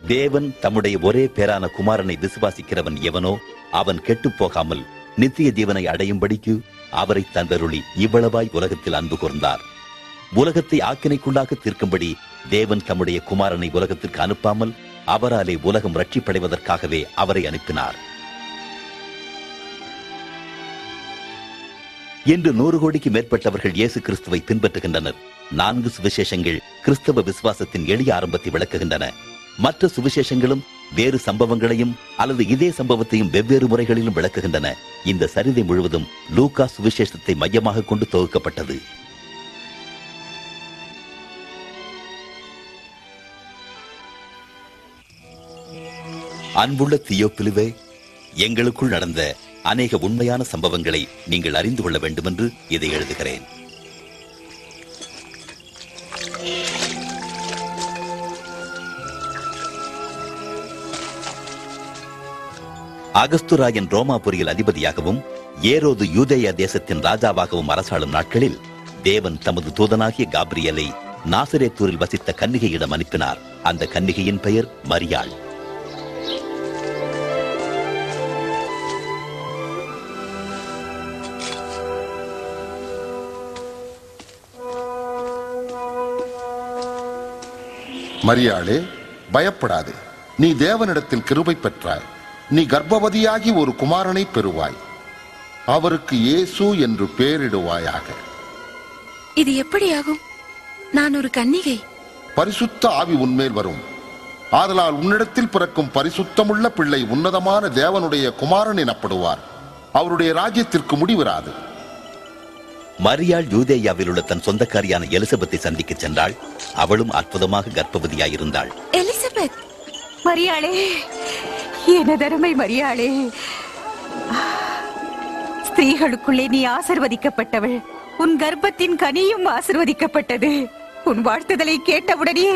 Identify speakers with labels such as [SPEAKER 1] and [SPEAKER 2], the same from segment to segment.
[SPEAKER 1] தேவன் தம்முடைய ஒரே பேரான குமாரனை விசுவாசிக்கிறவன் எவனோ அவன் கெட்டு போகாமல் நித்திய ஜீவனை அடையும்படிக்கு அவரை தந்தருளி இவ்வளவாய் உலகத்தில் அன்பு கூர்ந்தார். உலகத்தை ஆக்கினைக்குள்ளாக தீர்க்கும்படி தேவன் தம்முடைய குமாரனை உலகத்திற்கு அனுப்பாமல் அவராலே உலகம் ரட்சிப்படைவதற்காகவே அவரை அனுப்பினார். இன்று 100 கோடிக்கு மேற்பட்டவர்கள் இயேசு கிறிஸ்துவை பின்பற்றுகின்றனர். 4 சுவிசேஷங்கள் கிறிஸ்தவ விசுவாசத்தின் எளிய ஆரம்பத்தை விளக்குகின்றன. மற்ற சுவிசேஷங்களும் வேறு சம்பவங்களையும் அல்லது இதே சம்பவத்தையும் வெவ்வேறு முறைகளிலும் விளக்குகின்றன. இந்த சரிதை முழுவதும் லூக்கா சுவிசேஷத்தை மையமாக கொண்டு தொகுக்கப்பட்டது. அன்புள்ள தியோப்பிலுவே, எங்களுக்குள் நடந்த அநேக உண்மையான சம்பவங்களை நீங்கள் அறிந்து கொள்ள வேண்டும் என்று இதை எழுதுகிறேன். அகஸ்துராயன் ரோமாபுரியில் அதிபதியாகவும் ஏரோது யூதேயா தேசத்தின் ராஜாவாகவும் அரசாளும் நாட்களில் தேவன் தமது தூதனாகிய காபிரியலை நாசரேத்தூரில் வசித்த கன்னிகையிடம் அனுப்பினார். அந்த கன்னிகையின் பெயர் மரியாள்.
[SPEAKER 2] மரியாளே, பயப்படாதே, நீ தேவனிடத்தில் கிருபை பெற்றாய். நீ கர்ப்பவதியாகி ஒரு குமாரனை பெறுவாய். அவருக்கு இயேசு என்று பெயரிடுவாயாக.
[SPEAKER 3] இது எப்படியாகும்? நான் ஒரு கன்னிகை.
[SPEAKER 2] பரிசுத்த ஆவி உன்மேல் வரும். ஆதலால் உன்னிடத்தில் பிறக்கும் பரிசுத்தமுள்ள பிள்ளை உன்னதமான தேவனுடைய குமாரன் எனப்படுவார். அவருடைய ராஜ்யத்திற்கு முடிவிராது.
[SPEAKER 1] மரியாள் யூதேயாவில் உள்ள தன் சொந்தக்காரியான எலிசபெத்தை சந்திக்க சென்றாள். அவளும் அற்புதமாக கர்ப்பவதியாயிருந்தாள்.
[SPEAKER 3] எலிசபெத்,
[SPEAKER 4] மரியாளே, எனதருமை மரியாளே, ஸ்திரீகளுக்குள்ளே நீ ஆசிர்வதிக்கப்பட்டவள். உன் கர்ப்பத்தின் கனியும் ஆசிர்வதிக்கப்பட்டது. உன் வாழ்த்துதலை கேட்டவுடனே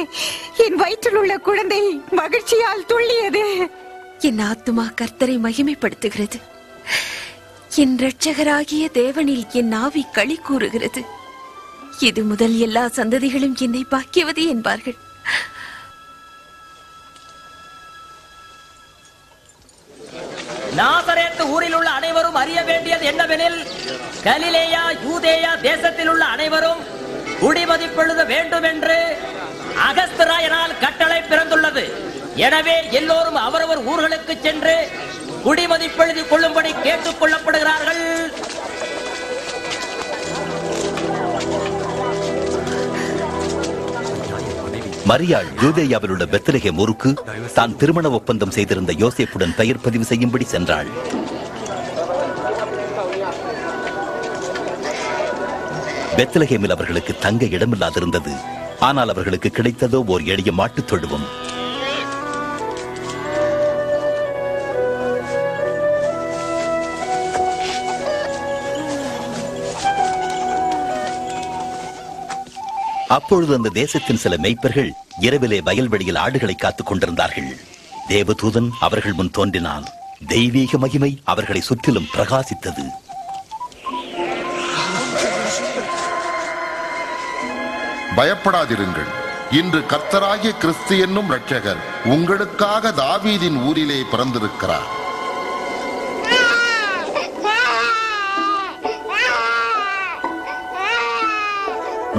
[SPEAKER 4] என் வயிற்றில் உள்ள குழந்தை மகிழ்ச்சியால் துள்ளியது.
[SPEAKER 3] என் ஆத்துமா கர்த்தரை மகிமைப்படுத்துகிறது. என் இரட்சகராகிய தேவனில் என் ஆவி களி கூறுகிறது. இது முதல் எல்லா சந்ததிகளும் என்னை பாக்கியவதி என்பார்கள்.
[SPEAKER 5] நாசரேத்து ஊரில் உள்ள அனைவரும் அறிய வேண்டியது என்னவெனில், கலிலேயா யூதேயா தேசத்தில் உள்ள அனைவரும் குடிமதிப்பெழுத வேண்டும் என்று அகஸ்தராயனால் கட்டளை பிறந்துள்ளது. எனவே எல்லோரும் அவரவர் ஊர்களுக்கு சென்று குடிமதிப்பெழுதி கொள்ளும்படி கேட்டுக் கொள்ளப்படுகிறார்கள்.
[SPEAKER 1] மரியாள் யூதேயாவில் உள்ள பெத்லகேம் ஊருக்கு தான் திருமண ஒப்பந்தம் செய்திருந்த யோசேப்புடன் பெயர் பதிவு செய்யும்படி சென்றாள். பெத்லகேமில் அவர்களுக்கு தங்க இடமில்லாதிருந்தது. ஆனால் அவர்களுக்கு கிடைத்ததோ ஓர் எளிய மாட்டுத் தொழுவம். அப்பொழுது அந்த தேசத்தின் சில மேய்ப்பர்கள் இரவிலே வயல்வெளியில் ஆடுகளை காத்துக் கொண்டிருந்தார்கள். தேவதூதன் அவர்கள் முன் தோன்றினான். தெய்வீக மகிமை அவர்களை சுற்றிலும் பிரகாசித்தது.
[SPEAKER 2] பயப்படாதிருங்கள், இன்று கர்த்தராகிய கிறிஸ்து என்னும் இரட்சகர் உங்களுக்காக தாவீதின் ஊரிலே பிறந்திருக்கிறார்.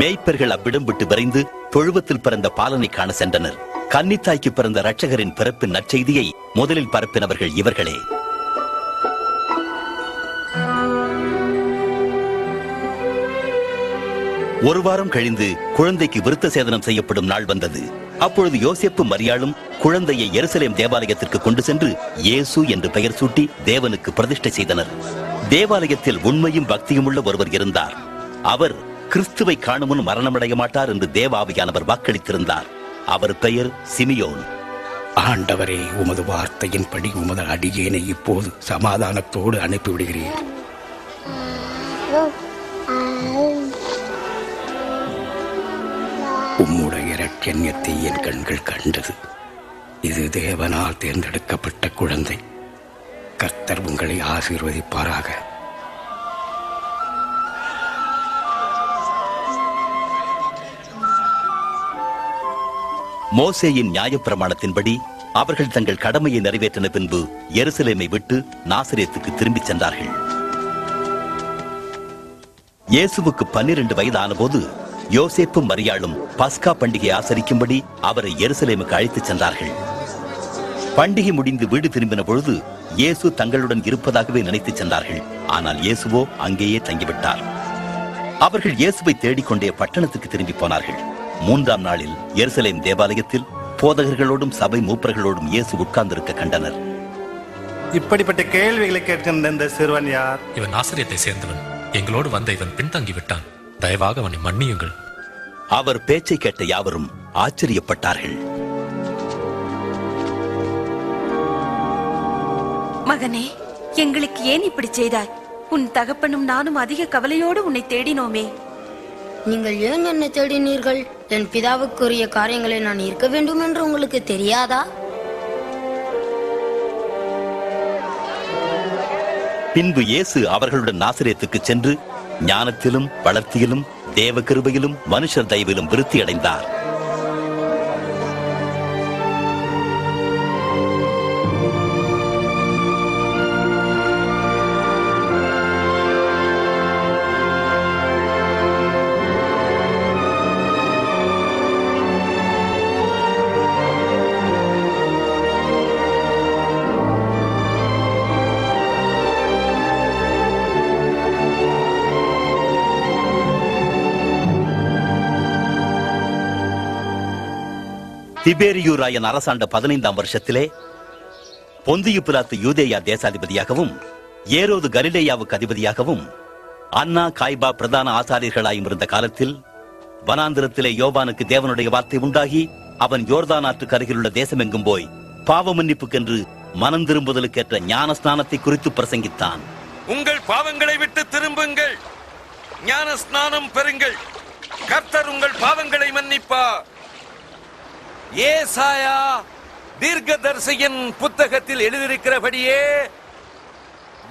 [SPEAKER 1] மேய்ப்பர்கள் அவ்விடம் விட்டு விரைந்து தொழுவத்தில் பிறந்த பாலனை காண சென்றனர். கன்னித்தாய்க்கு பிறந்த இரட்சகரின் பிறப்பின் நற்செய்தியை முதலில் பரப்பினவர்கள் இவர்களே. ஒரு வாரம் கழிந்து குழந்தைக்கு விருத்த சேதனம் செய்யப்படும் நாள் வந்தது. அப்பொழுது யோசேப்பு மரியாளும் குழந்தையை எருசலேம் தேவாலயத்திற்கு கொண்டு சென்று இயேசு என்று பெயர் சூட்டி தேவனுக்கு பிரதிஷ்டை செய்தனர். தேவாலயத்தில் உண்மையும் பக்தியும் உள்ள ஒருவர் இருந்தார். அவர் கிறிஸ்துவை காணும் முன் மரணமடைய மாட்டார் என்று தேவாவியானவர் வாக்களித்திருந்தார். அவர் பெயர் சிமியோன்.
[SPEAKER 6] ஆண்டவரே, உமது வார்த்தையின்படி உமது அடியேனை இப்போது சமாதானத்தோடு அனுப்பிவிடுகிறேன். உம்முடைய இரட்சண்யத்தை என் கண்கள் கண்டது. இது தேவனால் தேர்ந்தெடுக்கப்பட்ட குழந்தை. கர்த்தர் உங்களை ஆசீர்வதிப்பாராக.
[SPEAKER 1] மோசேயின் நியாயப்பிரமாணத்தின்படி அவர்கள் தங்கள் கடமையை நிறைவேற்றின பின்பு எருசலேமை விட்டு நாசரேத்துக்கு திரும்பிச் சென்றார்கள். இயேசுவுக்கு 12 வயதான போது யோசேப்பும் மரியாளும் பஸ்கா பண்டிகை ஆசரிக்கும்படி அவரை எருசலேமுக்கு அழைத்துச் சென்றார்கள். பண்டிகை முடிந்து வீடு திரும்பின பொழுது இயேசு தங்களுடன் இருப்பதாகவே நினைத்துச் சென்றார்கள். ஆனால் இயேசுவோ அங்கேயே தங்கிவிட்டார். அவர்கள் இயேசுவை தேடிக்கொண்டே பட்டணத்துக்கு திரும்பி போனார்கள். 3ஆம் நாளில் எருசலேம் தேவாலயத்தில் போதகர்களோடும் சபை மூப்பர்களோடும் இயேசு உட்கார்ந்திருக்க கண்டனர்.
[SPEAKER 7] இப்படிப்பட்ட கேள்விகளை கேட்கின்ற இந்த சிறுவன் யார்?
[SPEAKER 8] இவன் நாசரேத்தை சேர்ந்தவன். எங்களோடு வந்த இவன் பின்தங்கி விட்டான். தயவாக அவனை மன்னியுங்கள்.
[SPEAKER 1] அவர் பேச்சை கேட்ட யாவரும் ஆச்சரியப்பட்டார்கள்.
[SPEAKER 3] மகனே, எங்களுக்கு ஏன் இப்படி செய்தாய்? உன் தகப்பனும் நானும் அதிக கவலையோடு உன்னை தேடினோமே.
[SPEAKER 9] நீங்கள் ஏன் என்னை தேடினீர்கள்? என் பிதாவுக்குரிய காரியங்களை நான் இருக்க வேண்டும் என்று உங்களுக்கு தெரியாதா?
[SPEAKER 1] பின்பு இயேசு அவர்களுடன் நாசரேத்துக்கு சென்று ஞானத்திலும் வளர்த்தியிலும் தேவ கிருபையிலும் மனுஷர் தயவிலும் விருத்தி அடைந்தார். திபேரியு ராயன் அரசாண்ட 15ஆம் வருஷத்திலே பொந்தியு பிலாத்து யூதேயா தேசாதிபதியாகவும் ஏரோது கலிலேயாவுக்கு அதிபதியாகவும் அன்னா காய்பா பிரதான ஆசாரியர்களாயும் இருந்த காலத்தில் வனாந்திரத்திலே யோவானுக்கு தேவனுடைய வார்த்தை உண்டாகி அவன் யோர்தான் ஆற்றுக்கு அருகிலுள்ள தேசமெங்கும் போய் பாவ மன்னிப்புக்கென்று மனம் திரும்புதலுக்கேற்ற ஞான ஸ்நானத்தை குறித்து பிரசங்கித்தான்.
[SPEAKER 10] உங்கள் பாவங்களை விட்டு திரும்புங்கள், ஞான ஸ்நானம் பெறுங்கள், கர்த்தர் உங்கள் பாவங்களை மன்னிப்பார். ஏசாயா தீர்க்கதரிசியின் புத்தகத்தில் எழுதியிருக்கிறபடியே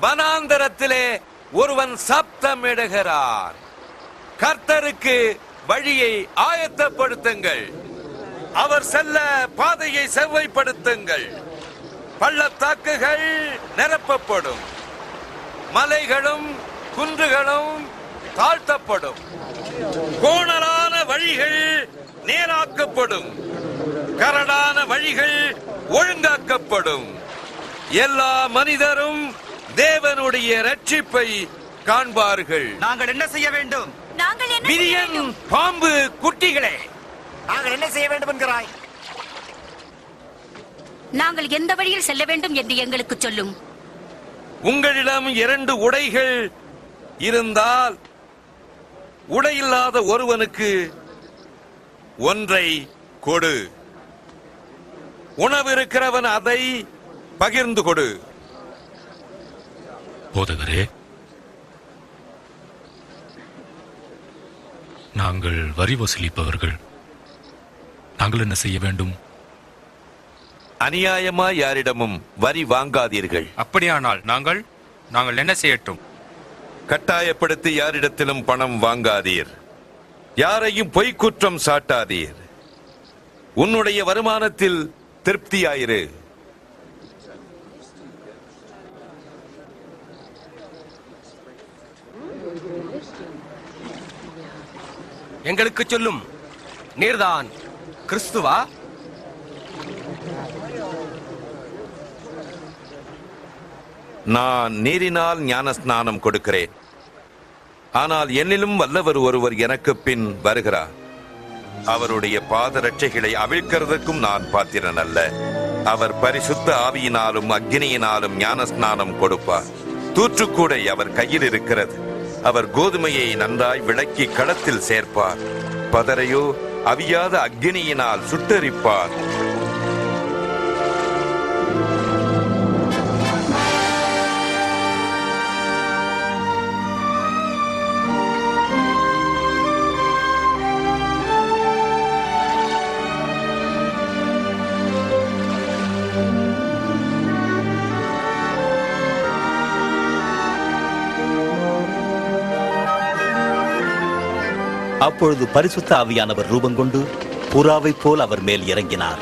[SPEAKER 10] வனாந்தரத்திலே ஒருவன் சப்தமிடுகிறார், கர்த்தருக்கு வழியை ஆயத்தப்படுத்துங்கள், அவர் செல்ல பாதையை செவ்வாய்ப்படுத்துங்கள். பள்ளத்தாக்குகள் நிரப்பப்படும், மலைகளும் குன்றுகளும் தாழ்த்தப்படும், கோணலான வழிகள் நேராக்கப்படும், கரடான வழிகள் ஒழுங்காக்கப்படும். எல்லா மனிதரும் தேவனுடைய ரட்சிப்பை காண்பார்கள்.
[SPEAKER 11] நாங்கள் என்ன செய்ய வேண்டும்?
[SPEAKER 10] விரியன் பாம்பு குட்டிகளே,
[SPEAKER 11] நாங்கள் என்ன செய்ய வேண்டும் என்கிறாய்?
[SPEAKER 9] நாங்கள் எந்த வழியில் செல்ல வேண்டும் என்று எங்களுக்கு சொல்லும்.
[SPEAKER 10] உங்களிடம் 2 உடைகள் இருந்தால் உடையில்லாத ஒருவனுக்கு ஒன்றை கொடு, உணவு இருக்கிறவன் அதை பகிர்ந்து கொடு.
[SPEAKER 8] போதகரே, நாங்கள் வரி வசூலிப்பவர்கள். நாங்கள் என்ன செய்ய வேண்டும்?
[SPEAKER 10] அநியாயமாய் யாரிடமும் வரி வாங்காதீர்கள்.
[SPEAKER 11] அப்படியானால் நாங்கள் என்ன செய்யட்டும்?
[SPEAKER 10] கட்டாயப்படுத்தி யாரிடத்திலும் பணம் வாங்காதீர். யாரையும் பொய்க்குற்றம் சாட்டாதீர். உன்னுடைய வருமானத்தில் திருப்தியாயிரு.
[SPEAKER 11] எங்களுக்கு சொல்லும், நீர்தான் கிறிஸ்துவா?
[SPEAKER 10] நான் நீரினால் ஞான ஸ்நானம் கொடுக்கிறேன். ஆனால் என்னிலும் வல்லவர் ஒருவர் எனக்கு பின் வருகிறார். அவருடைய பாதரட்சைகளை அவிழ்க்கிறதுக்கும் நான் பாத்திரன் அல்ல. அவர் பரிசுத்த ஆவியினாலும் அக்னியினாலும் ஞான ஸ்நானம் கொடுப்பார். தூற்றுக்கூடை அவர் கையில் இருக்கிறது. அவர் கோதுமையை நன்றாய் விளக்கி களத்தில் சேர்ப்பார். பதரையோ அவியாத அக்னியினால் சுட்டெரிப்பார்.
[SPEAKER 1] அப்பொழுது பரிசுத்த ஆவியானவர் ரூபம் கொண்டு புறாவைப் போல் அவர் மேல் இறங்கினார்.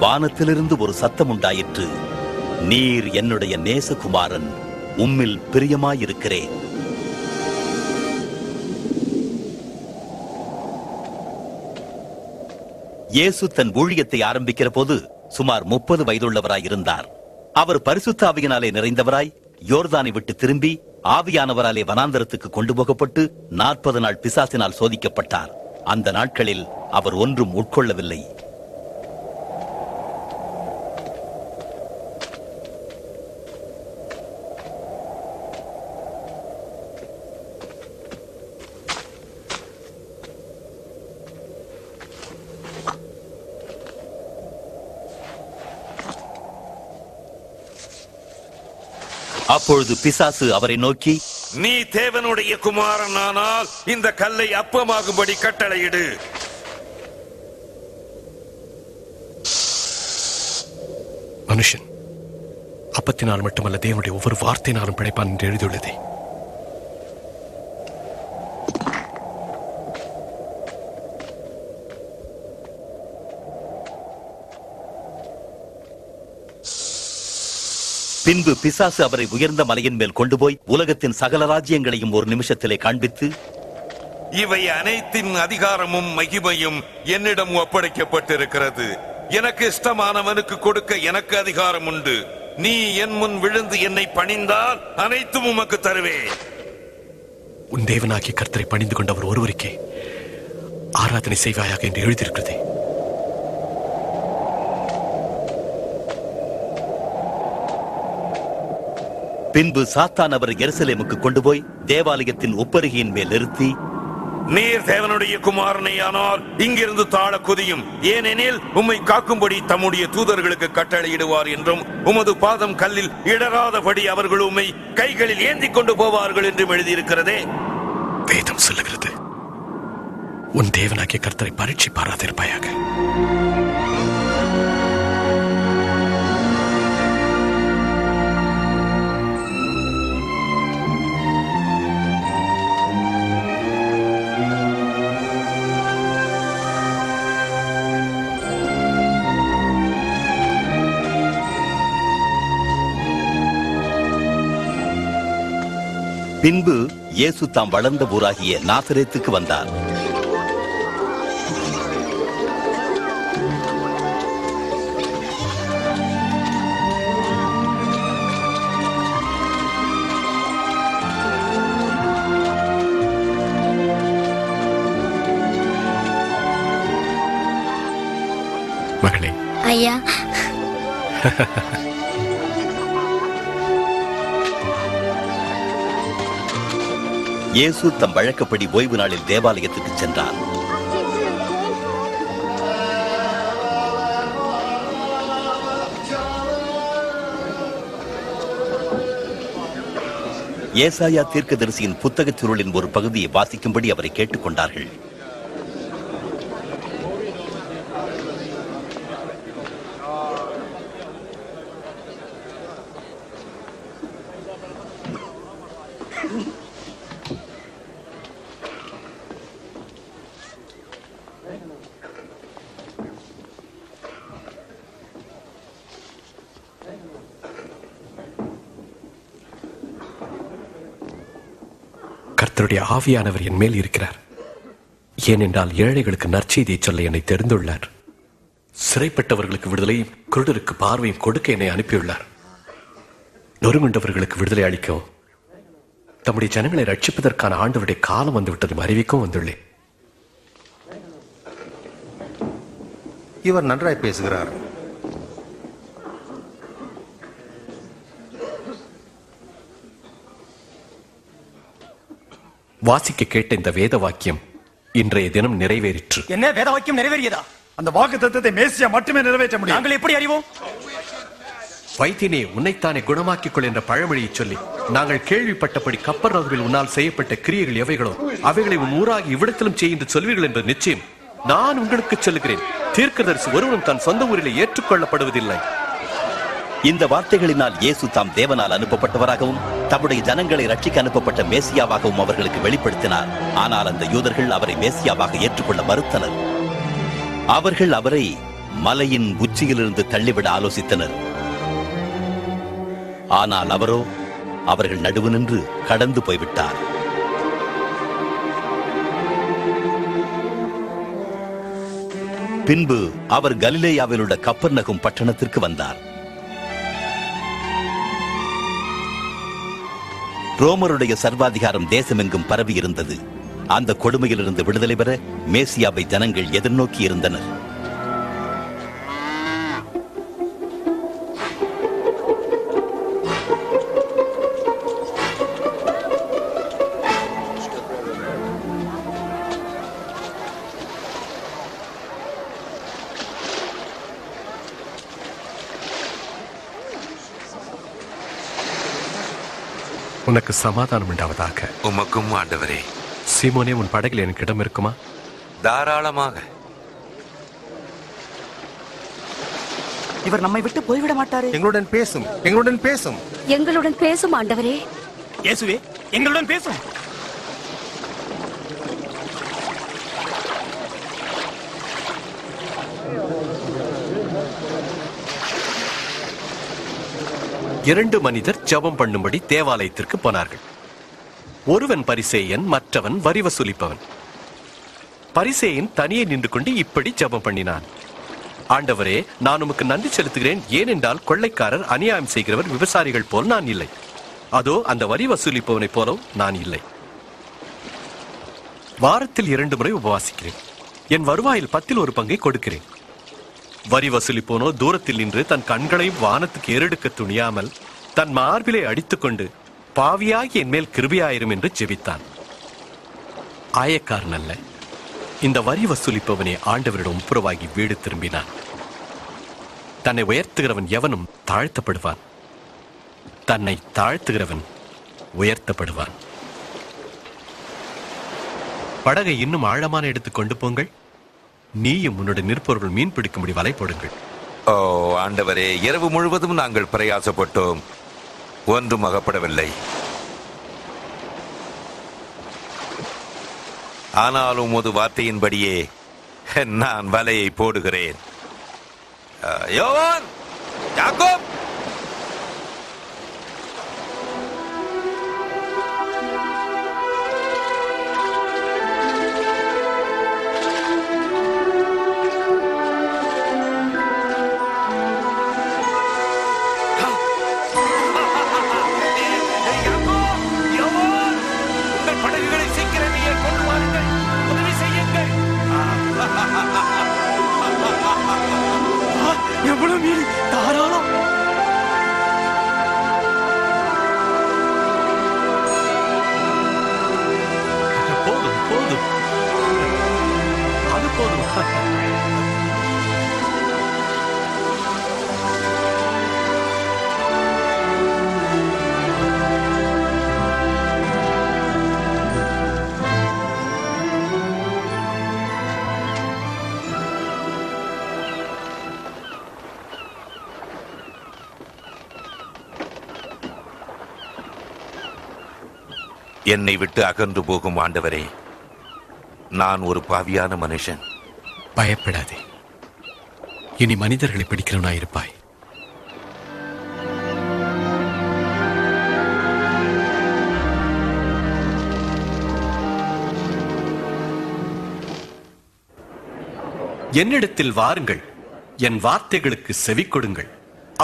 [SPEAKER 1] வானத்திலிருந்து ஒரு சத்தம் உண்டாயிற்று. நீர் என்னுடைய நேசகுமாரன், உம்மில் பிரியமாயிருக்கிறேன். இயேசு தன் ஊழியத்தை ஆரம்பிக்கிற போது சுமார் 30 வயதுள்ளவராயிருந்தார். அவர் பரிசுத்த ஆவியினாலே நிறைந்தவராய் யோர்தானை விட்டு திரும்பி ஆவியானவராலே வனாந்தரத்துக்கு கொண்டு போகப்பட்டு 40 நாள் பிசாசினால் சோதிக்கப்பட்டார். அந்த நாட்களில் அவர் ஒன்றும் உட்கொள்ளவில்லை. அப்பொழுது பிசாசு அவரை நோக்கி,
[SPEAKER 10] நீ தேவனுடைய குமாரனானால் இந்த கல்லை அப்பமாகும்படி கட்டளையிடு.
[SPEAKER 12] மனுஷன் அப்பத்தினால் மட்டுமல்ல, தேவனுடைய ஒவ்வொரு வார்த்தையினாலும் பிழைப்பான் என்று எழுதியுள்ளதே.
[SPEAKER 1] பின்பு பிசாசு அவரை உயர்ந்த மலையின் மேல் கொண்டு போய் உலகத்தின் சகல ராஜ்யங்களையும் ஒரு நிமிஷத்திலே காண்பித்து,
[SPEAKER 10] இவை அனைத்தின் அதிகாரமும் மகிமையும் என்னிடம் ஒப்படைக்கப்பட்டிருக்கிறது. எனக்கு இஷ்டமானவனுக்கு கொடுக்க எனக்கு அதிகாரம் உண்டு. நீ என் முன் விழுந்து என்னை பணிந்தால் அனைத்தும் உமக்கு தருவேன்.
[SPEAKER 12] உன் தேவனாகிய கர்த்தரை பணிந்து கொண்டவர் ஒருவருக்கே ஆராதனை செய்வாயாக என்று எழுதியிருக்கிறது.
[SPEAKER 1] பின்பு சாத்தான் அவர் எருசலேமுக்கு கொண்டு போய் தேவாலயத்தின் உப்பருகையின் மேல் நிறுத்தி,
[SPEAKER 10] நீர் தேவனுடைய குமாரனையானால் இங்கிருந்து தாழ குதியும், ஏனெனில் உம்மை காக்கும்படி தம்முடைய தூதர்களுக்கு கட்டளையிடுவார் என்றும் உமது பாதம் கல்லில் இடராதபடி அவர்கள் உம்மை கைகளில் ஏந்தி கொண்டு போவார்கள் என்றும் எழுதியிருக்கிறதே.
[SPEAKER 12] வேதம் சொல்லுகிறது, உன் தேவனாகிய கர்த்தரை பரீட்சை பாராதிருப்பாயாக.
[SPEAKER 1] பின்பு இயேசு தாம் வளர்ந்த ஊராகிய நாசரேத்துக்கு வந்தார்.
[SPEAKER 12] மகளே,
[SPEAKER 9] ஐயா,
[SPEAKER 1] இயேசு தம் வழக்கப்படி ஓய்வு நாளில் தேவாலயத்துக்கு சென்றார். ஏசாயா தீர்க்கதரிசியின் புத்தகச் சுருளின் ஒரு பகுதியை வாசிக்கும்படி அவரை கேட்டுக்கொண்டார்கள்.
[SPEAKER 12] கர்த்தருடைய ஆவியானவர் என் மேல் இருக்கிறார், ஏனென்றால் ஏழைகளுக்கு நற்செய்தியை சொல்ல என்னை தெரிந்துள்ளார். சிறைப்பட்டவர்களுக்கு விடுதலையும் குருடருக்கு பார்வையும் கொடுக்க என்னை அனுப்பியுள்ளார். நொறுங்குண்டவர்களுக்கு விடுதலை அளிக்கவும் தம்முடைய ஜனங்களை ரட்சிப்பதற்கான ஆண்டவருடைய காலம் வந்துவிட்டதும் அறிவிக்கவும் வந்துள்ளேன்.
[SPEAKER 13] இவர் நன்றாய் பேசுகிறார்.
[SPEAKER 12] வாசிக்க கேட்ட இந்த வேத வாக்கியம் இன்றைய தினம் நிறைவேறிற்று.
[SPEAKER 11] என்ன வேத வாக்கியம் நிறைவேறியதா?
[SPEAKER 14] அந்த வாக்கு தத்தத்தை மேசியா மட்டுமே நிறைவேற்ற முடியும்.
[SPEAKER 11] நாங்கள் எப்படி அறிவோம்?
[SPEAKER 12] வைத்தியனே, உன்னைத்தானே குணமாக்கிக் கொள் என்ற பழமொழியை சொல்லி நாங்கள் கேள்விப்பட்டபடி கப்பர்நகரில் உன்னால் செய்யப்பட்ட கிரியைகள் எவைகளோ அவைகளை உன் ஊராகி இவ்விடத்திலும் செய் என்று சொல்வீர்கள் என்ற நிச்சயம் நான் உங்களுக்கு சொல்லுகிறேன். தீர்க்கதரிசி ஒருவரும் தன் சொந்த ஊரில் ஏற்றுக்கொள்ளப்படுவதில்லை.
[SPEAKER 1] இந்த வார்த்தைகளினால் இயேசு தாம் தேவனால் அனுப்பப்பட்டவராகவும் தம்முடைய ஜனங்களை ரட்சிக்க அனுப்பப்பட்ட மேசியாவாகவும் அவர்களுக்கு வெளிப்படுத்தினார். ஆனால் அந்த யூதர்கள் அவரை மேசியாவாக ஏற்றுக்கொள்ள மறுத்தனர். அவர்கள் அவரை மலையின் உச்சியிலிருந்து தள்ளிவிட ஆலோசித்தனர். ஆனால் அவரோ அவர்கள் நடுவு நின்று கடந்து போய்விட்டார். பின்பு அவர் கலிலேயாவில் உள்ள கப்பர்நகும் பட்டணத்திற்கு வந்தார். ரோமருடைய சர்வாதிகாரம் தேசமெங்கும் பரவி இருந்தது. அந்த கொடுமையிலிருந்து விடுதலை பெற மேசியாவை ஜனங்கள் எதிர்நோக்கி இருந்தனர்.
[SPEAKER 12] உனக்கு சமாதானம் உண்டாவதாக.
[SPEAKER 10] உமக்கும் ஆண்டவரே.
[SPEAKER 12] சீமோனே, உன் படகில் எனக்கு இடம் இருக்குமா?
[SPEAKER 10] தாராளமாக.
[SPEAKER 13] இவர் நம்மை விட்டு போய்விட மாட்டாரு.
[SPEAKER 11] எங்களுடன் பேசும், எங்களுடன் பேசும்,
[SPEAKER 15] எங்களுடன் பேசும் ஆண்டவரே.
[SPEAKER 11] இயேசுவே, எங்களுடன் பேசும்.
[SPEAKER 12] இரண்டு மனிதர் ஜெபம் பண்ணும்படி தேவாலயத்திற்கு போனார்கள். ஒருவன் பரிசேயன், மற்றவன் வரி வசூலிப்பவன். பரிசேயன் தனியே நின்று கொண்டு இப்படி ஜெபம் பண்ணினான்: ஆண்டவரே, நான் உமக்கு நன்றி செலுத்துகிறேன். ஏனென்றால் கொள்ளைக்காரர், அநியாயம் செய்கிறவர், விபசாரிகள் போல் நான் இல்லை. அதோ அந்த வரி வசூலிப்பவனைப் போலவும் நான் இல்லை. வாரத்தில் 2 முறை உபவாசிக்கிறேன். என் வருவாயில் 10 பங்கை கொடுக்கிறேன். வரி வசூலிப்போனோ தூரத்தில் நின்று தன் கண்களை வானத்துக்கு ஏறெடுக்க துணியாமல் தன் மார்பிலை அடித்துக்கொண்டு, பாவியாகி என் மேல் கிருபையாயிரும் என்று ஜெபித்தான். ஆயக்காரன் அல்ல, இந்த வரி வசூலிப்பவனே ஆண்டவரிடம் ஒப்புரவாகி வீடு திரும்பினான். தன்னை உயர்த்துகிறவன் எவனும் தாழ்த்தப்படுவான், தன்னை தாழ்த்துகிறவன் உயர்த்தப்படுவான். படகை இன்னும் ஆழமான இடத்துக்கு கொண்டு போங்கள். நீயும் உன்னுடைய நிற்பவர்கள் மீன் பிடிக்கும்படி வலை போடுங்கள்.
[SPEAKER 10] ஓ ஆண்டவரே, இரவு முழுவதும் நாங்கள் பிரயாசப்பட்டோம், ஒன்றும் அகப்படவில்லை. ஆனாலும் உமது வார்த்தையின்படியே நான் வலையை போடுகிறேன். யோவான், யாக்கோப்,
[SPEAKER 11] எவ்வளவு மீன் தாராளம்.
[SPEAKER 12] போதும் போதும், அது போதும்.
[SPEAKER 10] என்னை விட்டு அகன்று போகும் ஆண்டவரே, நான் ஒரு பாவியான மனுஷன்.
[SPEAKER 12] பயப்படாதே, இனி மனிதர்களை பிடிக்கிறவனாயிருப்பாய். என்னிடத்தில் வாருங்கள், என் வார்த்தைகளுக்கு செவி கொடுங்கள்.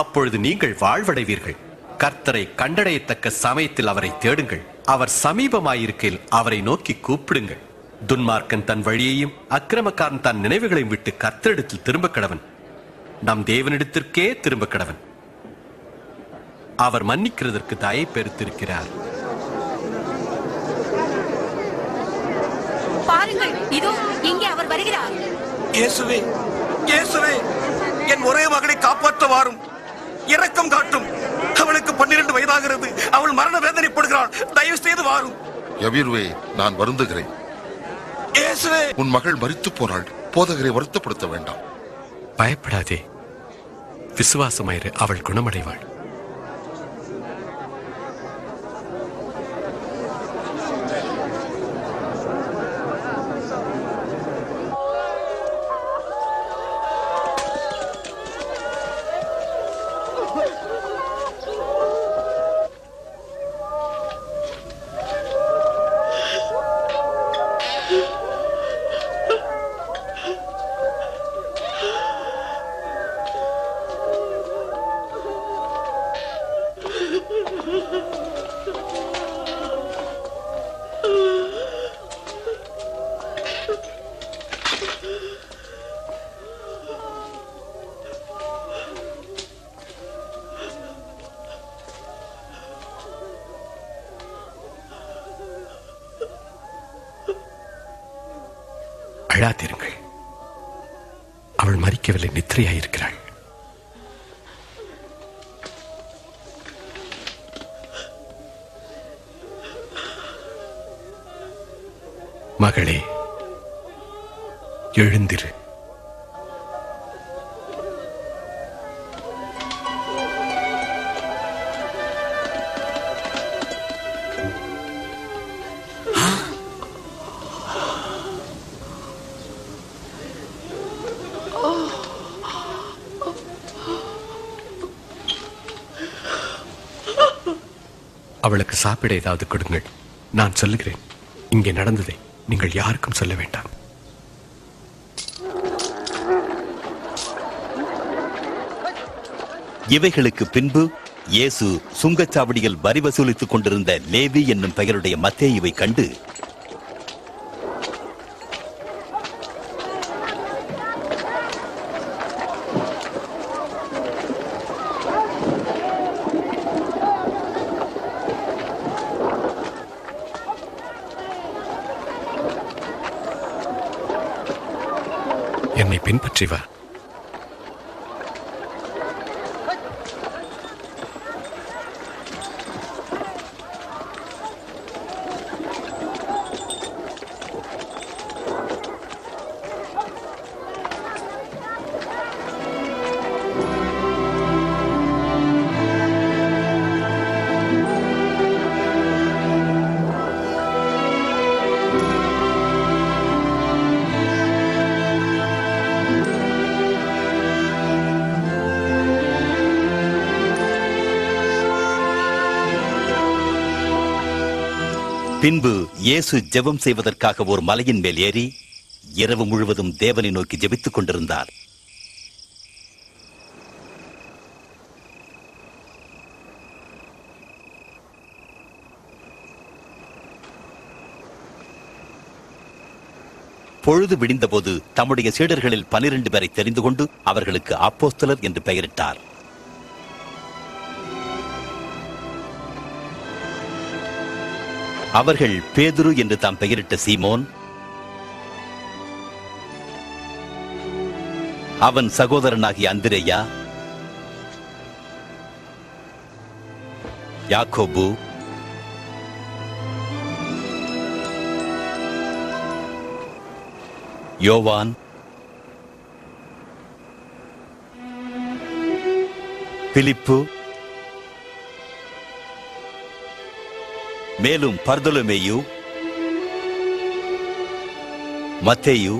[SPEAKER 12] அப்பொழுது நீங்கள் வாழ்வடைவீர்கள். கர்த்தரை கண்டடையத்தக்க சமயத்தில் அவரை தேடுங்கள். அவர் சமீபமாயிருக்கையில் அவரை நோக்கி கூப்பிடுங்கள். துன்மார்க்கன் தன் வழியையும் அக்கிரமக்காரன் தன் நினைவுகளையும் விட்டு கர்த்தரிடத்தில் திரும்ப கடவன், நம் தேவனிடத்திற்கே திரும்ப கடவன். அவர் மன்னிக்கிறதற்கு தயை பெருத்திருக்கிறார்.
[SPEAKER 15] பாருங்கள், இதோ இங்கே அவர் வருகிறார்.
[SPEAKER 11] இயேசுவே, இயேசுவே, என் ஒரே மகளை காப்பாற்ற வாரும், இரக்கம் காட்டும். அவளுக்கு 12 வயதாகிறது. அவள் மரண வேதனைப்படுகிறாள். தயவு செய்து வாரும்.
[SPEAKER 2] யவீருவே, நான் வருந்துகிறேன்.
[SPEAKER 11] இயேசுவே,
[SPEAKER 2] உன் மகள் மரித்து போனாள். போதகரை வருத்தப்படுத்த வேண்டாம்.
[SPEAKER 12] பயப்படாதே, விசுவாசமாயிரு, அவள் குணமடைவாள். அழாதிருங்கள், அவள் மரிக்கவில்லை, நித்திரையாயிருக்கிறாள். மகளே, எழுந்திரு. அவளுக்கு சாப்பிட ஏதாவது கொடுங்கள். நான் சொல்லுகிறேன், இங்கே நடந்ததை நீங்கள் யாருக்கும் சொல்ல வேண்டாம்.
[SPEAKER 1] இவைகளுக்கு பின்பு இயேசு சுங்கச்சாவடியில் வரி வசூலித்துக் கொண்டிருந்த லேவி என்னும் பெயருடைய மத்தேயுவை கண்டு,
[SPEAKER 12] என்னை பின்பற்றி வா.
[SPEAKER 1] பின்பு இயேசு ஜெபம் செய்வதற்காக ஒரு மலையின் மேல் ஏறி இரவு முழுவதும் தேவனை நோக்கி ஜெபித்துக் கொண்டிருந்தார். பொழுது விடிந்தபோது தம்முடைய சீடர்களில் 12 பேரை தெரிந்து கொண்டு அவர்களுக்கு அப்போஸ்தலர் என்று பெயரிட்டார். அவர்கள் பேதுரு என்று தாம் பெயரிட்ட சீமோன், அவன் சகோதரனாகிய அந்திரேயா, யாக்கோபு, யோவான், பிலிப்பு, மேலும் பர்தொலமேயு, மத்தேயு,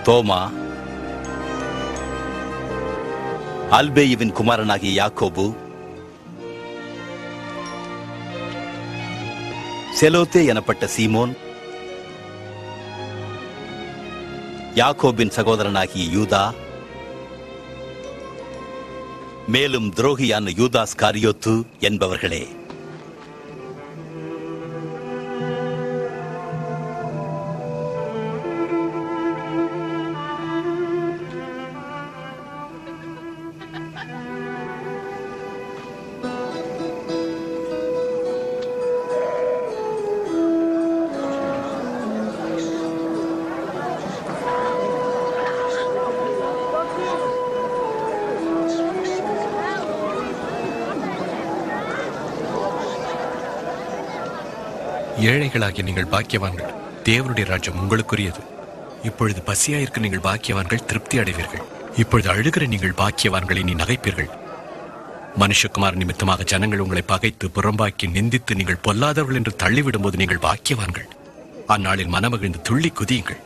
[SPEAKER 1] தோமா, அல்பேயுவின் குமாரனாகிய யாக்கோபு, செலோத்தே எனப்பட்ட சீமோன், யாக்கோபின் சகோதரனாகிய யூதா, மேலும் துரோகியான யூதாஸ் காரியோத்து என்பவர்களே.
[SPEAKER 12] ஏழைகளாகிய நீங்கள் பாக்கியவான்கள், தேவனுடைய ராஜ்யம் உங்களுக்குரியது. இப்பொழுது பசியாயிருக்க நீங்கள் பாக்கியவான்கள், திருப்தி அடைவீர்கள். இப்பொழுது அழுகிற நீங்கள் பாக்கியவான்களை நீ நகைப்பீர்கள். மனுஷகுமார் நிமித்தமாக ஜனங்கள் உங்களை பகைத்து புறம்பாக்கி நிந்தித்து நீங்கள் பொல்லாதவர்கள் என்று தள்ளிவிடும் போது நீங்கள் பாக்கியவான்கள். அந்நாளில் மனமகிழ்ந்து துள்ளி குதியுங்கள்.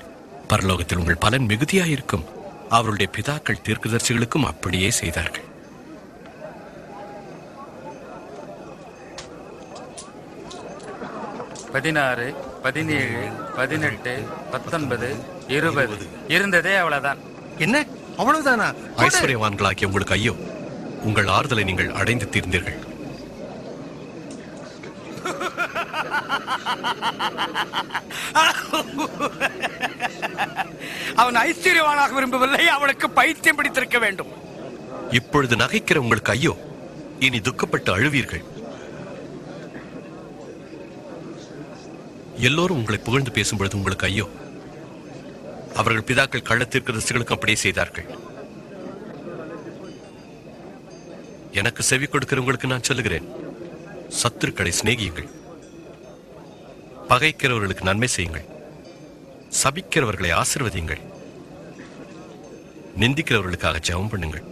[SPEAKER 12] பரலோகத்தில் உங்கள் பலன் மிகுதியாயிருக்கும். அவருடைய பிதாக்கள் தீர்க்கதரிசிகளுக்கும் அப்படியே செய்தார்கள்.
[SPEAKER 13] பதினாறு, 17, 18, 19, 20 இருந்ததே அவ்வளவுதான்.
[SPEAKER 7] என்ன அவ்வளவுதானா?
[SPEAKER 12] ஐஸ்வர்யவான்களாகிய உங்களுக்கு ஐயோ, உங்கள் ஆறுதலை நீங்கள் அடைந்து தீர்ந்தீர்கள்.
[SPEAKER 6] அவன் ஐஸ்வர்யவானாக விரும்பவில்லை, அவனுக்கு பைத்தியம் பிடித்திருக்க வேண்டும்.
[SPEAKER 12] இப்பொழுது நகைக்கிற உங்களுக்கு ஐயோ, இனி துக்கப்பட்டு அழுவீர்கள். எல்லோரும் உங்களை புகழ்ந்து பேசும்பொழுது உங்களுக்கு ஐயோ, அவர்கள் பிதாக்கள் கள்ளத்தீர்க்கதரிசிகளுக்கு அப்படியே செய்தார்கள். எனக்கு செவி கொடுக்கிறவங்களுக்கு நான் சொல்லுகிறேன், சத்துருக்களை சிநேகியுங்கள், பகைக்கிறவர்களுக்கு நன்மை செய்யுங்கள், சபிக்கிறவர்களை ஆசீர்வதியுங்கள், நிந்திக்கிறவர்களுக்காக ஜெபம் பண்ணுங்கள்.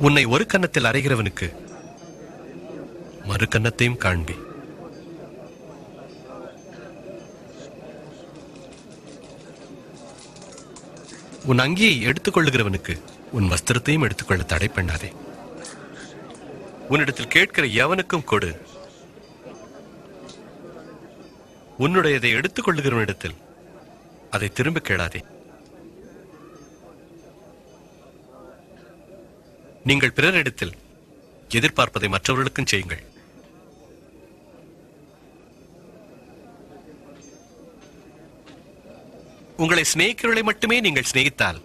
[SPEAKER 12] உன்னை ஒரு கன்னத்தில் அறைகிறவனுக்கு மறு கன்னத்தையும் காண்பி. உன் அங்கியை எடுத்துக் கொள்ளுகிறவனுக்கு உன் வஸ்திரத்தையும் எடுத்துக்கொள்ள தடை பண்ணாதே. உன்னிடத்தில் கேட்கிற எவனுக்கும் கொடு. உன்னுடையதை எடுத்துக் கொள்ளுகிறவனிடத்தில் அதை திரும்ப கேளாதே. நீங்கள் பிறரிடத்தில் எதிர்பார்ப்பதை மற்றவர்களுக்கும் செய்யுங்கள். உங்களை சிநேகிக்கிறவர்களை மட்டுமே நீங்கள் சிநேகித்தால்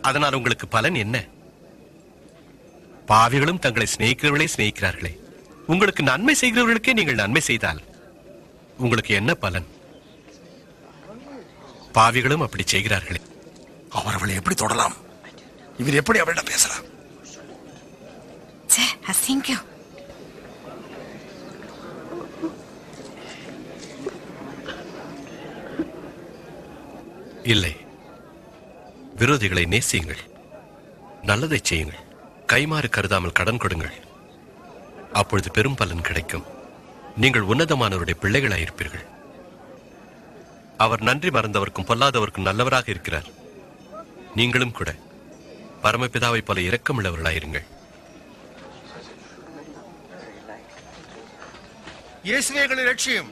[SPEAKER 12] அதனால் உங்களுக்கு பலன் என்ன? பாவிகளும் தங்களை சிநேகிக்கிறவர்களே சிநேகிக்கிறார்களே. உங்களுக்கு நன்மை செய்கிறவர்களுக்கே நீங்கள் நன்மை செய்தால் உங்களுக்கு என்ன பலன்? பாவிகளும் அப்படி செய்கிறார்களே.
[SPEAKER 14] அவர் அவளை எப்படி தொடலாம்? இவர் எப்படி அவளிடம் பேசலாம்?
[SPEAKER 4] அசிங்கம்.
[SPEAKER 12] இல்லை, விரோதிகளை நேசியுங்கள், நல்லதை செய்யுங்கள், கைமாறு கருதாமல் கடன் கொடுங்கள். அப்பொழுது பெரும் பலன் கிடைக்கும். நீங்கள் உன்னதமானவருடைய பிள்ளைகளாயிருப்பீர்கள். அவர் நன்றி மறந்தவர்க்கும் பொல்லாதவர்க்கும் நல்லவராக இருக்கிறார். நீங்களும் கூட பரமபிதாவை போல இரக்கமுள்ளவர்களாயிருங்கள்.
[SPEAKER 14] இயேசுவே லட்சியம்.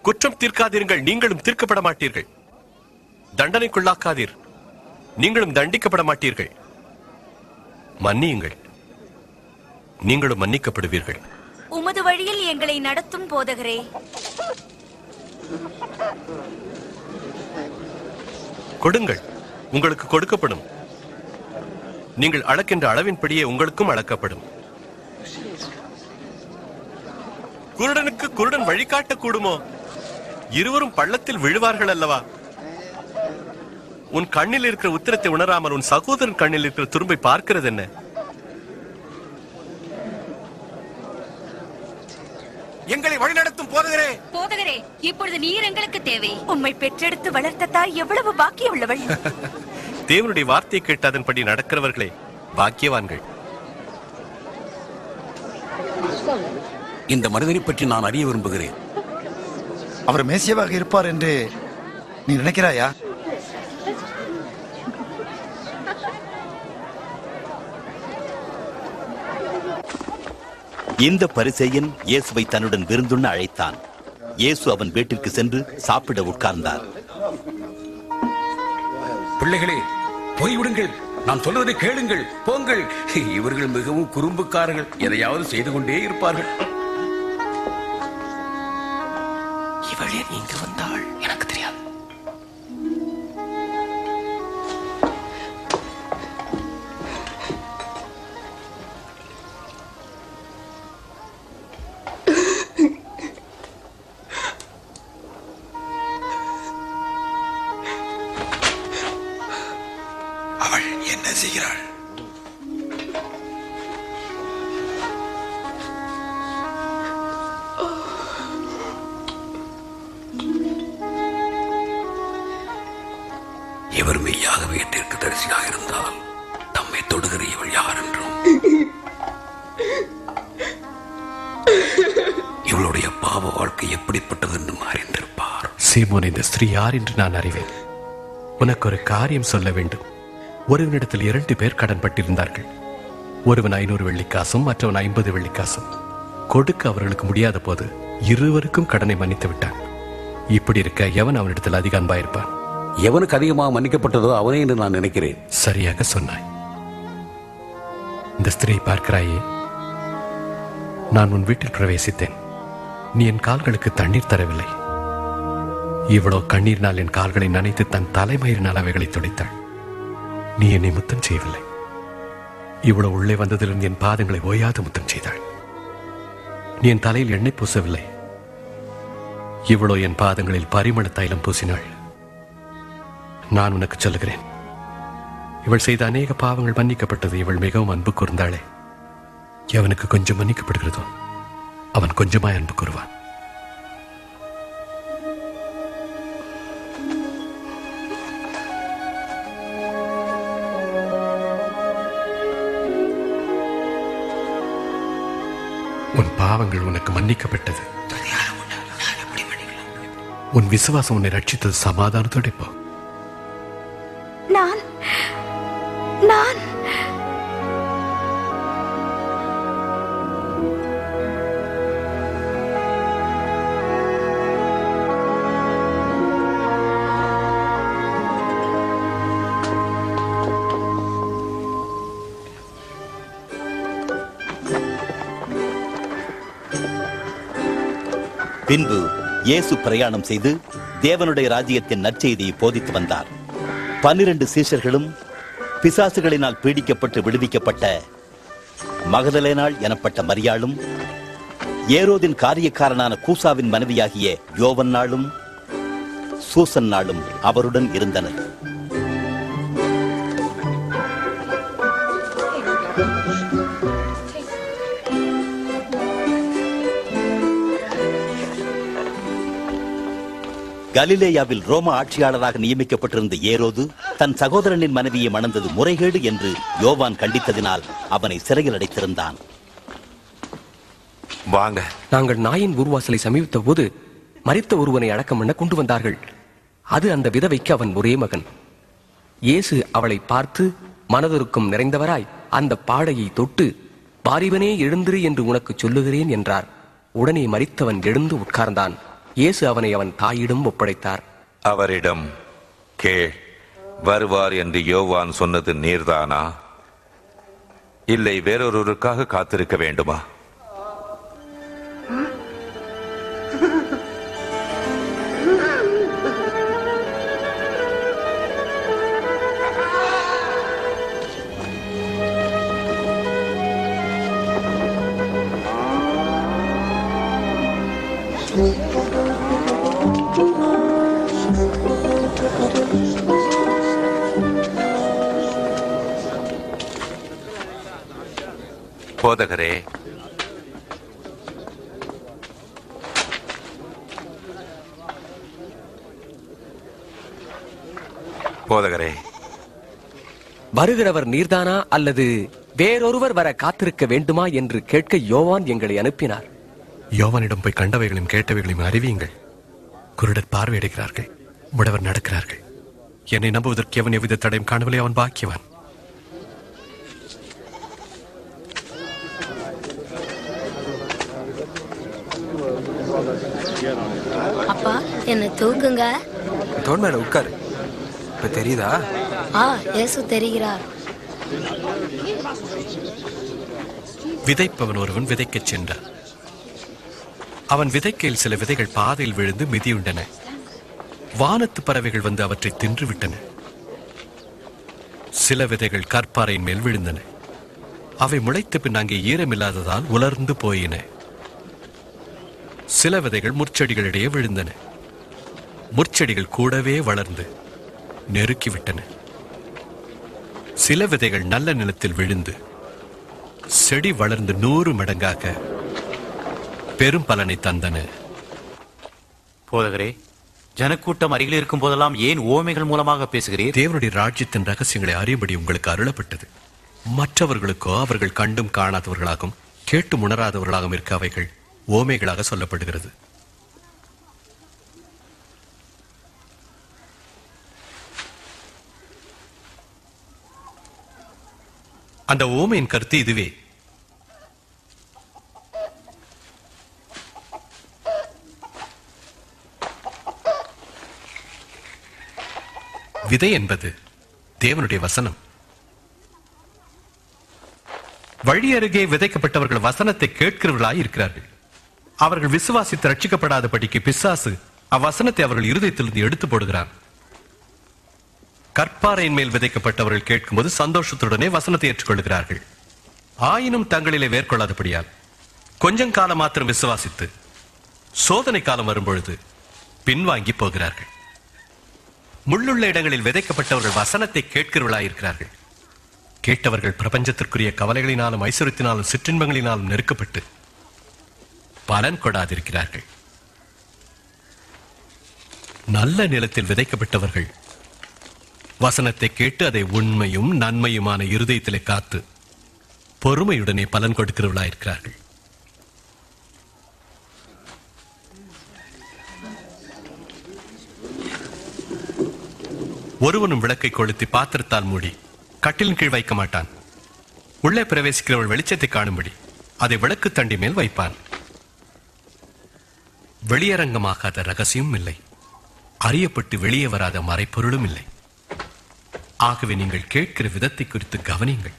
[SPEAKER 12] குற்றம் தீர்க்காதீர்கள், நீங்களும் தீர்க்கப்பட மாட்டீர்கள். தண்டனைக்குள்ளாக்காதீர், நீங்களும் தண்டிக்கப்பட மாட்டீர்கள். மன்னியுங்கள், நீங்களும் மன்னிக்கப்படுவீர்கள்.
[SPEAKER 15] உமது வழியில் எங்களை நடத்தும் போதகரே.
[SPEAKER 12] கொடுங்கள், உங்களுக்கு கொடுக்கப்படும். நீங்கள் அளக்கின்ற அளவின்படியே உங்களுக்கும் அளக்கப்படும். குருடனுக்கு குருடன் வழிகாட்ட கூடுமோ? இருவரும் பள்ளத்தில் விழுவார்கள் அல்லவா? உன் கண்ணில் இருக்கிற உத்திரத்தை உணராமல் உன் சகோதரன் கண்ணில் இருக்கிற துரும்பை பார்க்கிறது என்ன?
[SPEAKER 6] எங்களை வழிநடத்தும் போதகரே.
[SPEAKER 15] போதகரே, இப்பொழுது நீர் எங்களுக்கு தேவை. உம்மை பெற்றெடுத்து வளர்த்த தாய் எவ்வளவு பாக்கியம் உள்ளவள்.
[SPEAKER 12] தேவனுடைய வார்த்தையை கேட்டு அதன்படி நடக்கிறவர்களே பாக்கியவான்கள்.
[SPEAKER 6] இந்த மனிதனை பற்றி நான் அறிய விரும்புகிறேன்.
[SPEAKER 14] அவர் மேசியாவாக இருப்பார் என்று நீ நினைக்கிறாயா?
[SPEAKER 1] இந்த பரிசேயன் இயேசுவை தன்னுடன் விருந்துண்ண அழைத்தான். இயேசு அவன் வீட்டிற்கு சென்று சாப்பிட உட்கார்ந்தார்.
[SPEAKER 6] பிள்ளைகளே, போய்விடுங்கள், நான் சொல்வதை கேளுங்கள், போங்கள். இவர்கள் மிகவும் குறும்புக்காரர்கள், எதையாவது செய்து கொண்டே இருப்பார்கள்.
[SPEAKER 11] இவளே இங்கு வந்தாள், எனக்கு தெரியாது.
[SPEAKER 14] அவள் என்ன செய்கிறாள்?
[SPEAKER 6] இவர் மெய்யாகவே தீர்க்க தரிசியாக இருந்தால் தம்மை தொடுகிற இவள் யார் என்றும் இவளுடைய பாவ வாழ்க்கை எப்படிப்பட்டது என்று அறிந்திருப்பார்.
[SPEAKER 12] சீமோன், இந்த ஸ்திரீ யார் என்று நான் அறிவேன். உனக்கு ஒரு காரியம் சொல்ல வேண்டும். ஒருவனிடத்தில் 2 பேர் கடன்பட்டிருந்தார்கள். ஒருவன் 500 வெள்ளிக்காசும் மற்றவன் 50 வெள்ளிக்காசும். கொடுக்க அவர்களுக்கு முடியாத போது இருவருக்கும் கடனை மன்னித்து விட்டான். இப்படி இருக்க எவன் அவனிடத்தில் அதிக அன்பாயிருப்பான்?
[SPEAKER 16] எவனுக்கு அதிகமாக மன்னிக்கப்பட்டதோ அவனே என்று நான் நினைக்கிறேன்.
[SPEAKER 12] சரியாக சொன்னாய். இந்த ஸ்திரீயை பார்க்கிறாயே, நான் உன் வீட்டில் பிரவேசித்தேன். நீ என் கால்களுக்கு தண்ணீர் தரவில்லை. இவ்வளோ கண்ணீரினால் என் கால்களை நனைத்து தன் தலைமயிரினால் அவைகளை துடைத்தாள். நீ என்னை முத்தம் செய்யவில்லை. இவ்வளவு உள்ளே வந்ததிலிருந்து என் பாதங்களை ஓயாது முத்தம் செய்தாள். நீ என் தலையில் எண்ணெய் பூசவில்லை. இவ்வளோ என் பாதங்களில் பரிமள தைலம் பூசினாள். நான் உனக்கு சொல்லுகிறேன், இவள் செய்த அநேக பாவங்கள் மன்னிக்கப்பட்டது. இவள் மிகவும் அன்பு கூர்ந்தாளே. எவனுக்கு கொஞ்சம் மன்னிக்கப்படுகிறதோ அவன் கொஞ்சமாய் அன்பு கூறுவான். உன் பாவங்கள் உனக்கு மன்னிக்கப்பட்டது. உன் விசுவாசம் உன்னை ரட்சித்தது. சமாதானத்தோடு போ.
[SPEAKER 15] நான்
[SPEAKER 1] பின்பு இயேசு பிரயாணம் செய்து தேவனுடைய ராஜ்யத்தின் நற்செய்தியை போதித்து வந்தார். 12 சீஷர்களும் பிசாசுகளினால் பீடிக்கப்பட்டு விடுவிக்கப்பட்ட மகதலேனாள் எனப்பட்ட மரியாளும், ஏரோதின் காரியக்காரனான கூசாவின் மனைவியாகிய யோவன்னாளும் சூசன்னாளும் அவருடன் இருந்தனர். கலிலேயாவில் ரோம ஆட்சியாளராக நியமிக்கப்பட்டிருந்த ஏரோது தன் சகோதரனின் மனைவியை மணந்தது முறைகேடு என்று யோவான் கண்டித்ததினால் அவனை சிறையில் அடைத்திருந்தான்.
[SPEAKER 10] வாங்க.
[SPEAKER 17] நாங்கள் நாயின் ஊர்வாசலை சமீபித்த போது மரித்த ஒருவனை அடக்கம் பண்ண கொண்டு வந்தார்கள். அது அந்த விதவைக்கு அவன் ஒரே மகன். இயேசு அவளை பார்த்து மனதுருக்கம் நிறைந்தவராய் அந்த பாடையை தொட்டு, வாரிவனே எழுந்திரு என்று உனக்கு சொல்லுகிறேன் என்றார். உடனே மரித்தவன் எழுந்து உட்கார்ந்தான். இயேசு அவனை அவன் தாயிடம் ஒப்படைத்தார்.
[SPEAKER 10] அவரிடம், கேள், வருவார் என்று யோவான் சொன்னது நீர்தானா? இல்லை வேறொருவருக்காக காத்திருக்க வேண்டுமா? போதகரே, போதகரே,
[SPEAKER 17] வருகிறவர் நீர்தானா அல்லது வேறொருவர் வர காத்திருக்க வேண்டுமா என்று கேட்க யோவான் எங்களை அனுப்பினார்.
[SPEAKER 12] யோவானிடம் போய் கண்டவைகளையும் கேட்டவைகளையும் அறிவியுங்கள். குருடர் பார்வையிடுகிறார்கள், முடவர் நடக்கிறார்கள். என்னை நம்புவதற்கு எவன் எவ்வித தடையும் காணவில்லை, அவன் பாக்கியவான்.
[SPEAKER 9] அப்பா, என்ன தூக்குங்க.
[SPEAKER 18] தோல் மேல உட்காரு. இப்ப தெரியுதா?
[SPEAKER 9] இயேசு தெரிகிறார்.
[SPEAKER 12] விதைப்பவன் ஒருவன் விதைக்கச் சென்றான். அவன் விதைக்கையில் சில விதைகள் பாதையில் விழுந்து மிதியுண்டன. வானத்து பறவைகள் வந்து அவற்றை தின்றுவிட்டன. சில விதைகள் கற்பாறையின் மேல் விழுந்தன. அவை முளைத்த பின் அங்கே ஈரமில்லாததால் உலர்ந்து போயின. சில விதைகள் முற்செடிகளிடையே விழுந்தன. முற்செடிகள் கூடவே வளர்ந்து நெருக்கிவிட்டன. சில விதைகள் நல்ல நிலத்தில் விழுந்து செடி வளர்ந்து 100 மடங்காக பெரும் பலனை தந்தன.
[SPEAKER 19] போதகரே, ஜனக்கூட்டம் அருகில் இருக்கும் போதெல்லாம் ஏன் ஓமைகள் மூலமாக பேசுகிறீர்?
[SPEAKER 12] தேவனுடைய ராஜ்யத்தின் ரகசியங்களை அறியும்படி உங்களுக்கு அருளப்பட்டது. மற்றவர்களுக்கோ அவர்கள் கண்டும் காணாதவர்களாகவும் கேட்டும் உணராதவர்களாகவும் இருக்க அவைகள் ஓமைகளாக சொல்லப்படுகிறது. அந்த ஓமையின் கருத்து இதுவே. விதை என்பது தேவனுடைய வசனம். வழி அருகே விதைக்கப்பட்டவர்கள் வசனத்தை கேட்கிறவர்களாய் இருக்கிறார்கள். அவர்கள் விசுவாசித்து ரட்சிக்கப்படாதபடிக்கு பிசாசு அவ்வசனத்தை அவர்கள் இருதயத்திலிருந்து எடுத்து போடுகிறார். கற்பாறையின் மேல் விதைக்கப்பட்டவர்கள் கேட்கும்போது சந்தோஷத்துடனே வசனத்தை ஏற்றுக்கொள்கிறார்கள். ஆயினும் தங்களிலே மேற்கொள்ளாதபடியால் கொஞ்சம் காலம் மாத்திரம் விசுவாசித்து சோதனை காலம் வரும்பொழுது பின்வாங்கி போகிறார்கள். முள்ளுள்ள இடங்களில் விதைக்கப்பட்டவர்கள் வசனத்தை கேட்கிறவர்களாயிருக்கிறார்கள். கேட்டவர்கள் பிரபஞ்சத்திற்குரிய கவலைகளினாலும் ஐஸ்வர்யத்தினாலும் சிற்றின்பங்களினாலும் நெருக்கப்பட்டு பலன் கொடாதிருக்கிறார்கள். நல்ல நிலத்தில் விதைக்கப்பட்டவர்கள் வசனத்தை கேட்டு அதை உண்மையும் நன்மையுமான இருதயத்திலே காத்து பொறுமையுடனே பலன் கொடுக்கிறவர்களாயிருக்கிறார்கள். ஒருவனும் விளக்கை கொளுத்தி பாத்திரத்தால் மூடி கட்டிலின் கீழ் வைக்க மாட்டான். உள்ளே பிரவேசிக்கிறவள் வெளிச்சத்தை காணும்படி அதை விளக்கு தண்டி மேல் வைப்பான். வெளியரங்கமாகாத ரகசியமும் இல்லை, அறியப்பட்டு வெளியே வராத மறைப்பொருளும் இல்லை. ஆகவே நீங்கள் கேட்கிற விதத்தை குறித்து கவனியுங்கள்.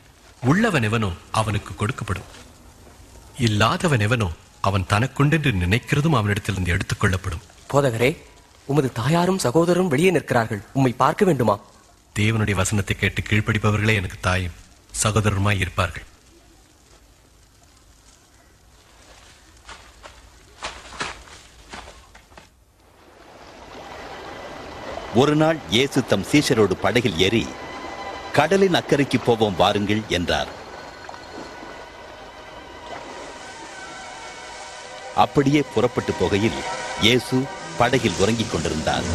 [SPEAKER 12] உள்ளவன் எவனோ அவனுக்கு கொடுக்கப்படும், இல்லாதவன் எவனோ அவன் தனக்குண்டென்று நினைக்கிறதும் அவனிடத்திலிருந்து எடுத்துக் கொள்ளப்படும்.
[SPEAKER 17] போதகரே, உமது தாயாரும் சகோதரரும் வெளியே நிற்கிறார்கள், உம்மை பார்க்க வேண்டுமா?
[SPEAKER 12] தேவனுடைய வசனத்தை கேட்டு கீழ்ப்படிப்பவர்களே எனக்கு தாயும் சகோதரருமாய் இருப்பார்கள்.
[SPEAKER 1] ஒரு நாள் இயேசு தம் சீஷரோடு படகில் ஏறி கடலின் அக்கறைக்கு போவோம் வாருங்கள் என்றார். அப்படியே புறப்பட்டு போகையில் இயேசு படகில் உறங்கிக் கொண்டிருந்தார்.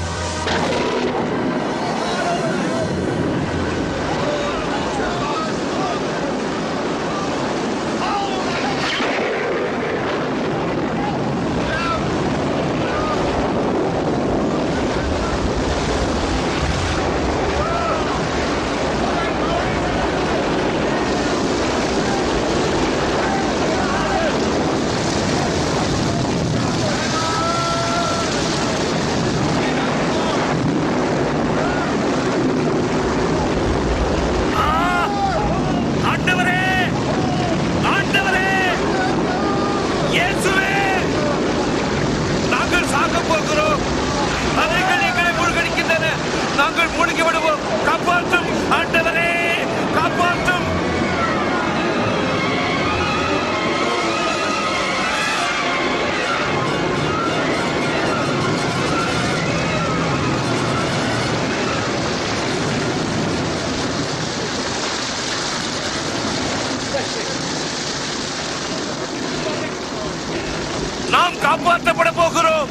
[SPEAKER 11] நாம் காப்பாற்றப்பட போகிறோம்.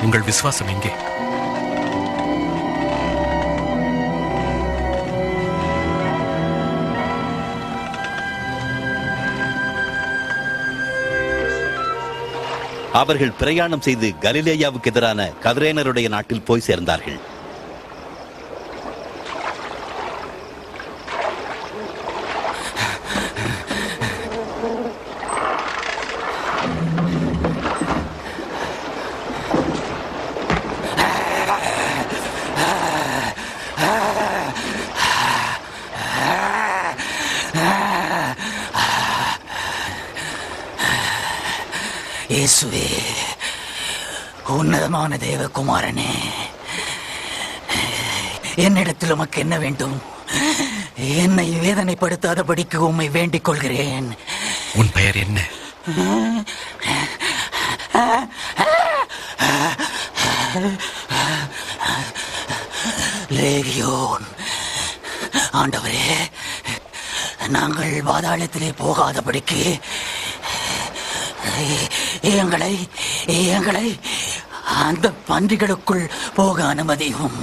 [SPEAKER 12] உங்கள் விசுவாசம் எங்கே?
[SPEAKER 1] அவர்கள் பிரயாணம் செய்து கலிலேயாவுக்கு எதிரான கதரேனருடைய நாட்டில் போய் சேர்ந்தார்கள்.
[SPEAKER 20] இயேசுவே, உன்னதமான தேவகுமாரனே, என்னிடத்தில் உமக்கு என்ன வேண்டும்? என்னை வேதனைப்படுத்தாதபடிக்கு உம்மை வேண்டிக் கொள்கிறேன்.
[SPEAKER 12] உன் பெயர் என்ன?
[SPEAKER 20] லேகியோன். ஆண்டவரே, நாங்கள் பாதாளத்திலே போகாதபடிக்கு எங்களை எங்களை அந்த பன்றிகளுக்குள் போக அனுமதியும்.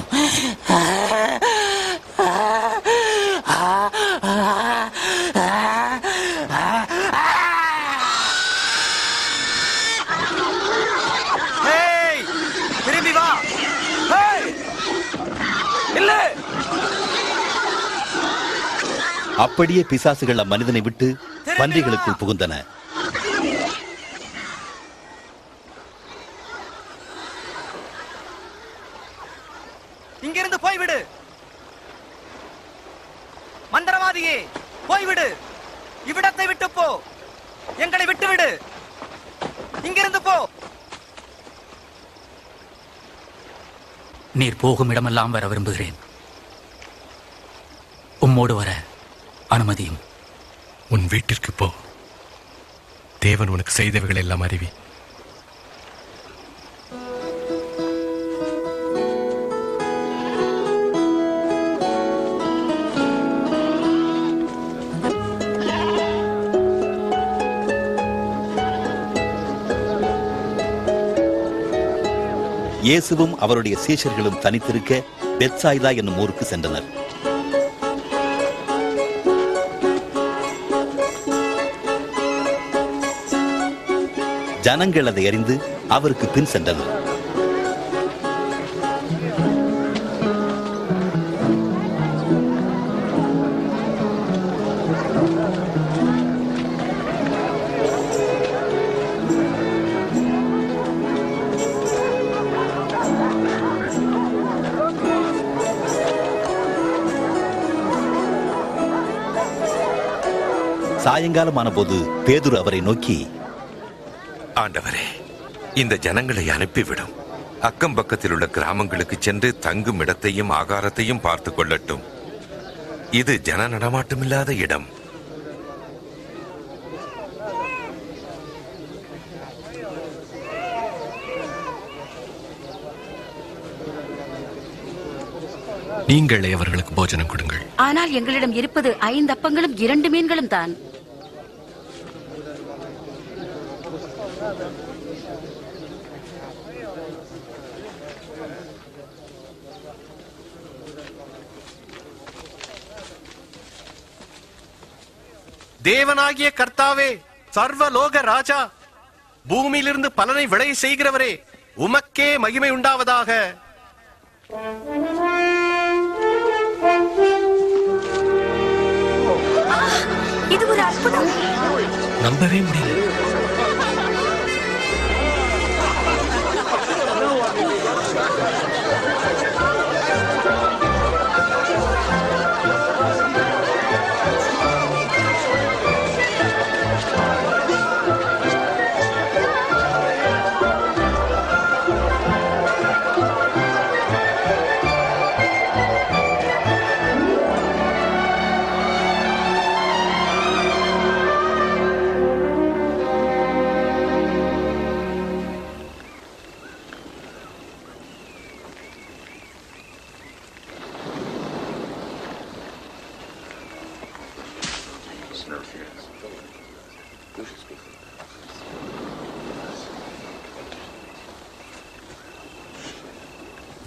[SPEAKER 11] திரும்பி வா. இல்ல,
[SPEAKER 1] அப்படியே பிசாசுகள் அம்மனிதனை விட்டு பன்றிகளுக்குள் புகுந்தன.
[SPEAKER 11] இங்கிருந்து போய்விடு. மந்திரவாதியே, போய்விடு. இவ்விடத்தை விட்டு போ. எங்களை விட்டுவிடு. இங்கிருந்து போ.
[SPEAKER 20] நீர் போகும் இடமெல்லாம் வர விரும்புகிறேன். உம்மோடு வர அனுமதியும்.
[SPEAKER 12] உன் வீட்டிற்கு போ. தேவன் உனக்கு செய்தவைகள் எல்லாம் அறிவி.
[SPEAKER 1] இயேசுவும் அவருடைய சீஷர்களும் தனித்திருக்க பெத்சாய்தா என்னும் ஊருக்கு சென்றனர். ஜனங்கள் அதை அறிந்து அவருக்கு பின் சென்றனர். சாயங்காலமான போது பேதுரு அவரை நோக்கி,
[SPEAKER 10] ஆண்டவரே, இந்த ஜனங்களை அனுப்பிவிடும். அக்கம் பக்கத்தில் உள்ள கிராமங்களுக்கு சென்று தங்கும் இடத்தையும் ஆகாரத்தையும் பார்த்து கொள்ளட்டும். இது ஜன நடமாட்டமில்லாத இடம்.
[SPEAKER 12] நீங்களே அவர்களுக்கு போஜனம் கொடுங்கள்.
[SPEAKER 15] ஆனால் எங்களிடம் இருப்பது 5 அப்பங்களும் 2 மீன்களும் தான்.
[SPEAKER 7] தேவனாகிய கர்த்தாவே, சர்வலோக ராஜா, பூமியிலிருந்து பலனை விளைய செய்கிறவரே, உமக்கே மகிமை உண்டாவதாக.
[SPEAKER 15] இது ஒரு அற்புதம்.
[SPEAKER 12] நம்பவே முடியல.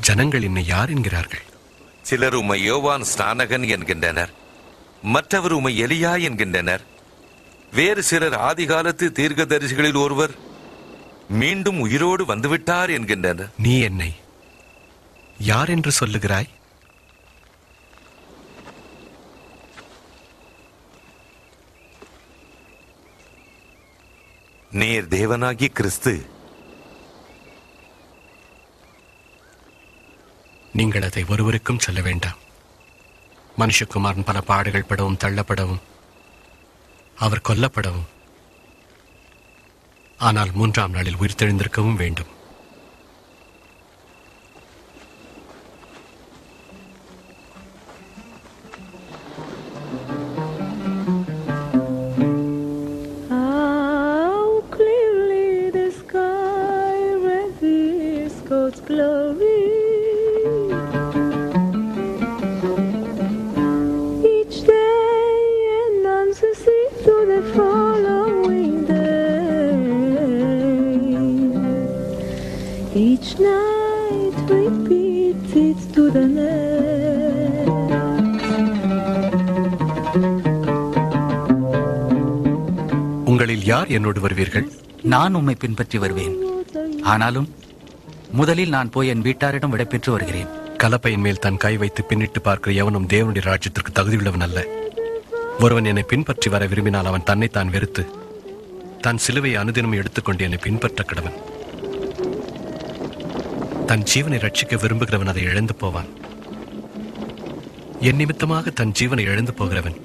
[SPEAKER 12] ஜனங்கள் என்னை யார் என்கிறார்கள்?
[SPEAKER 10] சிலர் உம்மை யோவான் ஸ்நானகன் என்கின்றனர், மற்றவர் உம்மை எலியா என்கின்றனர், வேறு சிலர் ஆதிகாலத்து தீர்க்கதரிசிகளில் ஒருவர் மீண்டும் உயிரோடு வந்துவிட்டார் என்கின்றனர்.
[SPEAKER 12] நீ என்னை யார் என்று சொல்லுகிறாய்?
[SPEAKER 10] நீர் தேவனாகிய கிறிஸ்து.
[SPEAKER 12] நீங்கள் அதை ஒருவருக்கும் சொல்ல வேண்டாம். மனுஷகுமாரன் பல பாடுகள் படவும், தள்ளப்படவும், அவர் கொல்லப்படவும், ஆனால் 3ஆம் நாளில் உயிர்த்தெழுந்திருக்கவும் வேண்டும்.
[SPEAKER 21] How clearly the sky resists God's glory.
[SPEAKER 12] உங்களில் யார் என்னோடு வருவீர்கள்?
[SPEAKER 20] நான் உம்மை பின்பற்றி வருவேன். ஆனாலும் முதலில் நான் போய் என் வீட்டாரிடம் விடைபெற்று வருகிறேன்.
[SPEAKER 12] கலப்பையின் மேல் தன் கை வைத்து பின்னிட்டு பார்க்கிற எவனும் தேவனுடைய ராஜ்யத்திற்கு தகுதியுள்ளவன் அல்ல. ஒருவன் என்னை பின்பற்றி வர விரும்பினால் அவன் தன்னைத்தான் வெறுத்து தன் சிலுவையை அனுதினம் எடுத்துக்கொண்டு என்னை பின்பற்ற கடவன். தன் ஜீவனை ரட்சிக்க விரும்புகிறவன் அதை இழந்து போவான். என் நிமித்தமாக தன் ஜீவனை இழந்து போகிறவன்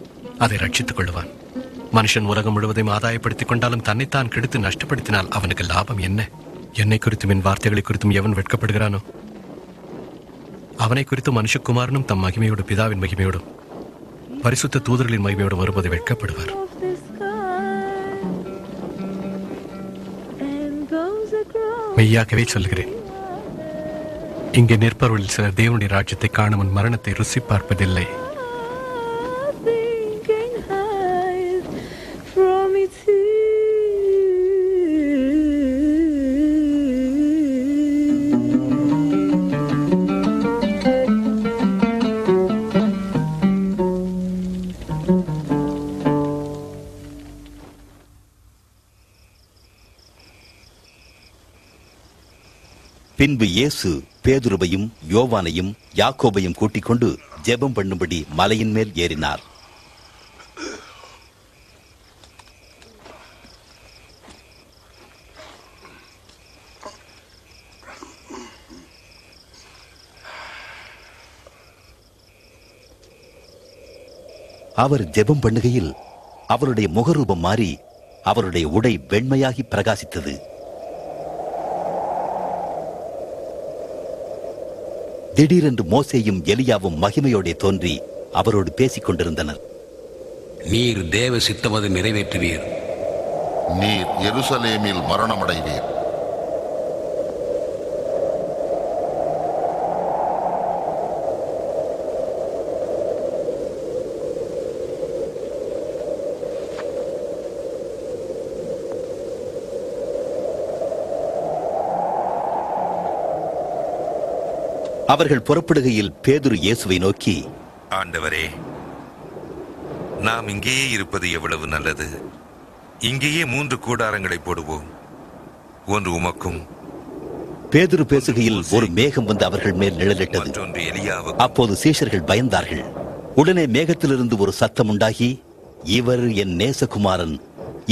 [SPEAKER 12] அதை ரட்சித்துக் கொள்வான். மனுஷன் உலகம் முழுவதையும் ஆதாயப்படுத்திக் கொண்டாலும் தன்னைத்தான் கெடுத்து நஷ்டப்படுத்தினால் அவனுக்கு லாபம் என்ன? என்னை குறித்தும் என் வார்த்தைகளை குறித்தும் எவன் வெட்கப்படுகிறானோ அவனை குறித்து மனுஷகுமாரனும் தம் மகிமையோடு பிதாவின் மகிமையோடும் பரிசுத்த தூதர்களின் மகிமையோடு வரும்போது வெட்கப்படுவார். மெய்யாகவே சொல்லுகிறேன், இங்கே நிற்பவர்களில் சிலர் தேவனுடைய ராஜ்யத்தை காணும் மரணத்தை ருசி பார்ப்பதில்லை.
[SPEAKER 1] பின்பு இயேசு பேதுருவையும் யோவானையும் யாக்கோபையும் கூட்டிக் கொண்டு ஜெபம் பண்ணும்படி மலையின் மேல் ஏறினார். அவர் ஜெபம் பண்ணுகையில் அவருடைய முகரூபம் மாறி அவருடைய உடை வெண்மையாகி பிரகாசித்தது. திடீரென்று மோசேயும் எலியாவும் மகிமையோடே தோன்றி அவரோடு பேசிக் கொண்டிருந்தனர்.
[SPEAKER 16] நீர் தேவ சித்தமது நிறைவேற்றுவீர்.
[SPEAKER 2] நீர் எருசலேமில் மரணமடைவீர்.
[SPEAKER 1] அவர்கள் புறப்படுகையில் பேதுரு இயேசுவை நோக்கி,
[SPEAKER 10] ஆண்டவரே, நாம் இங்கேயே இருப்பது எவ்வளவு நல்லது. இங்கேயே 3 கூடாரங்களை போடுவோம், ஒன்று உமக்கும்.
[SPEAKER 1] பேதுரு பேசுகையில் ஒரு மேகம் வந்து அவர்கள் மேல் நிழலிட்டது. அப்போது சீஷர்கள் பயந்தார்கள். உடனே மேகத்திலிருந்து ஒரு சத்தம் உண்டாகி, இவர் என் நேசகுமாரன்,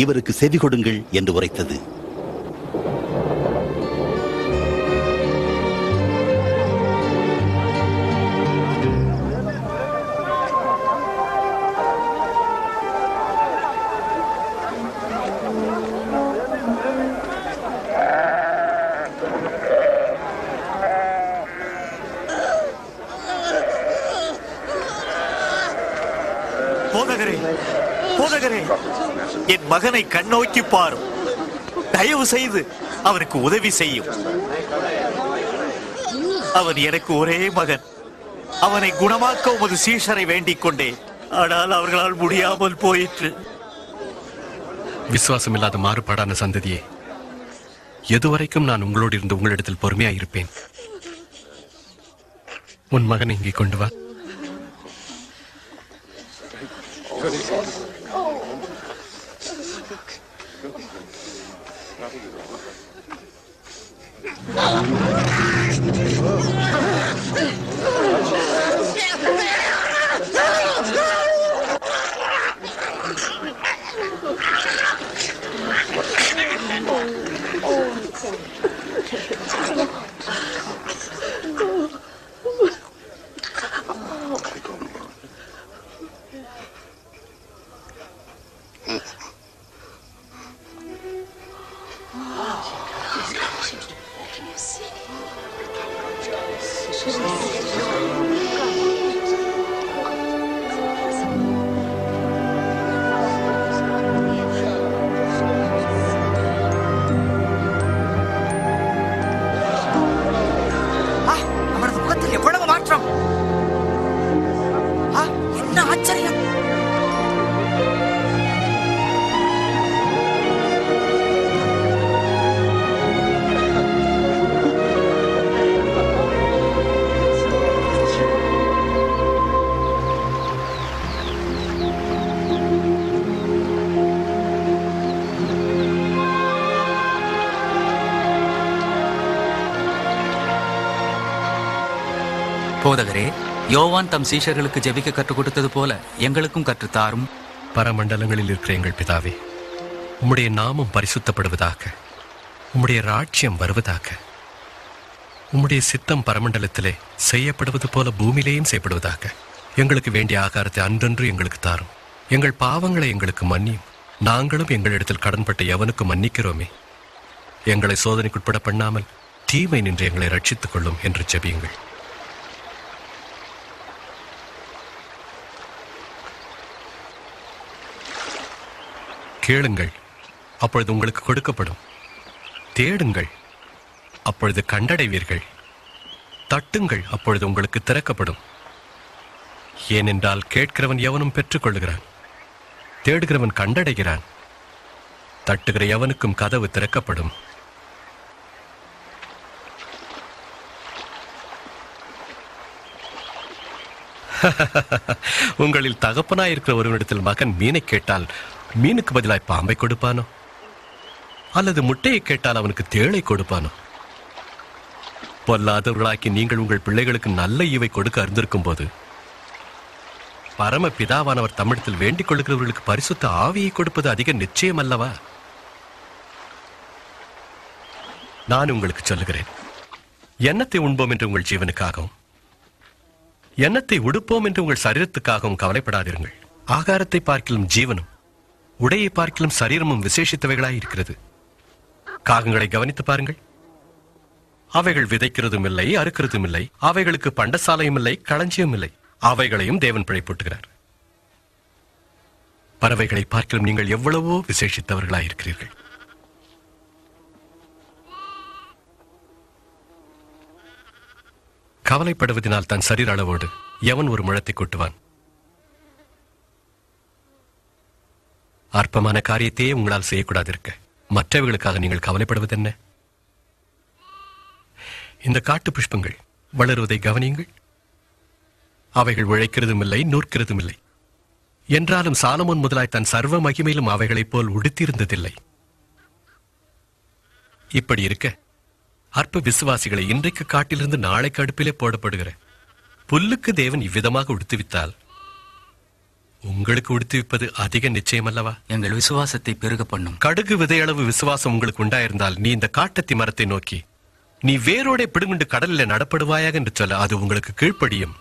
[SPEAKER 1] இவருக்கு செவி கொடுங்கள் என்று உரைத்தது.
[SPEAKER 21] போதகரே, என் மகனை கண்ணோக்கி பாரும். தயவு செய்து அவனுக்கு உதவி செய்யும். அவன் எனக்கு ஒரே மகன். அவனை குணமாக்க உமது சீஷரை வேண்டிக் கொண்டேன். ஆனால் அவர்களால் முடியாமல் போயிற்று.
[SPEAKER 12] விசுவாசம் இல்லாத மாறுபாடான சந்ததியே, எதுவரைக்கும் நான் உங்களோடு இருந்து உங்களிடத்தில் பொறுமையாயிருப்பேன். உன் மகனை இங்கே கொண்டு வா.
[SPEAKER 19] போதகரே, யோவான் தம் சீஷர்களுக்கு ஜெபிக்க கற்றுக் கொடுத்தது போல எங்களுக்கும் கற்றுத்தாரும்.
[SPEAKER 12] பரமண்டலங்களில் இருக்கிற எங்கள் பிதாவே, உம்முடைய நாமம் பரிசுத்தப்படுவதாக, உம்முடைய ராஜ்யம் வருவதாக, உம்முடைய சித்தம் பரமண்டலத்திலே செய்யப்படுவது போல பூமியிலேயும் செய்யப்படுவதாக. எங்களுக்கு வேண்டிய ஆகாரத்தை அன்றன்று எங்களுக்கு தாரும். எங்கள் பாவங்களை எங்களுக்கு மன்னியும், நாங்களும் எங்களிடத்தில் கடன்பட்ட எவனுக்கு மன்னிக்கிறோமே. எங்களை சோதனைக்குட்பட பண்ணாமல் தீமை நின்று எங்களை ரட்சித்துக் கொள்ளும் என்று ஜெபியுங்கள். கேளுங்கள், அப்பொழுது உங்களுக்கு கொடுக்கப்படும். தேடுங்கள், அப்பொழுது கண்டடைவீர்கள். தட்டுங்கள், அப்பொழுது உங்களுக்கு திறக்கப்படும். ஏனென்றால் கேட்கிறவன் எவனும் பெற்றுக் கொள்ளுகிறான், தேடுகிறவன் கண்டடைகிறான், தட்டுகிற எவனுக்கும் கதவு திறக்கப்படும். உங்களில் தகப்பனாயிருக்கிற ஒருவனிடத்தில் மகன் மீனை கேட்டால் மீனுக்கு பதிலாய் பாம்பை கொடுப்பானோ? அல்லது முட்டையை கேட்டால் அவனுக்கு தேளை கொடுப்பானோ? பொல்லாதவர்களாக்கி நீங்கள் உங்கள் பிள்ளைகளுக்கு நல்ல ஈவை கொடுக்க அறிந்திருக்கும் போது பரம பிதாவானவர் தமிழத்தில் வேண்டிக் கொள்கிறவர்களுக்கு பரிசுத்த ஆவியை கொடுப்பது அதிக நிச்சயம் அல்லவா? நான் உங்களுக்கு சொல்லுகிறேன், எண்ணத்தை உண்போம் என்று உங்கள் ஜீவனுக்காகவும் எண்ணத்தை உடுப்போம் என்று உங்கள் சரீரத்துக்காகவும் கவலைப்படாதிருங்கள். ஆகாரத்தை பார்க்கிலும் ஜீவனும், உடையை பார்க்கிலும் சரீரமும் விசேஷித்தவைகளாய் இருக்கிறது. காகங்களை கவனித்து பாருங்கள். அவைகள் விதைக்கிறதும் இல்லை, அறுக்கிறதும் இல்லை, அவைகளுக்கு பண்டசாலையும் இல்லை, களஞ்சியம் இல்லை. அவைகளையும் தேவன் பிழைப்பூட்டுகிறார். பறவைகளை பார்க்கிலும் நீங்கள் எவ்வளவோ விசேஷித்தவர்களாய் இருக்கிறீர்கள். கவலைப்படுவதனால் தன் சரீர அளவோடு எவன் ஒரு முழத்தை கொட்டுவான்? அற்பமான காரியத்தையே உங்களால் செய்யக்கூடாதிருக்க மற்றவர்களுக்காக நீங்கள் கவலைப்படுவதென்ன? இந்த காட்டு புஷ்பங்கள் வளருவதை கவனியுங்கள். அவைகள் உழைக்கிறதும் இல்லை, நூற்கிறதும் இல்லை. என்றாலும் சாலமோன் முதலாய் தன் சர்வ மகிமையிலும் அவைகளைப் போல் உடுத்தியிருந்ததில்லை. இப்படி இருக்க அற்ப விசுவாசிகளை இன்றைக்கு காட்டிலிருந்து நாளைக்கு அடுப்பிலே போடப்படுகிற புல்லுக்கு தேவன் இவ்விதமாக உடுத்துவித்தால் உங்களுக்கு உடுத்துவிப்பது அதிக நிச்சயம் அல்லவா?
[SPEAKER 19] எங்கள் விசுவாசத்தை பெருக பண்ணும்.
[SPEAKER 12] கடுகு விதையளவு விசுவாசம் உங்களுக்கு உண்டாயிருந்தால் நீ இந்த காட்டத்தி மரத்தை நோக்கி நீ வேரோட பிடுங்குண்டு கடலில் நடப்படுவாயாக என்று சொல்ல அது உங்களுக்கு கீழ்ப்படியும்.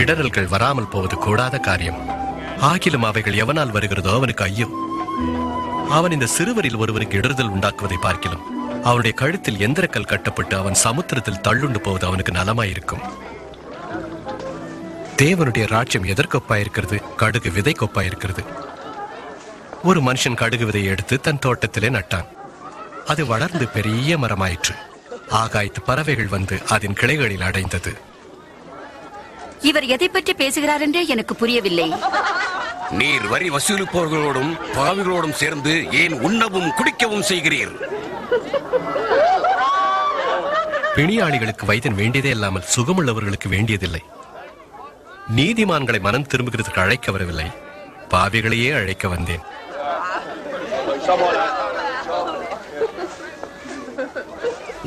[SPEAKER 12] இடரல்கள் வராமல் போவது கூடாத காரியம். ஆகிலும் அவைகள் எவனால் வருகிறதோ அவனுக்கு ஐயோ. அவன் இந்த சிறுவரில் ஒருவனுக்கு இடறுதல் உண்டாக்குவதை பார்க்கிலும் அவனுடைய கழுத்தில் எந்திரக்கல் கட்டப்பட்டு அவன் சமுத்திரத்தில் தள்ளுண்டு போவது அவனுக்கு நலமாயிருக்கும். தேவனுடைய ராஜ்யம் எதற்கொப்பாயிருக்கிறது? கடுகு விதை கொப்பாயிருக்கிறது. ஒரு மனுஷன் கடுகு விதையை எடுத்து தன் தோட்டத்திலே நட்டான். அது வளர்ந்து பெரிய மரமாயிற்று. ஆகாயத்து பறவைகள் வந்து அதன் கிளைகளில் அடைந்தது.
[SPEAKER 15] இவர் எதை பற்றி பேசுகிறார் என்றே எனக்கு புரியவில்லை.
[SPEAKER 16] நீர் வரி வசூலிப்பவர்களோடும் பாவிகளோடும் சேர்ந்து ஏன் உண்ணவும் குடிக்கவும் செய்கிறீர்?
[SPEAKER 12] பிணியாளிகளுக்கு வைத்தியன் வேண்டியதே இல்லாமல் சுகமுள்ளவர்களுக்கு வேண்டியதில்லை. நீதிமான்களை மனம் திரும்புகிறதுக்கு அழைக்க வரவில்லை, பாவிகளையே அழைக்க வந்தேன்.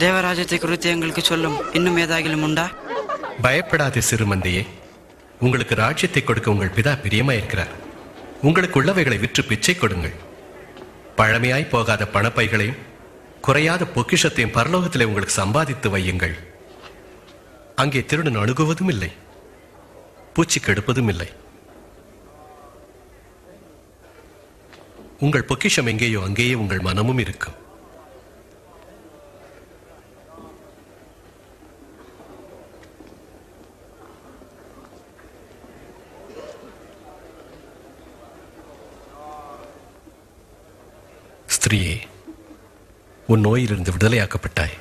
[SPEAKER 5] தேவராஜ்யத்தை குறித்து எங்களுக்கு சொல்லும். இன்னும் ஏதாகிலும் உண்டா?
[SPEAKER 12] பயப்படாத சிறுமந்தையே, உங்களுக்கு ராஜ்யத்தை கொடுக்க உங்கள் பிதா பிரியமாயிருக்கிறார். உங்களுக்கு உள்ளவைகளை விற்று பிச்சை கொடுங்கள். பழமையாய் போகாத பணப்பைகளையும் குறையாத பொக்கிஷத்தையும் பரலோகத்திலே உங்களுக்கு சம்பாதித்து வையுங்கள். அங்கே திருடன் அணுகுவதும் இல்லை, பூச்சி கெடுப்பதும் இல்லை. உங்கள் பொக்கிஷம் எங்கேயோ அங்கேயே உங்கள் மனமும் இருக்கும். ஸ்திரீயே, உன் நோயிலிருந்து விடுதலையாக்கப்பட்டாய்.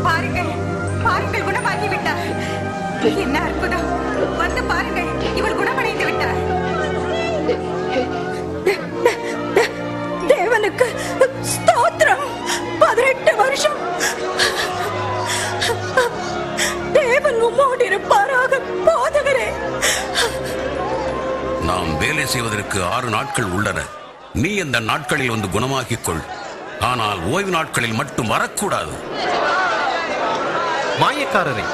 [SPEAKER 4] பாருங்கள், பாருங்கள், குணமாகிவிட்டார். என்ன அற்புதம்! வந்து பாருங்கள், இவள் குணமடைந்து விட்டார்.
[SPEAKER 3] தேவனுக்கு ஸ்தோத்திரம். 18 வருஷம் தேவன் உம்மோடு இருப்பாராக. போதகரே,
[SPEAKER 16] நாம் வேலை செய்வதற்கு 6 நாட்கள் உள்ளன. நீ அந்த நாட்களில் வந்து குணமாக்கிக் கொள். ஆனால் ஓய்வு நாட்களில் மட்டும் வரக்கூடாது.
[SPEAKER 12] மாயக்காரரை,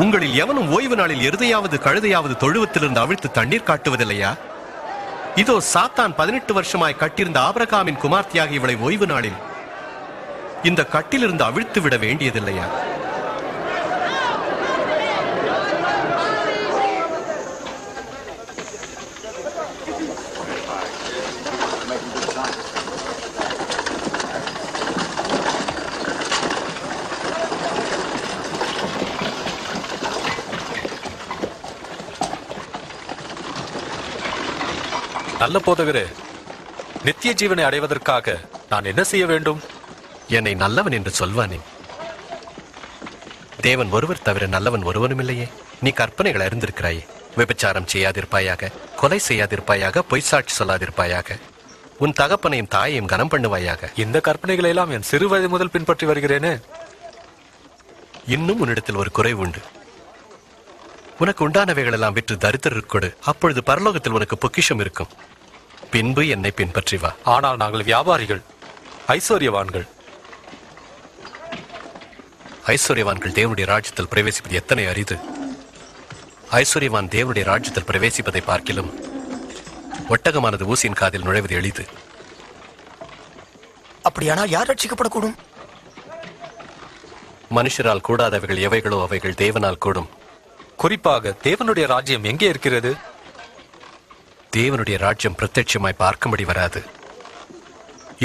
[SPEAKER 12] உங்களில் எவனும் ஓய்வு நாளில் எருதையாவது கழுதையாவது தொழுவத்திலிருந்து அவிழ்த்து தண்ணீர் காட்டுவதில்லையா? இதோ சாத்தான் 18 வருஷமாய் கட்டியிருந்த ஆபிரகாமின் குமார்த்தியாக இவளை ஓய்வு நாளில் இந்த கட்டிலிருந்து அவிழ்த்து விட வேண்டியதில்லையா?
[SPEAKER 8] நல்ல போதகரே, நித்திய ஜீவனை அடைவதற்காக நான் என்ன செய்ய வேண்டும்?
[SPEAKER 12] என்னை நல்லவன் என்று சொல்வானே. தேவன் ஒருவர் தவிர நல்லவன் ஒருவனும் இல்லையே. நீ கற்பனைகளை அறிந்திருக்கிறாயே. விபச்சாரம் செய்யாதிருப்பாயாக, கொலை செய்யாதிருப்பாயாக, பொய் சாட்சி சொல்லாதிருப்பாயாக, உன் தகப்பனையும் தாயையும் கனம் பண்ணுவாயாக.
[SPEAKER 8] இந்த கற்பனைகளை எல்லாம் என் சிறு வயது முதல் பின்பற்றி வருகிறேனே.
[SPEAKER 12] இன்னும் உன்னிடத்தில் ஒரு குறைவு உண்டு. உனக்கு உண்டானவைகள் எல்லாம் விற்று தரித்திரருக்கு கொடு. அப்பொழுது பரலோகத்தில் உனக்கு பொக்கிஷம் இருக்கும். பின்பு என்னை பின்பற்றி வா.
[SPEAKER 8] ஆனால் நாங்கள் வியாபாரிகள், ஐஸ்வர்யவான்கள்.
[SPEAKER 12] ஐஸ்வர்யவான்கள் தேவனுடைய ராஜ்யத்தில் பிரவேசிப்பது எத்தனை அரிது. ஐஸ்வர்யவான் தேவனுடைய ராஜ்யத்தில் பிரவேசிப்பதை பார்க்கிலும் ஒட்டகமானது ஊசியின் காதில் நுழைவது எளிது.
[SPEAKER 14] அப்படியானால் யார் ரட்சிக்கப்படக்கூடும்?
[SPEAKER 12] மனுஷரால் கூடாதவைகள் எவைகளோ அவைகள் தேவனால் கூடும்.
[SPEAKER 8] குறிப்பாக தேவனுடைய ராஜ்யம் எங்கே இருக்கிறது?
[SPEAKER 12] தேவனுடைய ராஜ்யம் பிரத்யட்சமாய் பார்க்கும்படி வராது.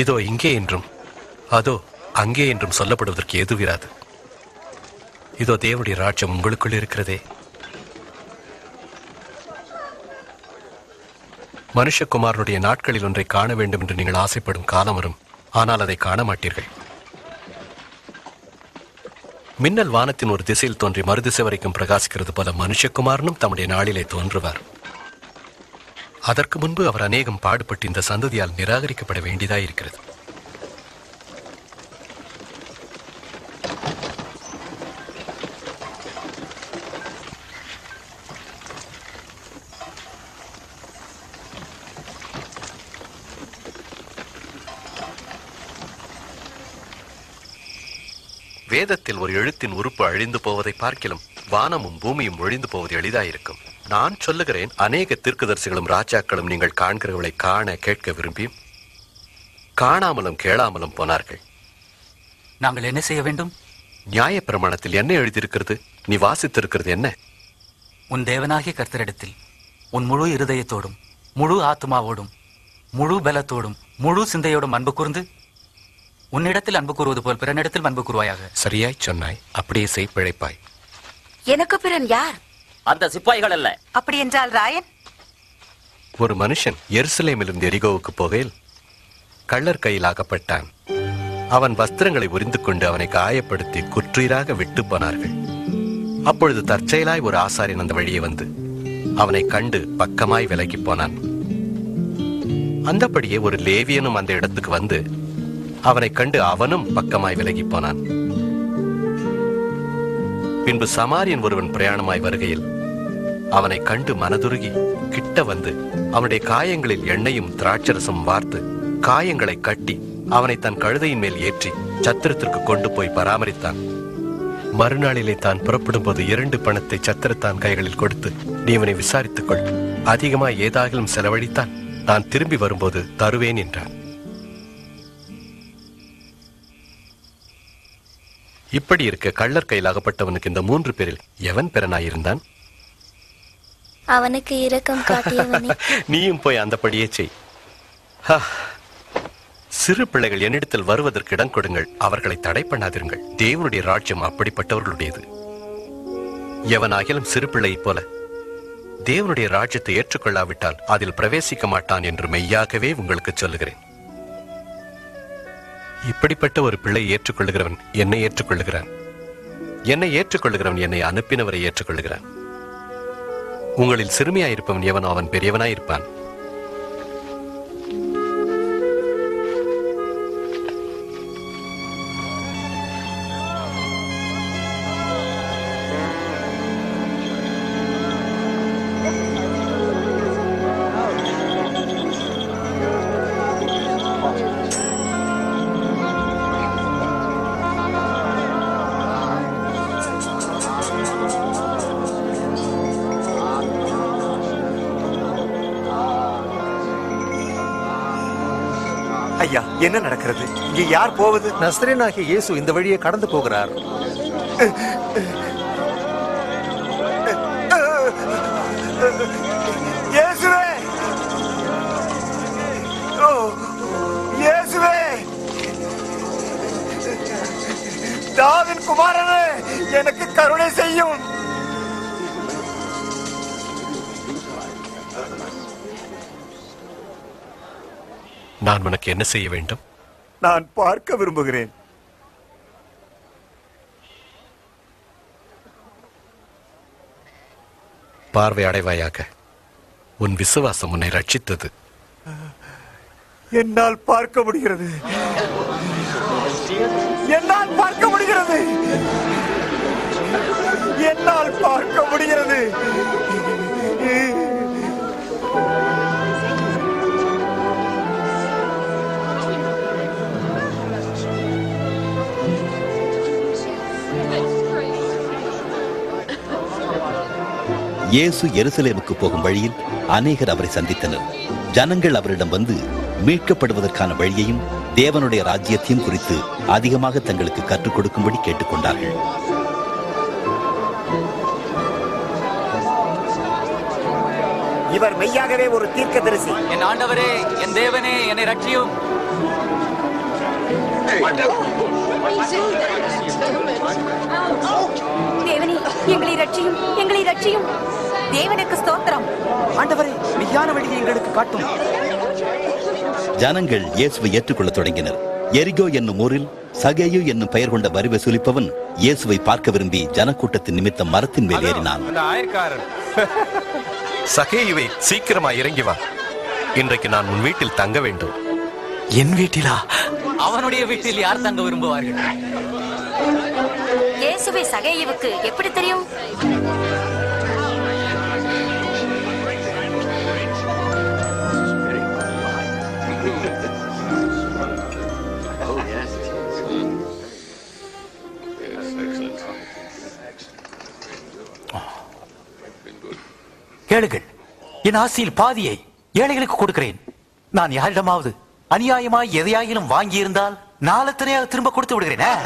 [SPEAKER 12] இதோ இங்கே என்றும் அதோ அங்கே என்றும் சொல்லப்படுவதற்கு எதுவிராது. இதோ தேவனுடைய ராஜ்யம் உங்களுக்குள் இருக்கிறதே. மனுஷகுமாரனுடைய நாட்களில் ஒன்றை காண வேண்டும் என்று நீங்கள் ஆசைப்படும் காலம் வரும். ஆனால் அதை காண மாட்டீர்கள். மின்னல் வானத்தின் ஒரு திசையில் தோன்றி மறுதிசை வரைக்கும் பிரகாசிக்கிறது போல மனுஷகுமாரனும் தம்முடைய நாளிலே தோன்றுவார். அதற்கு முன்பு அவர் அநேகம் பாடுபட்டு இந்த சந்ததியால் நிராகரிக்கப்பட வேண்டியதாயிருக்கிறது. வேதத்தில் ஒரு எழுத்தின் உறுப்பு அழிந்து போவதை பார்க்கிலும் வானமும் பூமியும் ஒழிந்து போவது எளிதாயிருக்கும். நான் சொல்லுகிறேன், அநேக தீர்க்கதரிசிகளும் ராஜாக்களும் நீங்கள் காண்கிறவர்களை காண கேட்க விரும்பியும் காணாமலும் கேளாமலும் போனார்கள்.
[SPEAKER 19] நாங்கள் என்ன செய்ய வேண்டும்?
[SPEAKER 12] நியாய பிரமாணத்தில் என்ன எழுதியிருக்கிறது? நீ வாசித்திருக்கிறது என்ன?
[SPEAKER 19] உன் தேவனாகிய கர்த்தரிடத்தில் உன் முழு இருதயத்தோடும் முழு ஆத்மாவோடும் முழு பலத்தோடும் முழு சிந்தையோடும் அன்பு கூர்ந்து உன்னிடத்தில் அன்பு கூறுவது போல் பிறனிடத்தில் அன்பு கூறுவாயாக.
[SPEAKER 12] சரியாய் சொன்னாய். அப்படியே செய், பிழைப்பாய்.
[SPEAKER 15] எனக்கு பிறன் யார்?
[SPEAKER 22] அந்த சிப்பாய்கள் அல்ல.
[SPEAKER 15] அப்படி என்றால் ராயன்?
[SPEAKER 12] ஒரு மனுஷன் எருசலேமிலிருந்து எரிகோவுக்கு போகையில் கள்ளர் கையில் ஆகப்பட்டான். அவன் வஸ்திரங்களை உரிந்து கொண்டு அவனை காயப்படுத்தி குற்றீராக விட்டு போனார்கள். அப்பொழுது தற்செயலாய் ஒரு ஆசாரியன் அந்த வழியே வந்து அவனை கண்டு பக்கமாய் விலகி போனான். அந்தபடியே ஒரு லேவியனும் அந்த இடத்துக்கு வந்து அவனை கண்டு அவனும் பக்கமாய் விலகி போனான். பின்பு சமாரியன் ஒருவன் பிரயாணமாய் வருகையில் அவனை கண்டு மனதுருகி கிட்ட வந்து அவனுடைய காயங்களில் எண்ணெயும் திராட்சரசம் வார்த்து காயங்களை கட்டி அவனை தன் கழுதையின் மேல் ஏற்றி சத்திரத்திற்கு கொண்டு போய் பராமரித்தான். மறுநாளிலே தான் புறப்படும் போது 2 பணத்தை சத்திரத்தான் கைகளில் கொடுத்து, நீ இவனை விசாரித்துக் கொள், அதிகமாய் ஏதாகிலும் செலவழித்தான் நான் திரும்பி வரும்போது தருவேன் என்றான். இப்படி இருக்க கள்ளர் கையில் அகப்பட்டவனுக்கு இந்த 3 பேரில் எவன் பிறனாயிருந்தான்?
[SPEAKER 23] அவனுக்கு இரக்கம் காட்டியவனே.
[SPEAKER 12] நீயும் போய் அந்தபடியே செய். சிறு பிள்ளைகள் என்னிடத்தில் வருவதற்கு இடம் கொடுங்கள், அவர்களை தடை பண்ணாதிருங்கள். தேவனுடைய ராஜ்யம் அப்படிப்பட்டவர்களுடையது. எவனாகிலும் சிறு பிள்ளையைப் போல தேவனுடைய ராஜ்யத்தை ஏற்றுக்கொள்ளாவிட்டால் அதில் பிரவேசிக்க மாட்டான் என்று மெய்யாகவே உங்களுக்கு சொல்லுகிறேன். இப்படிப்பட்ட ஒரு பிள்ளையை ஏற்றுக்கொள்ளுகிறவன் என்னை ஏற்றுக்கொள்ளுகிறான், என்னை ஏற்றுக்கொள்ளுகிறவன் என்னை அனுப்பினவரை ஏற்றுக்கொள்ளுகிறான். உங்களில் சிறுமியாயிருப்பவன் எவனோ அவன் பெரியவனாயிருப்பான்.
[SPEAKER 21] ஐயா, என்ன நடக்கிறது? இங்க யார் போவது?
[SPEAKER 13] நஸ்ரேனாகிய இயேசு இந்த வழியே கடந்து போகிறார்.
[SPEAKER 21] இயேசுவே! ஓ, இயேசுவே! தாவீதின் குமாரனே, எனக்கு கருணை செய்யும்.
[SPEAKER 12] நான் உனக்கு என்ன செய்ய வேண்டும்?
[SPEAKER 21] நான் பார்க்க விரும்புகிறேன்.
[SPEAKER 12] பார்வை அடைவாயாக. உன் விசுவாசம் உன்னை ரட்சித்தது.
[SPEAKER 21] என்னால் பார்க்க முடிகிறது. என்னால் பார்க்க முடிகிறது. என்னால் பார்க்க முடிகிறது.
[SPEAKER 1] இயேசு எருசலேமுக்கு போகும் வழியில் அநேகர் அவரை சந்தித்தனர். ஜனங்கள் அவரிடம் வந்து மீட்கப்படுவதற்கான வழியையும் தேவனுடைய ராஜ்யத்தையும் குறித்து அதிகமாக தங்களுக்கு கற்றுக் கொடுக்கும்படி கேட்டுக்கொண்டார்கள்.
[SPEAKER 21] இவர் மெய்யாகவே ஒரு தீர்க்கதரிசி.
[SPEAKER 19] என் ஆண்டவரே, என் தேவனே, என்னை ரட்சியும்.
[SPEAKER 4] தேவனே, எங்களை ரட்சியும், எங்களை ரட்சியும். தேவனுக்கு ஸ்தோத்திரம்.
[SPEAKER 21] ஆண்டவரே, மெய்யான வழியை எங்களுக்கு காட்டும்.
[SPEAKER 1] ஜனங்கள் இயேசுவை ஏற்றுக்கொள்ளத் தொடங்கினர். எரிகோ என்னும் ஊரில் சகேயு என்னும் பெயர் கொண்ட வரி வசூலிப்பவன் இயேசுவை பார்க்க விரும்பி ஜனக்கூட்டத்தின் நிமித்தம் மரத்தின் மேல் ஏறினான்.
[SPEAKER 12] சகேயுவே, சீக்கிரமா இறங்கி வா. இன்றைக்கு நான் உன் வீட்டில் தங்க வேண்டும்.
[SPEAKER 21] என் வீட்டிலா?
[SPEAKER 19] அவனுடைய வீட்டில் யார் தங்க விரும்புவார்கள்?
[SPEAKER 15] இயேசுவை சகேயுவுக்கு எப்படி தெரியும்?
[SPEAKER 21] கேளுங்கள், என் ஆசையில் பாதியை ஏழைகளுக்கு கொடுக்கிறேன். நான் யாரிடமாவது அநியாயமாய் எதையாயிலும் வாங்கி இருந்தால் நாளத்தனையாக திரும்ப கொடுத்து விடுகிறேன்.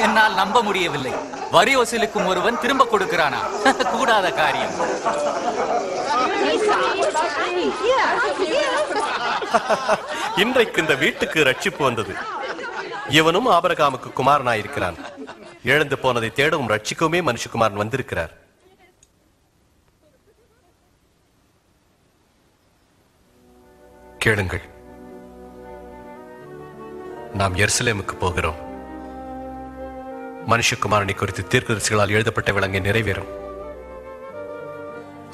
[SPEAKER 19] என்னால் நம்ப முடியவில்லை. வரி வசூலிக்கும் ஒருவன் திரும்ப கொடுக்கிறானா? கூடாத காரியம்.
[SPEAKER 12] இன்றைக்கு இந்த வீட்டுக்கு ரட்சிப்பு வந்தது. இவனும் ஆபிரகாமுக்கு குமாரனாயிருக்கிறான். இழந்து போனதை தேடவும் ரட்சிக்கவுமே மனுஷகுமாரன் வந்திருக்கிறார். கேளுங்கள், நாம் எருசலேமுக்கு போகிறோம். மனுஷகுமாரனை குறித்து தீர்க்கதரிசிகளால் எழுதப்பட்ட விலங்கை நிறைவேறும்.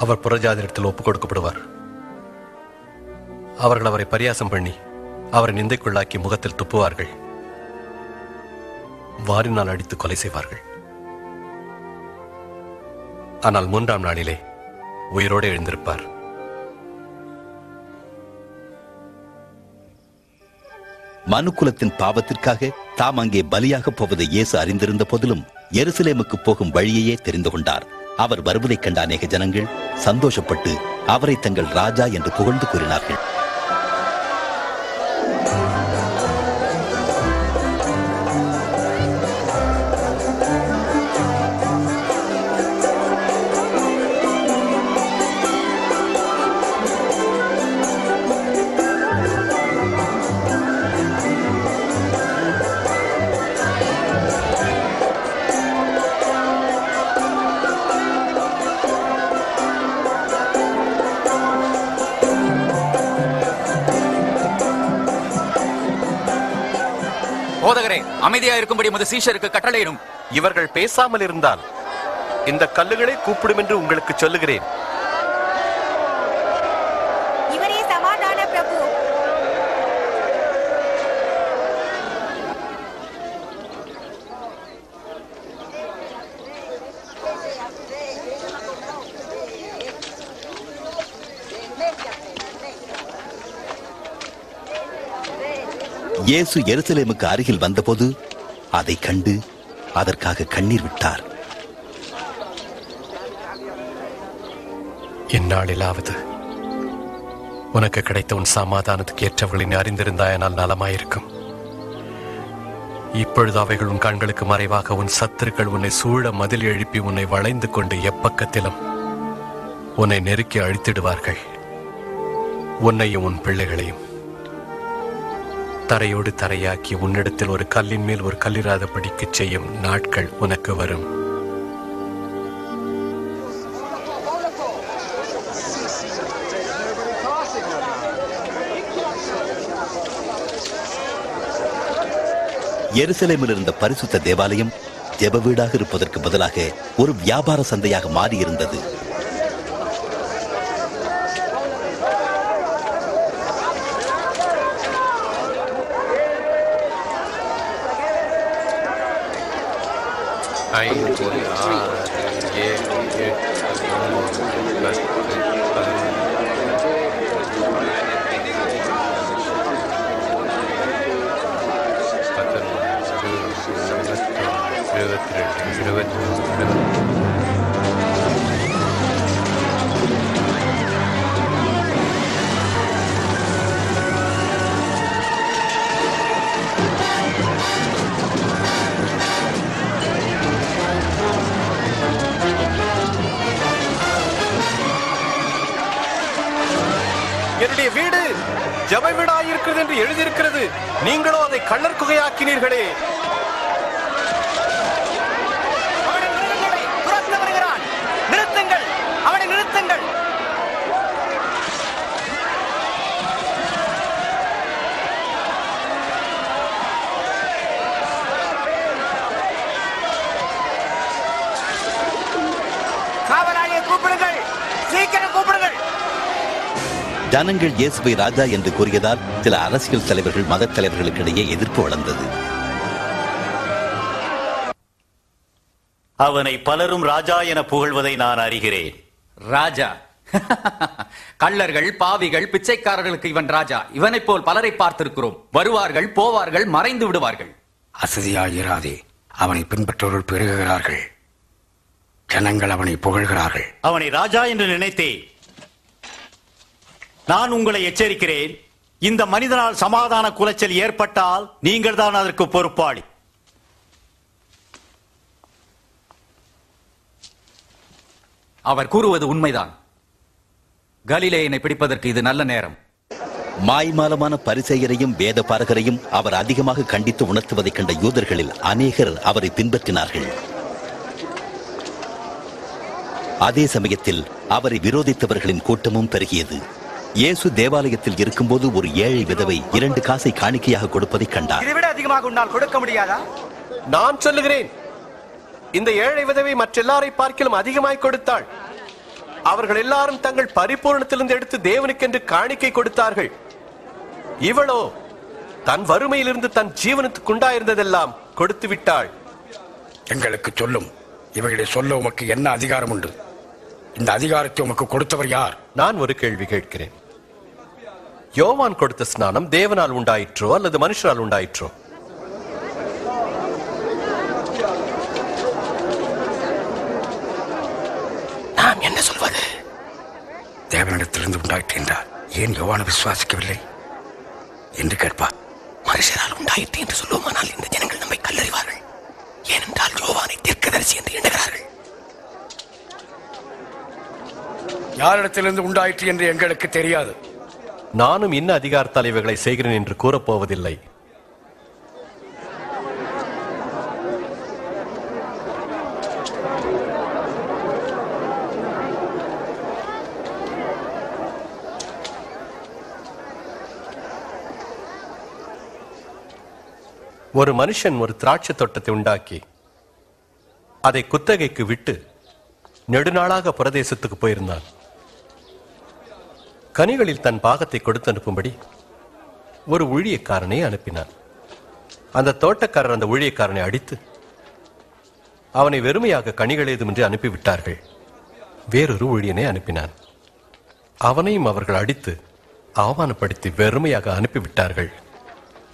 [SPEAKER 12] அவர் புறஜாதியிடத்தில் ஒப்புக் கொடுக்கப்படுவார். அவர்கள் அவரை பரியாசம் பண்ணி அவரை நிந்தைக்குள்ளாக்கி முகத்தில் துப்புவார்கள். வாரினால் அடித்து கொலை செய்வார்கள். ஆனால் 3ஆம் நாளிலே உயிரோடு எழுந்திருப்பார்.
[SPEAKER 1] மனுக்குலத்தின் பாவத்திற்காக தாம் அங்கே பலியாக போவதை இயேசு அறிந்திருந்த போதிலும் எருசலேமுக்கு போகும் வழியையே தெரிந்து கொண்டார். அவர் வருவதைக் கண்ட அநேக ஜனங்கள் சந்தோஷப்பட்டு அவரை தங்கள் ராஜா என்று புகழ்ந்து கூறினார்கள்.
[SPEAKER 21] போதகரே, அமைதியா இருக்கும்படி உமது சீஷருக்கு கட்டளையிடும்.
[SPEAKER 12] இவர்கள் பேசாமல் இருந்தால் இந்த கல்லுகளை கூப்பிடும் என்று உங்களுக்கு சொல்லுகிறேன்.
[SPEAKER 4] இவரே சமாதான பிரபு.
[SPEAKER 1] இயேசு எருசலேமுக்கு அருகில் வந்தபோது அதை கண்டு அதற்காக கண்ணீர் விட்டார்.
[SPEAKER 12] இந்நாளிலாவது உனக்கு கிடைத்த உன் சமாதானத்துக்கு ஏற்றவர்களை நீ அறிந்திருந்தாயனால் நலமாயிருக்கும். இப்பொழுது அவைகள் உன் கண்களுக்கு மறைவாக உன் சத்துருக்கள் உன்னை சூழ மதில் எழுப்பி உன்னை வளைந்து கொண்டு எப்பக்கத்திலும் உன்னை நெருக்கி அழித்திடுவார்கள். உன்னையும் உன் பிள்ளைகளையும் தரையோடு தரையாக்கி உன்னிடத்தில் ஒரு கல்லின் மேல் ஒரு கல்லிராதபடிக்கு செய்யும் நாட்கள் உனக்கு வரும்.
[SPEAKER 1] எருசலேமில் இருந்த பரிசுத்த தேவாலயம் ஜெப வீடாக இருப்பதற்கு பதிலாக ஒரு வியாபார சந்தையாக மாறியிருந்தது.
[SPEAKER 12] என்னுடைய வீடு ஜெப வீடாயிருக்கிறது என்று எழுதியிருக்கிறது, நீங்களோ அதை கள்ளர் குகையாக்கினீர்களே.
[SPEAKER 21] நிறுத்துங்கள், அவனை நிறுத்துங்கள். காவலாளியை கூப்பிடுங்கள், சீக்கிரம் கூப்பிடுங்கள்.
[SPEAKER 1] ஜனங்கள் இயேசுவை ராஜா என்று கூறியதால் சில அரசியல் தலைவர்கள் மத தலைவர்களுக்கிடையே எதிர்ப்பு வளர்ந்தது.
[SPEAKER 21] அவனை பலரும் ராஜா என புகழ்வதை நான் அறிகிறேன். ராஜா? கள்ளர்கள், பாவிகள், பிச்சைக்காரர்களுக்கு இவன் ராஜா. இவனைப் போல் பலரை பார்த்திருக்கிறோம். வருவார்கள், போவார்கள், மறைந்து விடுவார்கள்.
[SPEAKER 14] அசதியாயிராதே, அவனை பின்பற்றவர்கள் பெருகுகிறார்கள். ஜனங்கள் அவனை புகழ்கிறார்கள்.
[SPEAKER 21] அவனை ராஜா என்று நினைத்தேன். நான் உங்களை எச்சரிக்கிறேன், இந்த மனிதனால் சமாதான குலைச்சல் ஏற்பட்டால் நீங்கள் தான் அதற்கு பொறுப்பாளி. அவர் கூறுவது உண்மைதான். கலிலேயனை பிடிப்பதற்கு இது நல்ல நேரம்.
[SPEAKER 1] மாய்மாலமான பரிசேயரையும் வேத பாரகரையும் அவர் அதிகமாக கண்டித்து உணர்த்துவதைக் கண்ட யூதர்களில் அநேகர் அவரை பின்பற்றினார்கள். அதே சமயத்தில் அவரை விரோதித்தவர்களின் கூட்டமும் பெருகியது. இயேசு தேவாலயத்தில் இருக்கும்போது ஒரு ஏழை விதவை 2 காசை காணிக்கையாக கொடுப்பதை கண்டார்.
[SPEAKER 21] இதைவிட அதிகமாக உன்னால் கொடுக்க முடியாதா?
[SPEAKER 12] நான் சொல்லுகிறேன், இந்த ஏழை விதவை மற்றெல்லாரை பார்க்கிலும் அதிகமாய் கொடுத்தாள். அவர்கள் எல்லாரும் தங்கள் பரிபூரணத்திலிருந்து எடுத்து தேவனுக்கென்று காணிக்கை கொடுத்தார்கள். இவளோ தன் வறுமையிலிருந்து தன் ஜீவனத்துக்கு உண்டாயிருந்ததெல்லாம் கொடுத்து விட்டாள்.
[SPEAKER 14] எங்களுக்கு சொல்லும், இவைகளை சொல்ல உமக்கு என்ன அதிகாரம் உண்டு? இந்த அதிகாரத்தை உமக்கு கொடுத்தவர் யார்?
[SPEAKER 12] நான் ஒரு கேள்வி கேட்கிறேன். யோவான் கொடுத்த ஸ்நானம் தேவனால் உண்டாயிற்றோ அல்லது மனுஷனால் உண்டாயிற்றோ?
[SPEAKER 14] நாம் என்ன சொல்வது? தேவனிடத்திலிருந்து உண்டாயிற்று என்றால் ஏன் யோவானை விசுவாசிக்கவில்லை என்று கேட்பார்.
[SPEAKER 17] மனுஷனால் உண்டாயிற்று என்று சொல்லுவோமானால் இந்த ஜனங்கள் நம்மை கல்லறிவார்கள். ஏனென்றால் யோவானை தீர்க்கதரிசி என்று எண்ணுகிறார்கள்.
[SPEAKER 14] யாரிடத்திலிருந்து உண்டாயிற்று என்று எங்களுக்கு தெரியாது.
[SPEAKER 12] நானும் இன்ன அதிகார தலைவர்களை செய்கிறேன் என்று கூறப்போவதில்லை. ஒரு மனுஷன் ஒரு திராட்சை தோட்டத்தை உண்டாக்கி அதை குத்தகைக்கு விட்டு நெடுநாளாக பிரதேசத்துக்கு போயிருந்தான். கனிகளில் தன் பாகத்தை கொடுத்து அனுப்பும்படி ஒரு ஊழியக்காரனை அனுப்பினான். அந்த தோட்டக்காரர் அந்த ஊழியக்காரனை அடித்து அவனை வெறுமையாக கனிகள் ஏதுமின்றி அனுப்பிவிட்டார்கள். வேறொரு ஊழியனை அனுப்பினான். அவனையும் அவர்கள் அடித்து அவமானப்படுத்தி வெறுமையாக அனுப்பிவிட்டார்கள்.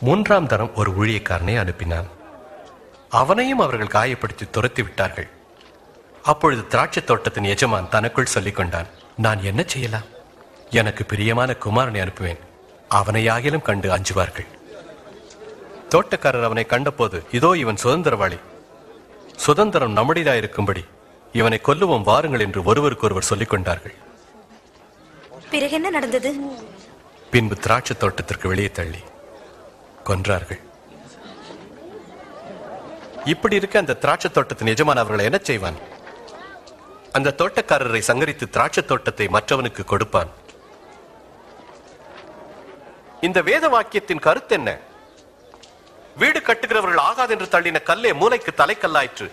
[SPEAKER 12] மூன்றாம் தரம் ஒரு ஊழியக்காரனை அனுப்பினான். அவனையும் அவர்கள் காயப்படுத்தி துரத்தி விட்டார்கள். அப்பொழுது திராட்சை தோட்டத்தின் எஜமான் தனக்குள் சொல்லிக் கொண்டான், நான் என்ன செய்யலாம்? எனக்கு பிரியமான குமாரனை அனுப்புவேன், அவனையாகிலும் கண்டு அஞ்சுவார்கள். தோட்டக்காரர் அவனை கண்டபோது, இதோ இவன் சுதந்திரவாளி, சுதந்திரம் நம்முடையதாயிருக்கும்படி இவனை கொல்லுவோம் வாருங்கள் என்று ஒருவருக்கொருவர் சொல்லிக் கொண்டார்கள்.
[SPEAKER 4] பிறகு என்ன நடந்தது?
[SPEAKER 12] பின்பு திராட்சை தோட்டத்திற்கு வெளியே தள்ளி கொன்றார்கள். இப்படி இருக்க அந்த திராட்சை தோட்டத்தின் எஜமான் அவர்களை என்ன செய்வான்? அந்த தோட்டக்காரரை சங்கரித்து திராட்சை தோட்டத்தை மற்றவனுக்கு கொடுப்பான். இந்த வேத வாக்கியத்தின் கருத்து என்ன? வீடு கட்டுகிறவர்கள் ஆகாது என்று தள்ளின கல்லே மூளைக்கு தலைக்கல்லாயிற்று,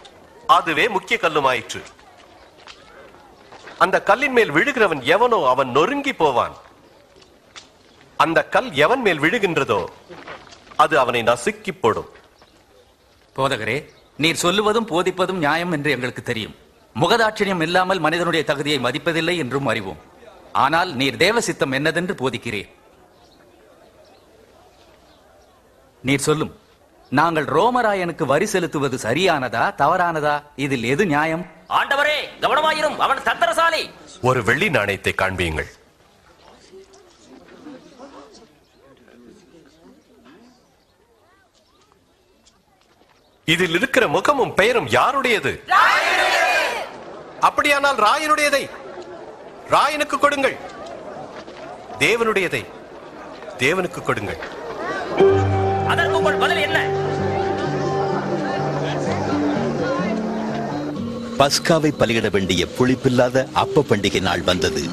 [SPEAKER 12] அதுவே முக்கிய கல்லுமாயிற்று. அந்த கல்லின் மேல் விழுகிறவன் எவனோ அவன் நொறுங்கி போவான். அந்த கல் எவன் மேல் விழுகின்றதோ அது அவனை நசுக்கி போடும்.
[SPEAKER 21] போதகரே, நீர் சொல்லுவதும் போதிப்பதும் நியாயம் என்று எங்களுக்கு தெரியும். முகதாட்சியம் இல்லாமல் மனிதனுடைய தகுதியை மதிப்பதில்லை என்றும் அறிவோம். ஆனால் நீர் தேவ சித்தம் என்னதென்று போதிக்கிறீர். நீர் சொல்லும், நாங்கள் ரோமராயனுக்கு வரி செலுத்துவது சரியானதா தவறானதா? இதில் எது நியாயம்?
[SPEAKER 6] ஆண்டவரே கவனமாயிரும், அவன் தந்திரசாலி.
[SPEAKER 12] ஒரு வெள்ளி நாணயத்தை காண்பியுங்கள். இதில் இருக்கிற முகமும் பெயரும் யாருடையது? அப்படியானால் ராயனுடையதை ராயனுக்கு கொடுங்கள், தேவனுடையதை தேவனுக்கு கொடுங்கள்.
[SPEAKER 6] அதற்கு உங்கள் பதில் என்ன?
[SPEAKER 1] பஸ்காவை பலியிட வேண்டிய புளிப்பில்லாத அப்ப பண்டிகை நாள் வந்தது.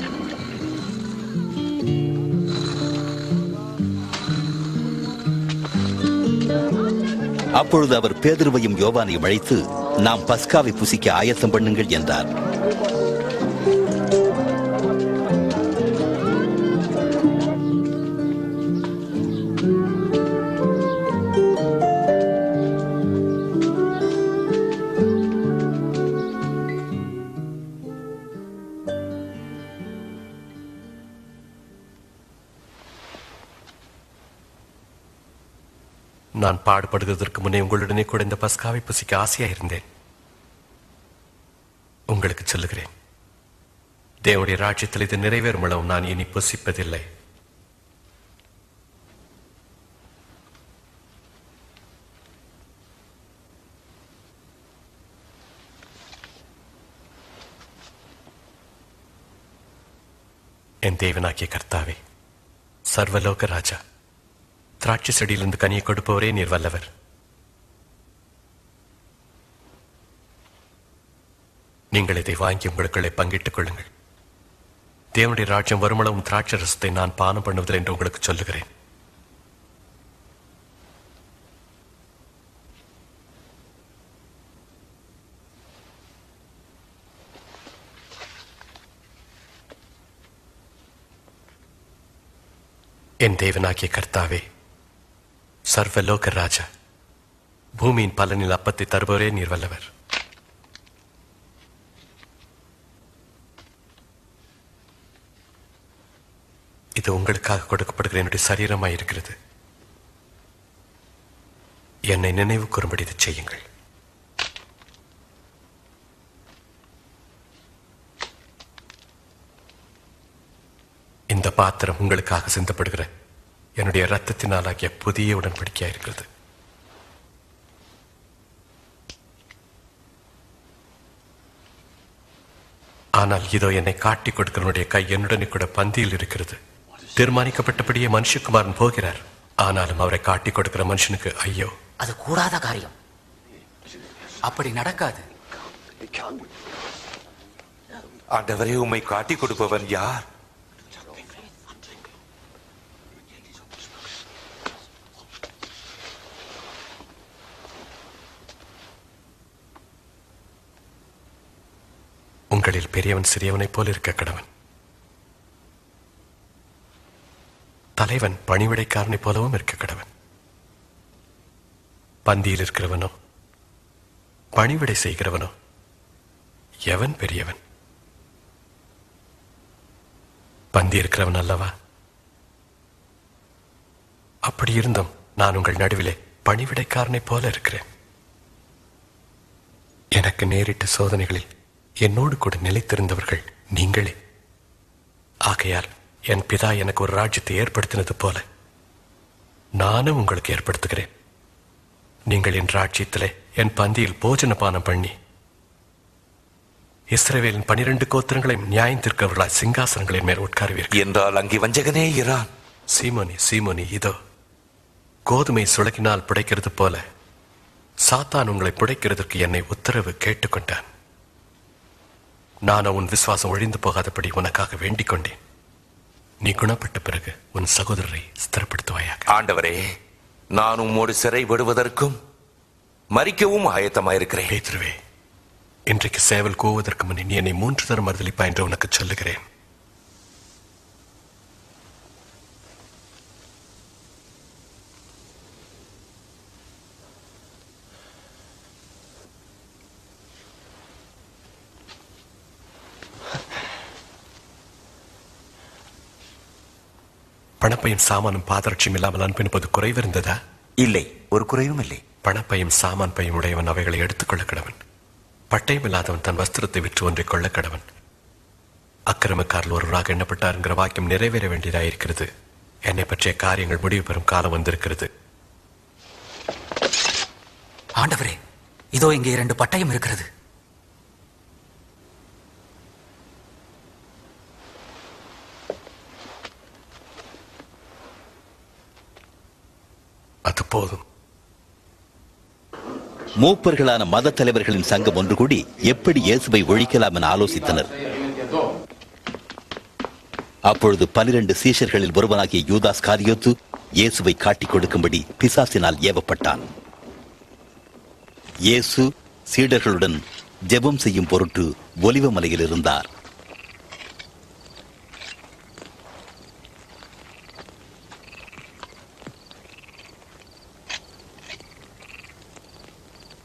[SPEAKER 1] அப்பொழுது அவர் பேதுருவையும் யோவானையும் அழைத்து, நாம் பஸ்காவை புசிக்க ஆயத்தம் பண்ணுங்கள் என்றார்.
[SPEAKER 12] நான் பாடுபடுவதற்கு முன்னே உங்களுடனே கூட இந்த பஸ்காவை புசிக்க ஆசையா இருந்தேன். உங்களுக்கு சொல்லுகிறேன், தேவனுடைய ராஜ்யத்தில் இது நிறைவேறும் அளவு நான் இனி புசிப்பதில்லை. என் தேவனாகிய கர்த்தாவே, சர்வலோக ராஜா, திராட்சை செடியிலிருந்து கனியை கொடுப்பவரே நீர் வல்லவர். நீங்கள் இதை வாங்கி உங்களுக்குள்ளே பங்கிட்டுக் கொள்ளுங்கள். தேவனுடைய ராஜ்யம் வருமளவும் திராட்சை ரசத்தை நான் பானம் பண்ணுவதில்லை என்று உங்களுக்கு சொல்லுகிறேன். என் தேவனாகிய கர்த்தாவே, சர்வலோக ராஜா, பூமியின் பலனில் அப்பத்தை தருபவரே நீர் வல்லவர். இது உங்களுக்காக கொடுக்கப்படுகிற என்னுடைய சரீரமாய் இருக்கிறது. என்னை நினைவு கூறும்படி இதை செய்யுங்கள். இந்த பாத்திரம் உங்களுக்காக சிந்தப்படுகிற என்னுடைய இரத்தத்தினாலாகிய புதிய உடன்படிக்கையா இருக்கிறது. ஆனால் இதோ என்னை காட்டி கொடுக்கிறவனுடைய கை என்னுடனே கூட பந்தியில் இருக்கிறது. தீர்மானிக்கப்பட்டபடியே மனுஷகுமாரன் போகிறார். ஆனாலும் அவரை காட்டி கொடுக்கிற மனுஷனுக்கு ஐயோ.
[SPEAKER 20] அது கூடாத காரியம்.
[SPEAKER 21] அப்படி நடக்காது.
[SPEAKER 10] ஆண்டவரே, உம்மை காட்டி கொடுப்பவன் யார்?
[SPEAKER 12] உங்களில் பெரியவன் சிறியவனைப் போல் இருக்க கடவன். தலைவன் பணிவிடைக்காரனைப் போலவும் இருக்க கடவன். பந்தியில் இருக்கிறவனோ பணிவிடை செய்கிறவனோ எவன் பெரியவன்? பந்தி இருக்கிறவன் அல்லவா? அப்படி இருந்தும் நான் உங்கள் நடுவிலே பணிவிடைக்காரனைப் போல இருக்கிறேன். எனக்கு நேரிட்ட சோதனைகளில் என்னோடு கூட நிலைத்திருந்தவர்கள் நீங்களே. ஆகையால் என் பிதா எனக்கு ஒரு ராஜ்யத்தை ஏற்படுத்தினது போல நானும் உங்களுக்கு ஏற்படுத்துகிறேன். நீங்கள் என் ராஜ்யத்திலே என் பந்தியில் போஜனபானம் பண்ணி இஸ்ரவேலின் 12 கோத்திரங்களையும் நியாயத்திற்கவர்களாய் சிங்காசனங்களின் மேல் உட்காருவீர்கள்
[SPEAKER 10] என்றால் அங்கே வஞ்சகனே இரான்.
[SPEAKER 12] சீமோனி, சீமோனி, இதோ கோதுமை சுளக்கினால் புடைக்கிறது போல சாத்தான் உங்களை புடைக்கிறதற்கு என்னை உத்தரவு கேட்டுக்கொண்டான். நான் உன் விசுவாசம் ஒழிந்து போகாதபடி உனக்காக வேண்டிக் கொண்டேன். நீ குணப்பட்ட பிறகு உன் சகோதரரை ஸ்திரப்படுத்துவாயாக.
[SPEAKER 10] ஆண்டவரே, நான் உம்மோடு சிறை விடுவதற்கும் மரிக்கவும் ஆயத்தமாயிருக்கிறேன்.
[SPEAKER 12] பேதுருவே, இன்றைக்கு சேவல் கூவதற்கு முன் நீ என்னை 3 தரம் மறுதலிப்பா என்று உனக்கு சொல்லுகிறேன். பணப்பையும் சாமானும் பாதரட்சியும் இல்லாமல் அனுப்பினபோது குறைவு இருந்ததா?
[SPEAKER 10] இல்லை, ஒரு குறைவும் இல்லை.
[SPEAKER 12] பணப்பையும் சாமான் பையும் உடையவன் அவைகளை எடுத்துக்கொள்ள கடவன். பட்டயம் இல்லாதவன் தன் வஸ்திரத்தை விற்று ஒன்றை கொள்ள கடவன். அக்கிரமக்காரில் ஒருவராக எண்ணப்பட்டார் என்கிற வாக்கியம் நிறைவேற வேண்டியதாயிருக்கிறது. என்னை பற்றிய காரியங்கள் முடிவு பெறும் காலம் வந்திருக்கிறது.
[SPEAKER 20] ஆண்டவரே, இதோ இங்கே 2 பட்டயம் இருக்கிறது.
[SPEAKER 12] அது போதும்.
[SPEAKER 1] மூப்பர்களான மத தலைவர்களின் சங்கம் ஒன்று கூடி எப்படி இயேசுவை ஒழிக்கலாம் என ஆலோசித்தனர். அப்பொழுது 12 சீஷர்களில் ஒருவனாகிய யூதாஸ் காரியோத்து இயேசுவை காட்டிக் கொடுக்கும்படி பிசாசினால் ஏவப்பட்டான். இயேசு சீடர்களுடன் ஜெபம் செய்யும் பொருட்டு ஒலிவ மலையில் இருந்தார்.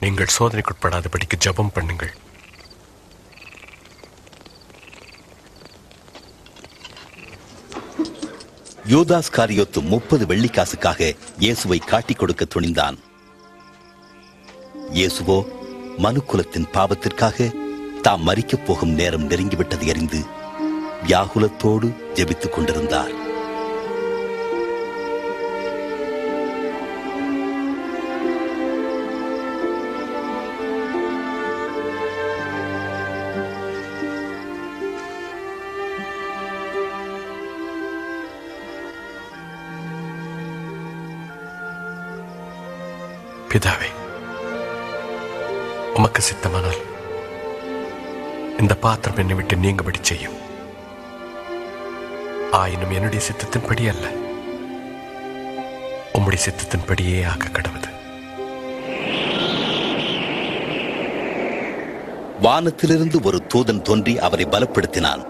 [SPEAKER 12] நீங்கள் சோதனைக்குட்படாதபடிக்கு ஜெபம் பண்ணுங்கள்.
[SPEAKER 1] யூதாஸ் காரியோத்து 30 வெள்ளிக்காசுக்காக இயேசுவை காட்டிக் கொடுக்க துணிந்தான். இயேசுவோ மனுக்குலத்தின் பாவத்திற்காக தாம் மரிக்கப் போகும் நேரம் நெருங்கிவிட்டது அறிந்து வியாகுலத்தோடு ஜெபித்துக் கொண்டிருந்தார்.
[SPEAKER 12] பிதாவே, உமக்கு சித்தமானால் இந்த பாத்திரம் என்னை விட்டு நீங்கும்படி செய்யும். ஆயினும் என்னுடைய சித்தத்தின்படி அல்ல, உம்முடைய சித்தத்தின்படியே ஆக கடவுது.
[SPEAKER 1] வானத்திலிருந்து ஒரு தூதன் தோன்றி அவரை பலப்படுத்தினான்.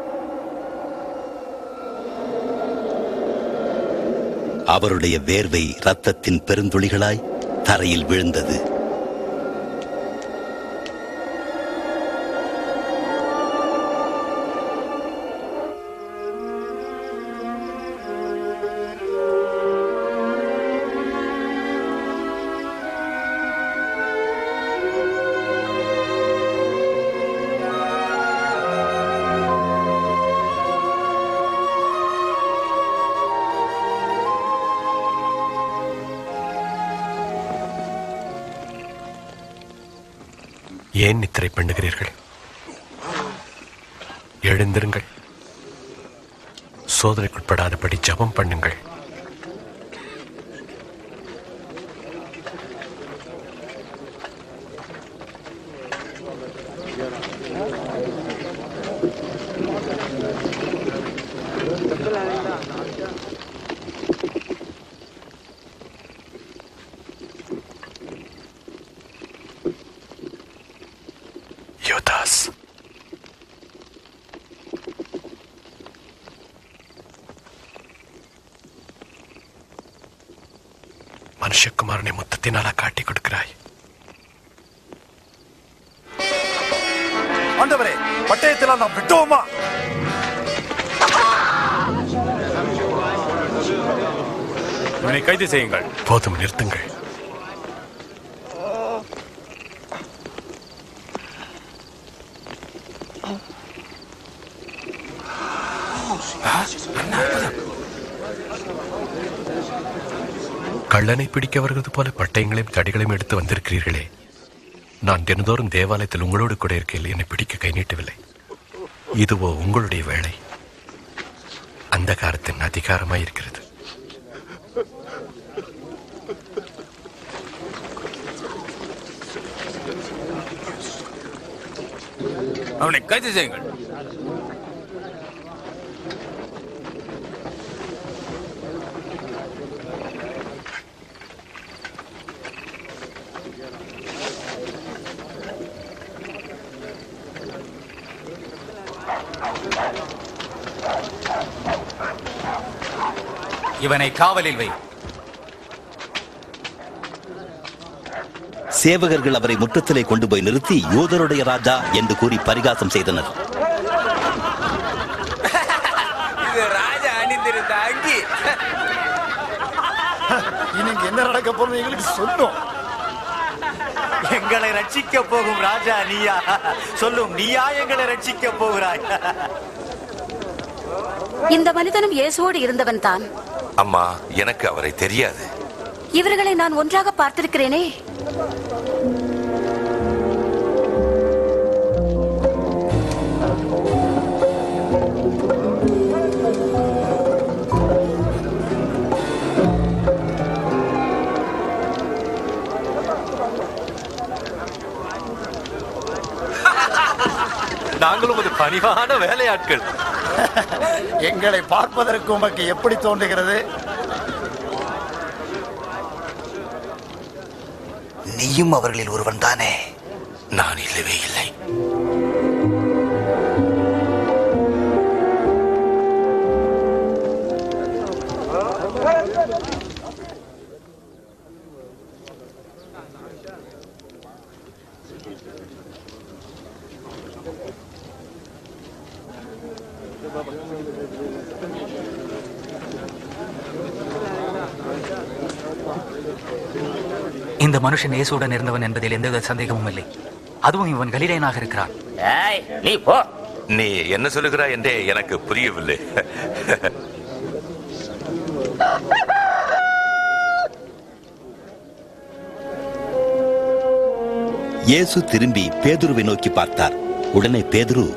[SPEAKER 1] அவருடைய வேர்வை இரத்தத்தின் பெருந்துளிகளாய் தரையில் விழுந்தது.
[SPEAKER 12] ஏன் நித்திரை பண்ணுகிறீர்கள்? எழுந்திருங்கள், சோதனைக்குட்படாதபடி ஜெபம் பண்ணுங்கள். யூதாஸ், மனுஷகுமாரனை முத்தத்தினால காட்டி கொடுக்கிறாய்?
[SPEAKER 13] ஆண்டவரே, பட்டயத்தில் நாம் விட்டோமா?
[SPEAKER 8] இவனை கைது செய்யுங்கள்.
[SPEAKER 12] போதும், நிறுத்துங்கள். கள்ளனை பிடிக்க வருவது போல பட்டயங்களையும் தடிகளையும் எடுத்து வந்திருக்கிறீர்களே. நான் தினந்தோறும் தேவாலயத்தில் உங்களோடு கூட இருக்கையில் என்னை பிடிக்க கை நீட்டவில்லை. இதுவோ உங்களுடைய வேலை. அந்த காரத்தின் அதிகாரமாய் இருக்கிறது.
[SPEAKER 8] அவனை கைது செய்யுங்கள்.
[SPEAKER 21] இவனை காவலில் வை.
[SPEAKER 1] சேவகர்கள் அவரை முற்றத்திலே கொண்டு போய் நிறுத்தி யூதருடைய ராஜா என்று கூறி பரிகாசம் செய்தனர்.
[SPEAKER 11] இது ராஜா அணிந்திருந்த அங்கி.
[SPEAKER 13] இன்னைக்கு என்ன நடக்க போறது எங்களுக்கு சொல்லும்.
[SPEAKER 21] எங்களை ரட்சிக்க போகும் ராஜா நீயா? சொல்லும், நீயா எங்களை ரட்சிக்க போகிறாய்?
[SPEAKER 15] இந்த மனிதனும் இயேசுவோடு இருந்தவன் தான்.
[SPEAKER 10] அம்மா, எனக்கு அவரை தெரியாது.
[SPEAKER 15] இவர்களை நான் ஒன்றாக பார்த்திருக்கிறேனே.
[SPEAKER 8] நாங்களும் ஒரு பணிவான வேலையாட்கள்.
[SPEAKER 13] எங்களை பார்ப்பதற்கு உமக்கு எப்படி தோன்றுகிறது?
[SPEAKER 11] நீயும் அவர்களில் ஒருவன் தானே?
[SPEAKER 10] நான் இல்லவே இல்லை.
[SPEAKER 19] இந்த மனுஷன் இயேசுடன் இருந்தவன் என்பதில் எந்தவித சந்தேகமும் இல்லை. அதுவும் இவன் கலிலேயனாக இருக்கிறான்.
[SPEAKER 6] நீ போ.
[SPEAKER 10] நீ என்ன சொல்லுகிறாய் என்றே எனக்கு புரியவில்லை.
[SPEAKER 1] இயேசு திரும்பி பேதுருவை நோக்கி பார்த்தார். உடனே பேதுரு,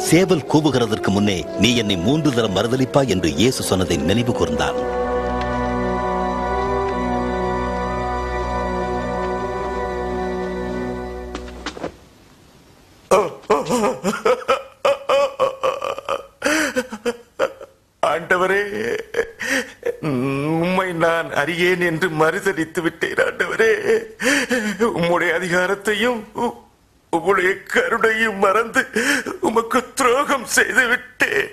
[SPEAKER 1] சேவல் கூவுகிறதற்கு முன்னே நீ என்னை 3 தரம் மறுதலிப்பாய் என்று இயேசு சொன்னதை நினைவு கூர்ந்தான்.
[SPEAKER 10] ஆண்டவரே, உம்மை நான் அறியேன் என்று மறுதலித்து விட்டேன். ஆண்டவரே, உம்முடைய அதிகாரத்தையும் உம்முடைய கருணையும் மறந்து உமக்கு துரோகம் செய்து விட்டேன்.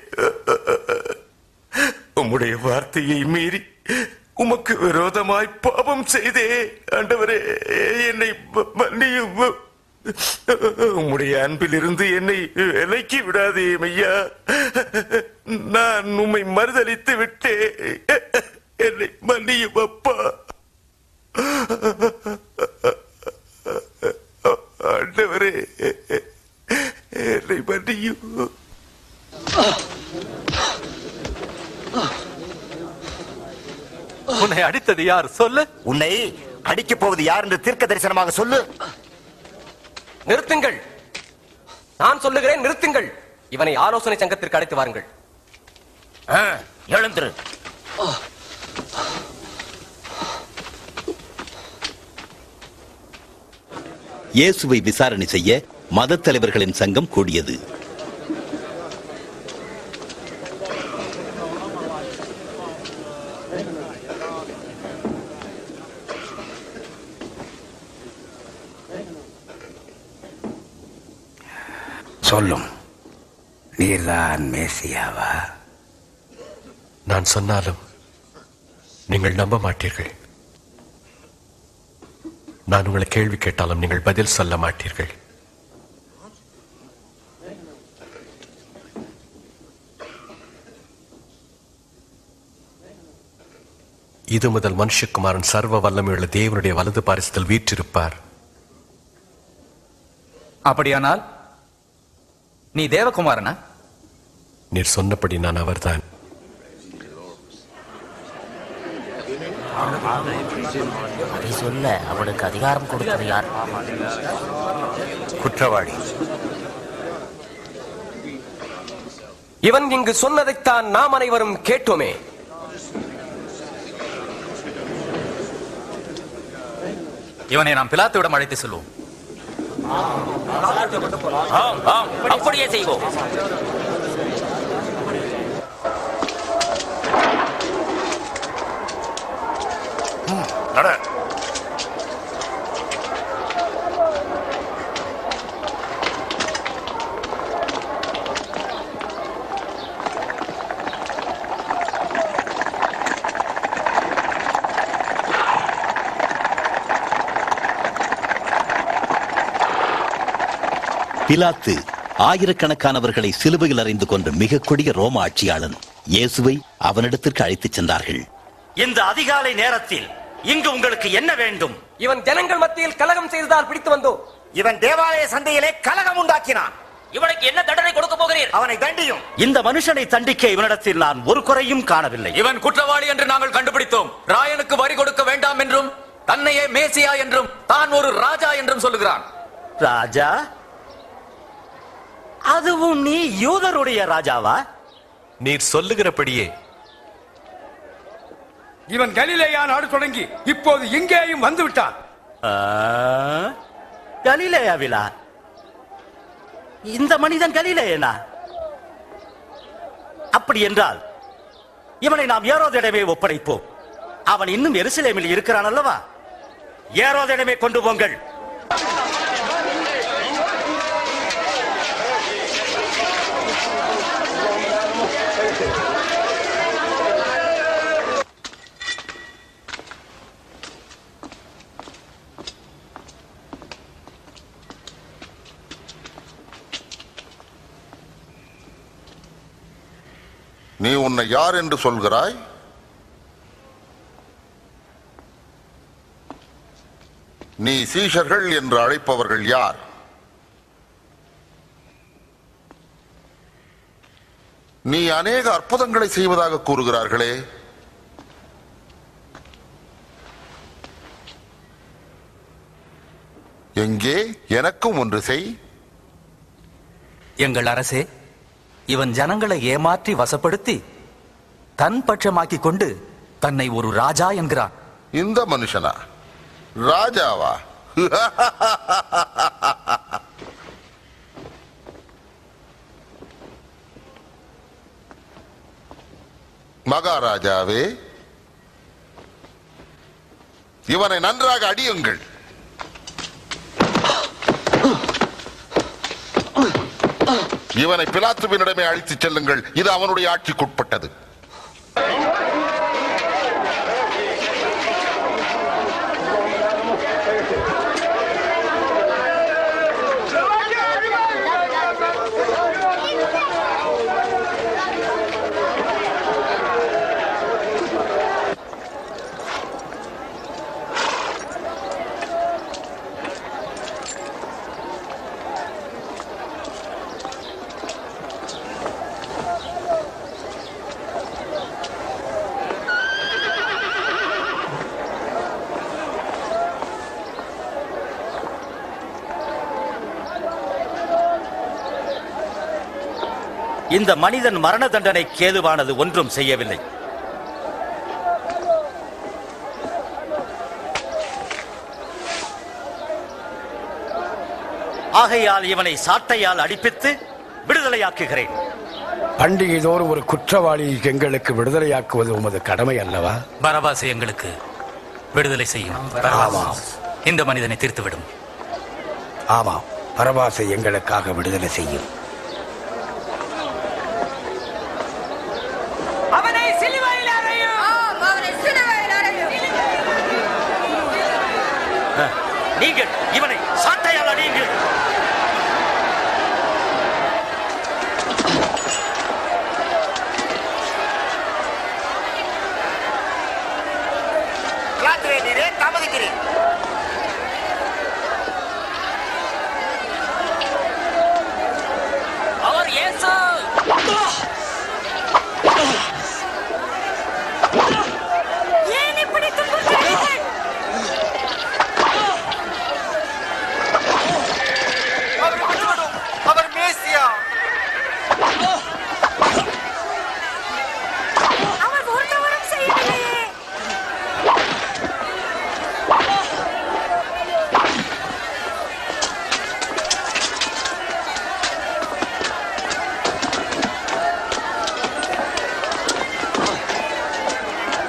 [SPEAKER 10] உம்முடைய வார்த்தையை மீறி உமக்கு விரோதமாய் பாவம் செய்தே. ஆண்டவரே, என்னை மன்னியும். உம்முடைய அன்பிலிருந்து என்னை விலக்கி விடாதே ஐயா. நான் உம்மை மறுதலித்து விட்டேன். என்னை மன்னியும் அப்பா. ஆண்டவரே, என்னை மன்னியும்.
[SPEAKER 8] உன்னை அடித்தது யார்? சொல்லு.
[SPEAKER 11] உன்னை அடிக்கப் போவது யார் என்று தீர்க்க தரிசனமாக சொல்லு.
[SPEAKER 17] நிறுத்துங்கள். நான் சொல்லுகிறேன், நிறுத்துங்கள். இவனை ஆலோசனை சங்கத்திற்கு அழைத்து வாருங்கள்.
[SPEAKER 6] எழுந்திரு.
[SPEAKER 1] இயேசுவை விசாரணை செய்ய மதத் தலைவர்களின் சங்கம் கூடியது.
[SPEAKER 14] சொல்லும், நீர்தான் மேசியாவா?
[SPEAKER 12] நான் சொன்னாலும் நீங்கள் நம்ப மாட்டீர்கள். நான் உங்களை கேள்வி கேட்டாலும் நீங்கள் பதில் சொல்ல மாட்டீர்கள். இது முதல் மனுஷகுமாரன் சர்வ வல்லமையுள்ள தேவனுடைய வலது பாரிசத்தில் வீற்றிருப்பார்.
[SPEAKER 21] அப்படியானால் நீ தேவகுமாரனா?
[SPEAKER 12] நீர் சொன்னபடி நான் அவர்தான்.
[SPEAKER 20] அதை சொல்ல அவனுக்கு அதிகாரம் கொடுத்தது யார்?
[SPEAKER 18] குற்றவாளி.
[SPEAKER 17] இவன் இங்கு சொன்னதைத்தான் நாம் அனைவரும் கேட்டோமே.
[SPEAKER 21] இவனை நாம் பிலாத்துவிடம் அழைத்து செல்வோம்.
[SPEAKER 6] அப்படியே செய்வோம்.
[SPEAKER 1] பிலாத்து ஆயிரக்கணக்கானவர்களை சிலுவையில் அறைந்து கொண்ட மிக கொடிய ரோம ஆட்சியாளன். இயேசுவை அவனிடத்திற்கு அழைத்துச் சென்றார்கள்.
[SPEAKER 6] இந்த அதிகாலை நேரத்தில் இங்கு உங்களுக்கு என்ன வேண்டும்?
[SPEAKER 17] இவன் ஜனங்கள் மத்தியில் கலகம் செய்ததால் பிடித்து வந்தோம்.
[SPEAKER 11] இவன் தேவாலய சந்தையிலே கலகம் உண்டாக்கினான்.
[SPEAKER 6] இவனுக்கு என்ன தண்டனை கொடுக்க போகிறீர்?
[SPEAKER 11] அவனை தண்டியும்.
[SPEAKER 6] இந்த மனுஷனை தண்டிக்க இவனிடத்தில் நான் ஒரு குறையும் காணவில்லை.
[SPEAKER 21] இவன் குற்றவாளி என்று நாங்கள் கண்டுபிடித்தோம். ராயனுக்கு வரி கொடுக்க வேண்டாம் என்றும் தன்னையே மேசியா என்றும் தான் ஒரு ராஜா என்றும் சொல்லுகிறான்.
[SPEAKER 6] ராஜா? அதுவும் நீ யூதருடைய ராஜாவா?
[SPEAKER 12] நீர் சொல்லுகிறபடியே.
[SPEAKER 14] இவன் கலிலேயா நாடு தொடங்கி இப்போது இங்கேயும் வந்து விட்டான்.
[SPEAKER 6] கலிலேயாவிலா? இந்த மனிதன் கலிலேயனா? அப்படி என்றால் இவனை நாம் ஏரோதிடமே ஒப்படைப்போம். அவன் இன்னும் எருசலேமில் இருக்கிறான் அல்லவா? ஏரோதிடமே கொண்டு போங்கள்.
[SPEAKER 2] நீ உன்னை யார் என்று சொல்கிறாய்? நீ சீஷர்கள் என்று அழைப்பவர்கள் யார்? நீ அநேக அற்புதங்களை செய்வதாக கூறுகிறார்களே, எங்கே? எனக்கும் ஒன்று செய்.
[SPEAKER 21] எங்கள் அரசே, இவன் ஜனங்களை ஏமாற்றி வசப்படுத்தி தன் பட்சமாக்கி கொண்டு தன்னை ஒரு ராஜா என்கிறான்.
[SPEAKER 2] இந்த மனுஷனா ராஜாவா? மகாராஜாவே, இவனை நன்றாக அடியுங்கள். இவனை பிலாத்துவினிடமே அழைத்துச் செல்லுங்கள். இது அவனுடைய ஆட்சிக்குட்பட்டது.
[SPEAKER 6] இந்த மனிதன் மரண தண்டனைக்கு ஏதுவானது ஒன்றும் செய்யவில்லை. ஆகையால் இவனை சாட்டையால் அடிப்பித்து விடுதலையாக்குகிறேன்.
[SPEAKER 14] பண்டிகை தோறும் ஒரு குற்றவாளி எங்களுக்கு விடுதலையாக்குவது உமது கடமை அல்லவா?
[SPEAKER 19] பரபாசை எங்களுக்கு விடுதலை செய்யும்.
[SPEAKER 14] ஆமாம்.
[SPEAKER 19] இந்த மனிதனை தீர்த்துவிடும்.
[SPEAKER 14] ஆமாம், பரபாசை எங்களுக்காக விடுதலை செய்யும்.
[SPEAKER 3] அவனை சிலுவையில் அறையும். அவனை சிலுவையில் அறையும்.
[SPEAKER 6] நீங்கள் இவனை சாட்டையால் அடியுங்கள்.
[SPEAKER 18] நீரே தாமதிக்கிறேன்.
[SPEAKER 20] அவர் இயேசு.
[SPEAKER 4] ஏன் இப்படி துன்புறுகிறீர்கள்?
[SPEAKER 18] அவர் மேசியா.
[SPEAKER 4] அவர் ஒரு தவறும் செய்யவில்லையே.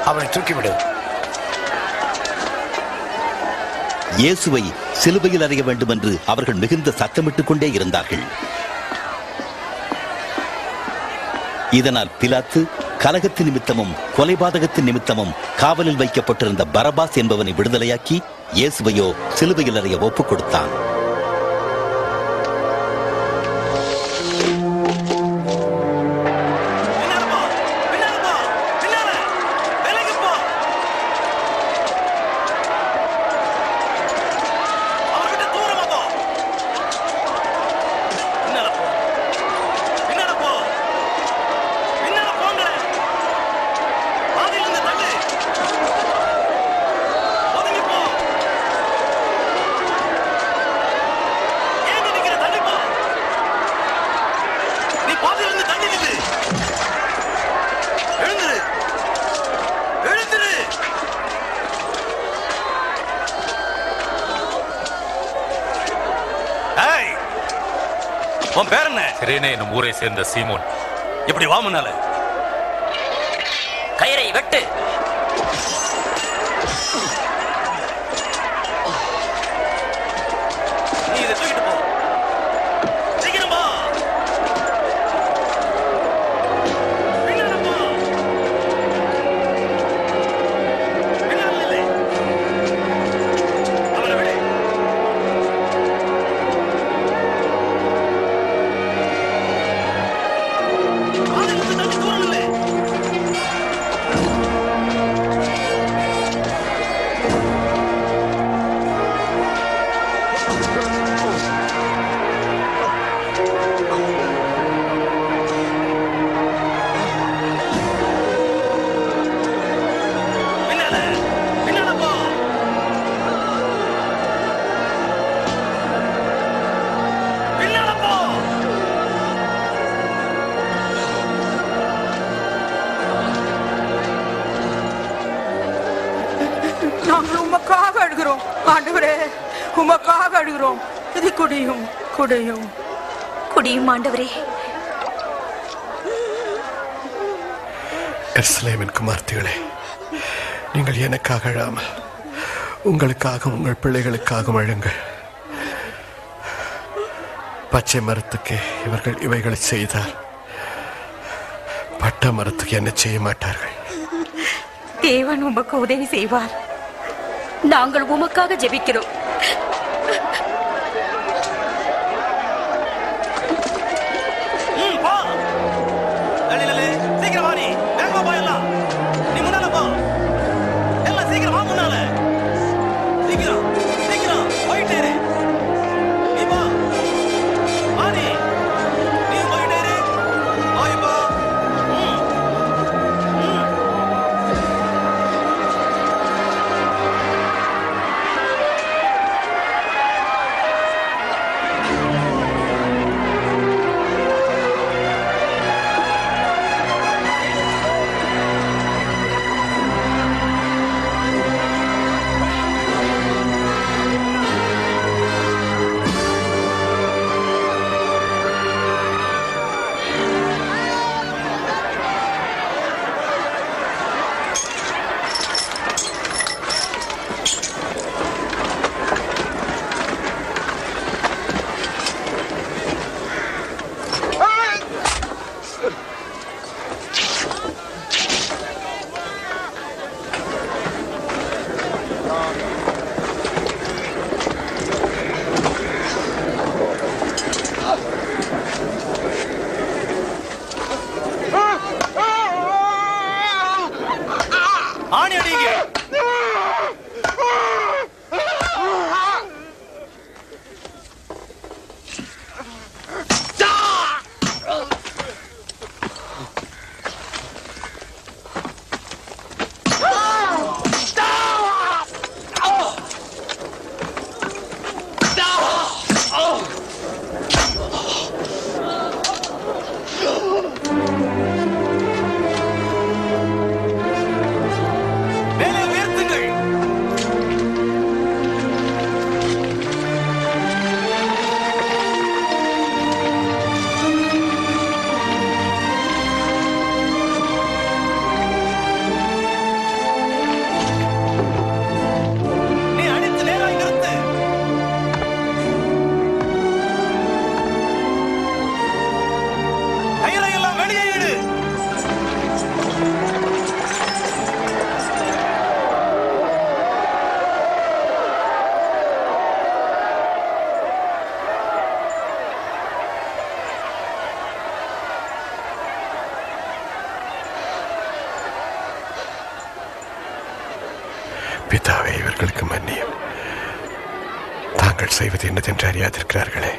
[SPEAKER 14] அவனை தூக்கிவிடு.
[SPEAKER 1] இயேசுவை சிலுவையில் அறைய வேண்டும் என்று அவர்கள் மிகுந்த சத்தமிட்டுக் கொண்டே இருந்தார்கள். இதனால் பிலாத்து கலகத்தின் நிமித்தமும் கொலைபாதகத்தின் நிமித்தமும் காவலில் வைக்கப்பட்டிருந்த பரபாஸ் என்பவனை விடுதலையாக்கி இயேசுவையோ சிலுவையில் அறைய ஒப்புக் கொடுத்தான்.
[SPEAKER 6] உன் பேர் என்ன?
[SPEAKER 8] சிரேனே என்னும் ஊரை சேர்ந்த சீமோன்.
[SPEAKER 6] இப்படி வா முன்னால.
[SPEAKER 20] கயிறை வெட்டு.
[SPEAKER 6] நீ இதை தூக்கிட்டு போ. சீக்கிரம் போ. பின்னால போ. பின்னால இல்லை. அவனை விடு.
[SPEAKER 3] நாங்கள் உமக்காக அழுகிறோம் ஆண்டவரே, உமக்காக அழுகிறோம். இது குடியும் குடியும்
[SPEAKER 4] குடியும் ஆண்டவரே.
[SPEAKER 12] எருசலேமின் குமார்த்திகளே, நீங்கள் எனக்காக அழாமல் உங்களுக்காக உங்கள் பிள்ளைகளுக்காக அழுங்கள். பச்சை மரத்துக்கு இவர்கள் இவைகளை செய்தால் பட்ட மரத்துக்கு என்ன செய்ய மாட்டார்கள்.
[SPEAKER 4] தேவன் உமக்கு உதவி செய்வார். நாங்கள் உமக்காக ஜெபிக்கிறோம்.
[SPEAKER 6] சீக்கிரம் வா. நீ வேகமா போ. எல்லாம் நீ முன்னால போ. எல்லாம் சீக்கிரம் வா முன்னால. சீக்கிரம் சீக்கிரம் போயிட்டே இரு. நீ போ. வா நீ போயிட்டே இரு. போய் போ. ஆணி அடிங்க.
[SPEAKER 12] பிதாவே, இவர்களுக்கு மன்னியும். தாங்கள் செய்வது என்னதென்று அறியாதிருக்கிறார்களே.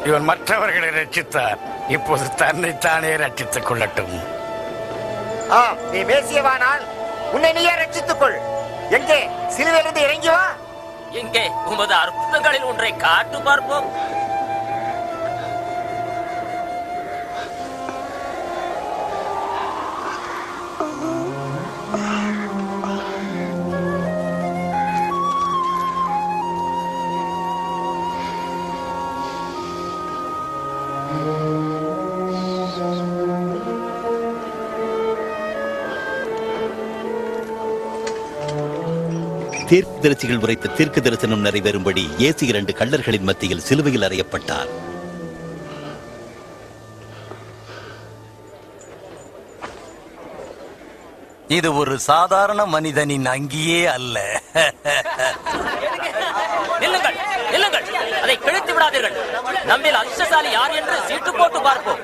[SPEAKER 14] இவன் மற்றவர்களை ரட்சித்தார், இப்போது தன்னைத்தானே ரட்சித்துக் கொள்ளட்டும்.
[SPEAKER 18] நீ மேசியவானால் உன்னை நீயே ரட்சித்துக் கொள். எங்கே சிலுவையிலிருந்து இறங்கி வா.
[SPEAKER 9] எங்கே உமது அற்புதங்களில் ஒன்றை காட்டு பார்ப்போம்.
[SPEAKER 1] தீர்க்கதரிசிகள் உரைத்த தீர்க்க தரிசனம் நிறைவேறும்படி இயேசு 2 கள்ளர்களின் மத்தியில் சிலுவையில் அறையப்பட்டார்.
[SPEAKER 20] இது ஒரு சாதாரண மனிதனின் அங்கியே அல்ல.
[SPEAKER 9] நில்லுங்கள், நில்லுங்கள், அதை கிழித்து விடாதீர்கள். நம்மில் அதிர்ஷ்டசாலி யார் என்று சீட்டு போட்டு பார்ப்போம்.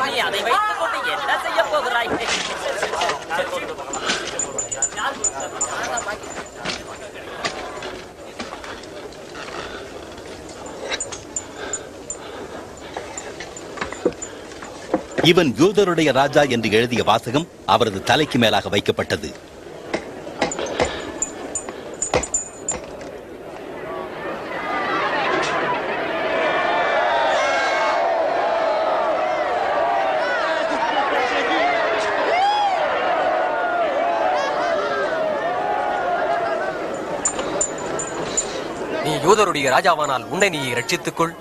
[SPEAKER 9] நீ அதை வைத்துக் கொண்டு என்ன செய்ய போகிறாய்?
[SPEAKER 1] இவன் யூதருடைய ராஜா என்று எழுதிய வாசகம் அவரது தலைக்கு மேலாக வைக்கப்பட்டது.
[SPEAKER 17] நீ யூதருடைய ராஜாவானால் உன்னை நீ ரட்சித்துக் கொள்.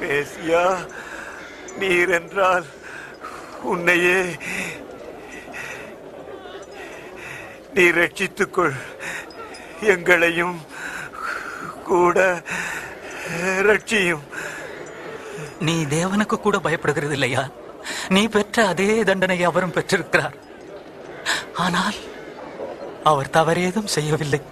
[SPEAKER 11] மேசியா, நீர் என்றால் உன்னையே நீ ரட்சித்துக்கொள், எங்களையும் கூட ரட்சியும்.
[SPEAKER 19] நீ தேவனுக்கு கூட பயப்படுகிறது இல்லையா? நீ பெற்ற அதே தண்டனை அவரும் பெற்றிருக்கிறார். ஆனால் அவர் தவறேதும் செய்யவில்லை.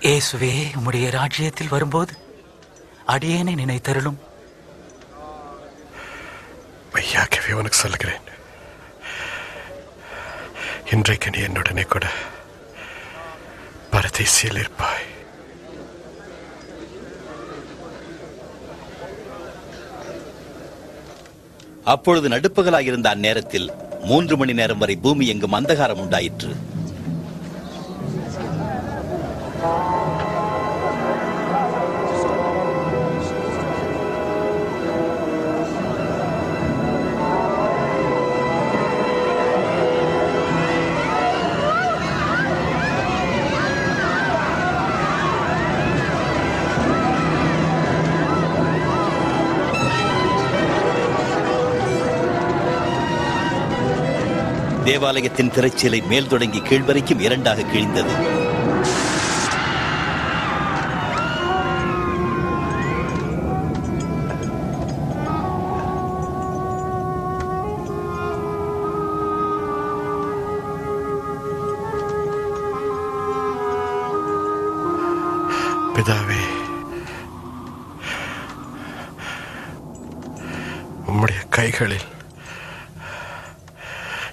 [SPEAKER 19] இயேசுவே, உம்முடைய ராஜ்யத்தில் வரும்போது
[SPEAKER 20] அடியேனை நினைத்தருளும்.
[SPEAKER 12] மெய்யாகவே உனக்கு சொல்கிறேன், இன்றைக்கு நீ என்னுடனே கூட பரதேசியில் இருப்பாய்.
[SPEAKER 1] அப்பொழுது நடுப்பகலாயிருந்த அந்நேரத்தில் 3 மணி நேரம் வரை பூமி எங்கும் அந்தகாரம் உண்டாயிற்று. தேவாலயத்தின் திரைச்சீலை மேல் தொடங்கி கீழ் வரைக்கும் 2ஆக கிழிந்தது.
[SPEAKER 12] பிதாவே, உம்முடைய கைகளில்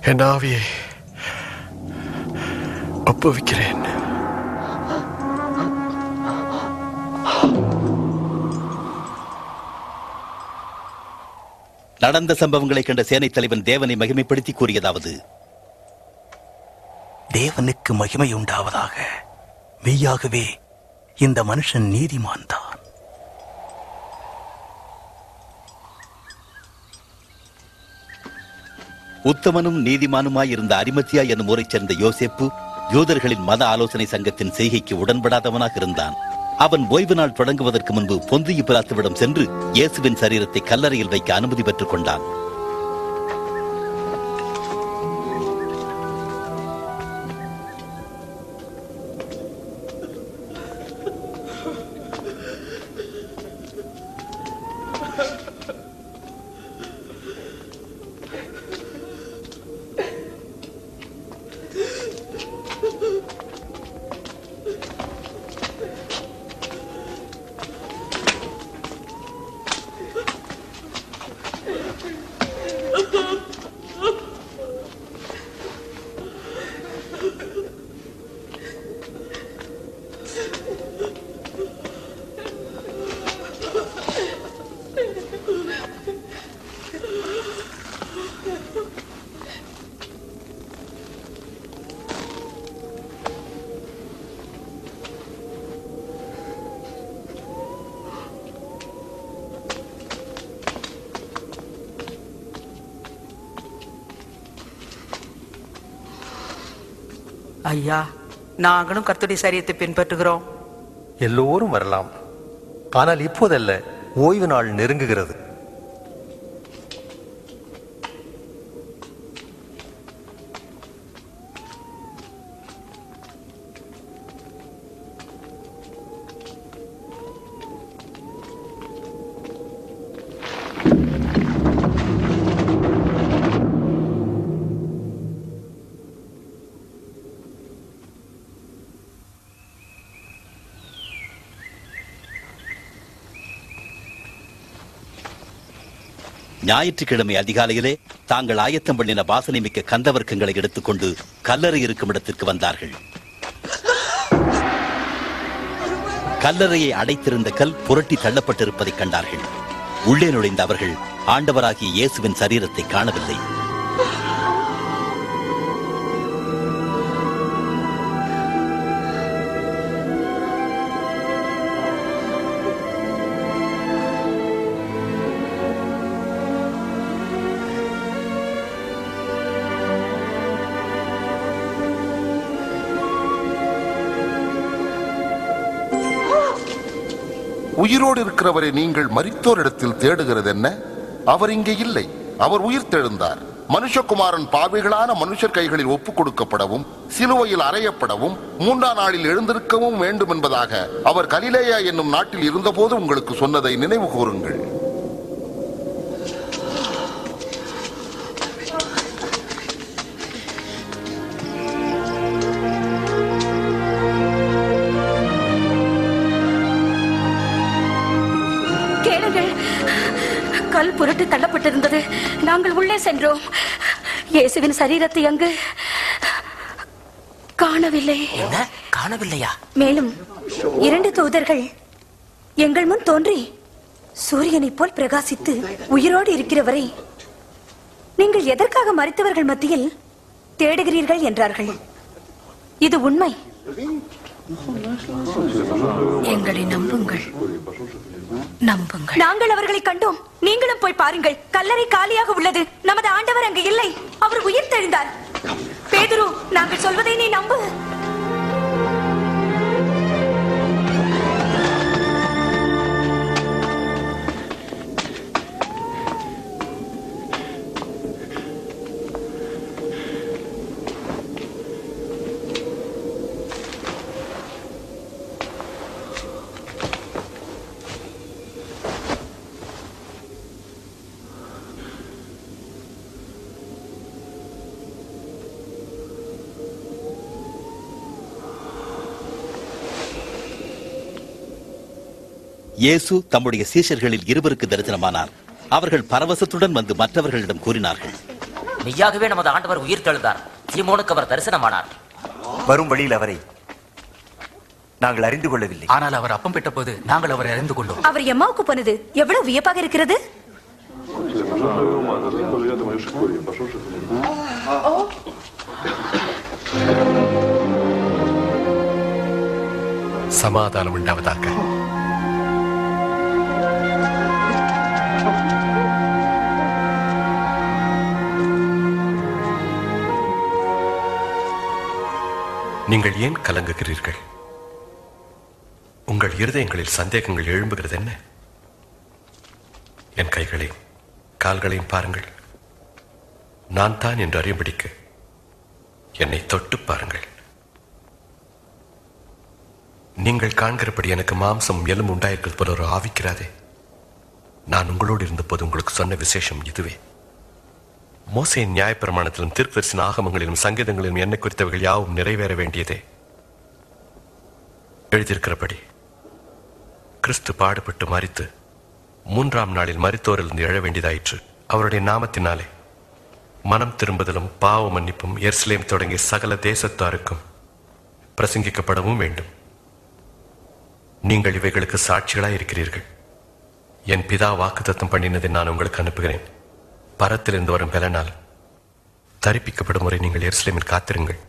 [SPEAKER 12] என் ஆவியை ஒப்புவிக்கிறேன்.
[SPEAKER 1] நடந்த சம்பவங்களை கண்ட சேனை தலைவன் தேவனை மகிமைப்படுத்தி கூறியதாவது:
[SPEAKER 20] தேவனுக்கு மகிமை உண்டாவதாக. மெய்யாகவே இந்த மனுஷன் நீதிமான் தான்.
[SPEAKER 1] உத்தமனும் நீதிமானுமாயிருந்த அரிமத்தியா என்னும் ஊரைச் சேர்ந்த யோசேப்பு யூதர்களின் மத ஆலோசனை சங்கத்தின் செய்கைக்கு உடன்படாதவனாக இருந்தான். அவன் ஓய்வு நாள் தொடங்குவதற்கு முன்பு பொந்தியு பிலாத்துவிடம் சென்று இயேசுவின் சரீரத்தை கல்லறையில் வைக்க அனுமதி பெற்றுக் கொண்டான்.
[SPEAKER 3] ஐயா, நாங்களும் கர்த்தருடைய சரியத்தை பின்பற்றுகிறோம்.
[SPEAKER 7] எல்லோரும் வரலாம், ஆனால் இப்போதல்ல, ஓய்வு நாள் நெருங்குகிறது.
[SPEAKER 1] ஞாயிற்றுக்கிழமை அதிகாலையிலே தாங்கள் ஆயத்தம் பண்ணின வாசனை மிக்க கந்தவர்க்கங்களை எடுத்துக்கொண்டு கல்லறை இருக்கும் இடத்திற்கு வந்தார்கள். கல்லறையை அடைத்திருந்த கல் புரட்டி தள்ளப்பட்டிருப்பதைக் கண்டார்கள். உள்ளே நுழைந்த அவர்கள் ஆண்டவராகிய இயேசுவின் சரீரத்தை காணவில்லை.
[SPEAKER 2] உயிரோடு இருக்கிறவரை நீங்கள் மரித்தோரிடத்தில் தேடுகிறது என்ன? அவர் இங்கே இல்லை, அவர் உயிர் தெழுந்தார். மனுஷகுமாரன் பாவிகளான மனுஷர் கைகளில் ஒப்புக் கொடுக்கப்படவும் சிலுவையில் அறையப்படவும் 3ஆம் நாளில் எழுந்திருக்கவும் வேண்டும் என்பதாக அவர் கலிலேயா என்னும் நாட்டில் இருந்தபோது உங்களுக்கு சொன்னதை நினைவு கூறுங்கள்.
[SPEAKER 15] பாருங்கள், கல் புரட்டு தள்ளப்பட்டிருந்தது. நாங்கள் உள்ளே சென்றோம். இயேசுவின் சரீரத்தை அங்கு காணவில்லை.
[SPEAKER 9] என்ன காணவில்லையா?
[SPEAKER 4] மேலும் 2 தூதர்கள் எங்கள் முன் தோன்றி சூரியனைப் போல் பிரகாசித்து உயிரோடு இருக்கிறவரை நீங்கள் எதற்காக மரித்தவர்கள் மத்தியில் தேடுகிறீர்கள் என்றார்கள். இது உண்மை.
[SPEAKER 15] எங்களை நம்புங்கள், நம்புங்கள்.
[SPEAKER 4] நாங்கள் அவர்களை கண்டோம். நீங்களும் போய் பாருங்கள். கல்லறை காலியாக உள்ளது. நமது ஆண்டவர் அங்கு இல்லை. அவர் உயிர் தெழுந்தார். பேதுரு, நாங்கள் சொல்வதை நீ நம்பு.
[SPEAKER 1] இயேசு தம்முடைய சீஷர்களில் 2 தரிசனமானார். அவர்கள் பரவசத்துடன் வந்து மற்றவர்களிடம் கூறினார்கள்,
[SPEAKER 9] மெய்யாகவே நமது ஆண்டவர் உயிர் தெழுந்தார். சீமோனுக்கு அவர் தரிசனமானார்.
[SPEAKER 5] வரும் வழியில் அவரை நாங்கள் அறிந்து கொள்ளவில்லை.
[SPEAKER 19] ஆனால் அவர் அப்பம் பெற்ற போது நாங்கள் அவரை அறிந்து கொண்டோம்.
[SPEAKER 4] அவர் எம்மாவுக்கு போனது எவ்வளவு வியப்பாக இருக்கிறது.
[SPEAKER 12] சமாதானம் உண்டாவதாக. நீங்கள் ஏன் கலங்குகிறீர்கள்? உங்கள் இருதயங்களில் சந்தேகங்கள் எழும்புகிறது என்ன? என் கைகளையும் கால்களையும் பாருங்கள். நான் தான் என்று அறியும்படிக்கு என்னை தொட்டு பாருங்கள். நீங்கள் காண்கிறபடி எனக்கு மாம்சம் எலும்பு உண்டாயிருக்கிறது போல ஒரு ஆவிக்கிறாதே. நான் உங்களோடு இருந்தபோது உங்களுக்கு சொன்ன விசேஷம் இதுவே. மோசேயின் நியாயப்பிரமாணத்திலும் தீர்க்கதரிசன ஆகமங்களிலும் சங்கீதங்களிலும் என்னை குறித்தவர்கள் யாவும் நிறைவேற வேண்டியதே. எழுதியிருக்கிறபடி கிறிஸ்து பாடுபட்டு மரித்து 3ஆம் நாளில் மரித்தோரிலிருந்து எழ வேண்டியதாயிற்று. அவருடைய நாமத்தினாலே மனம் திரும்புதலும் பாவ மன்னிப்பும் எருசலேம் தொடங்கி சகல தேசத்தாருக்கும் பிரசங்கிக்கப்படவும் வேண்டும். நீங்கள் இவைகளுக்கு சாட்சிகளாய் இருக்கிறீர்கள். என் பிதா வாக்குத்தத்தம் பண்ணினதை நான் உங்களுக்கு அனுப்புகிறேன். பரத்திலிருந்து வரும் பலனால் தரிப்பிக்கப்படும் முறை நீங்கள் எருசலேமில் காத்திருங்கள்.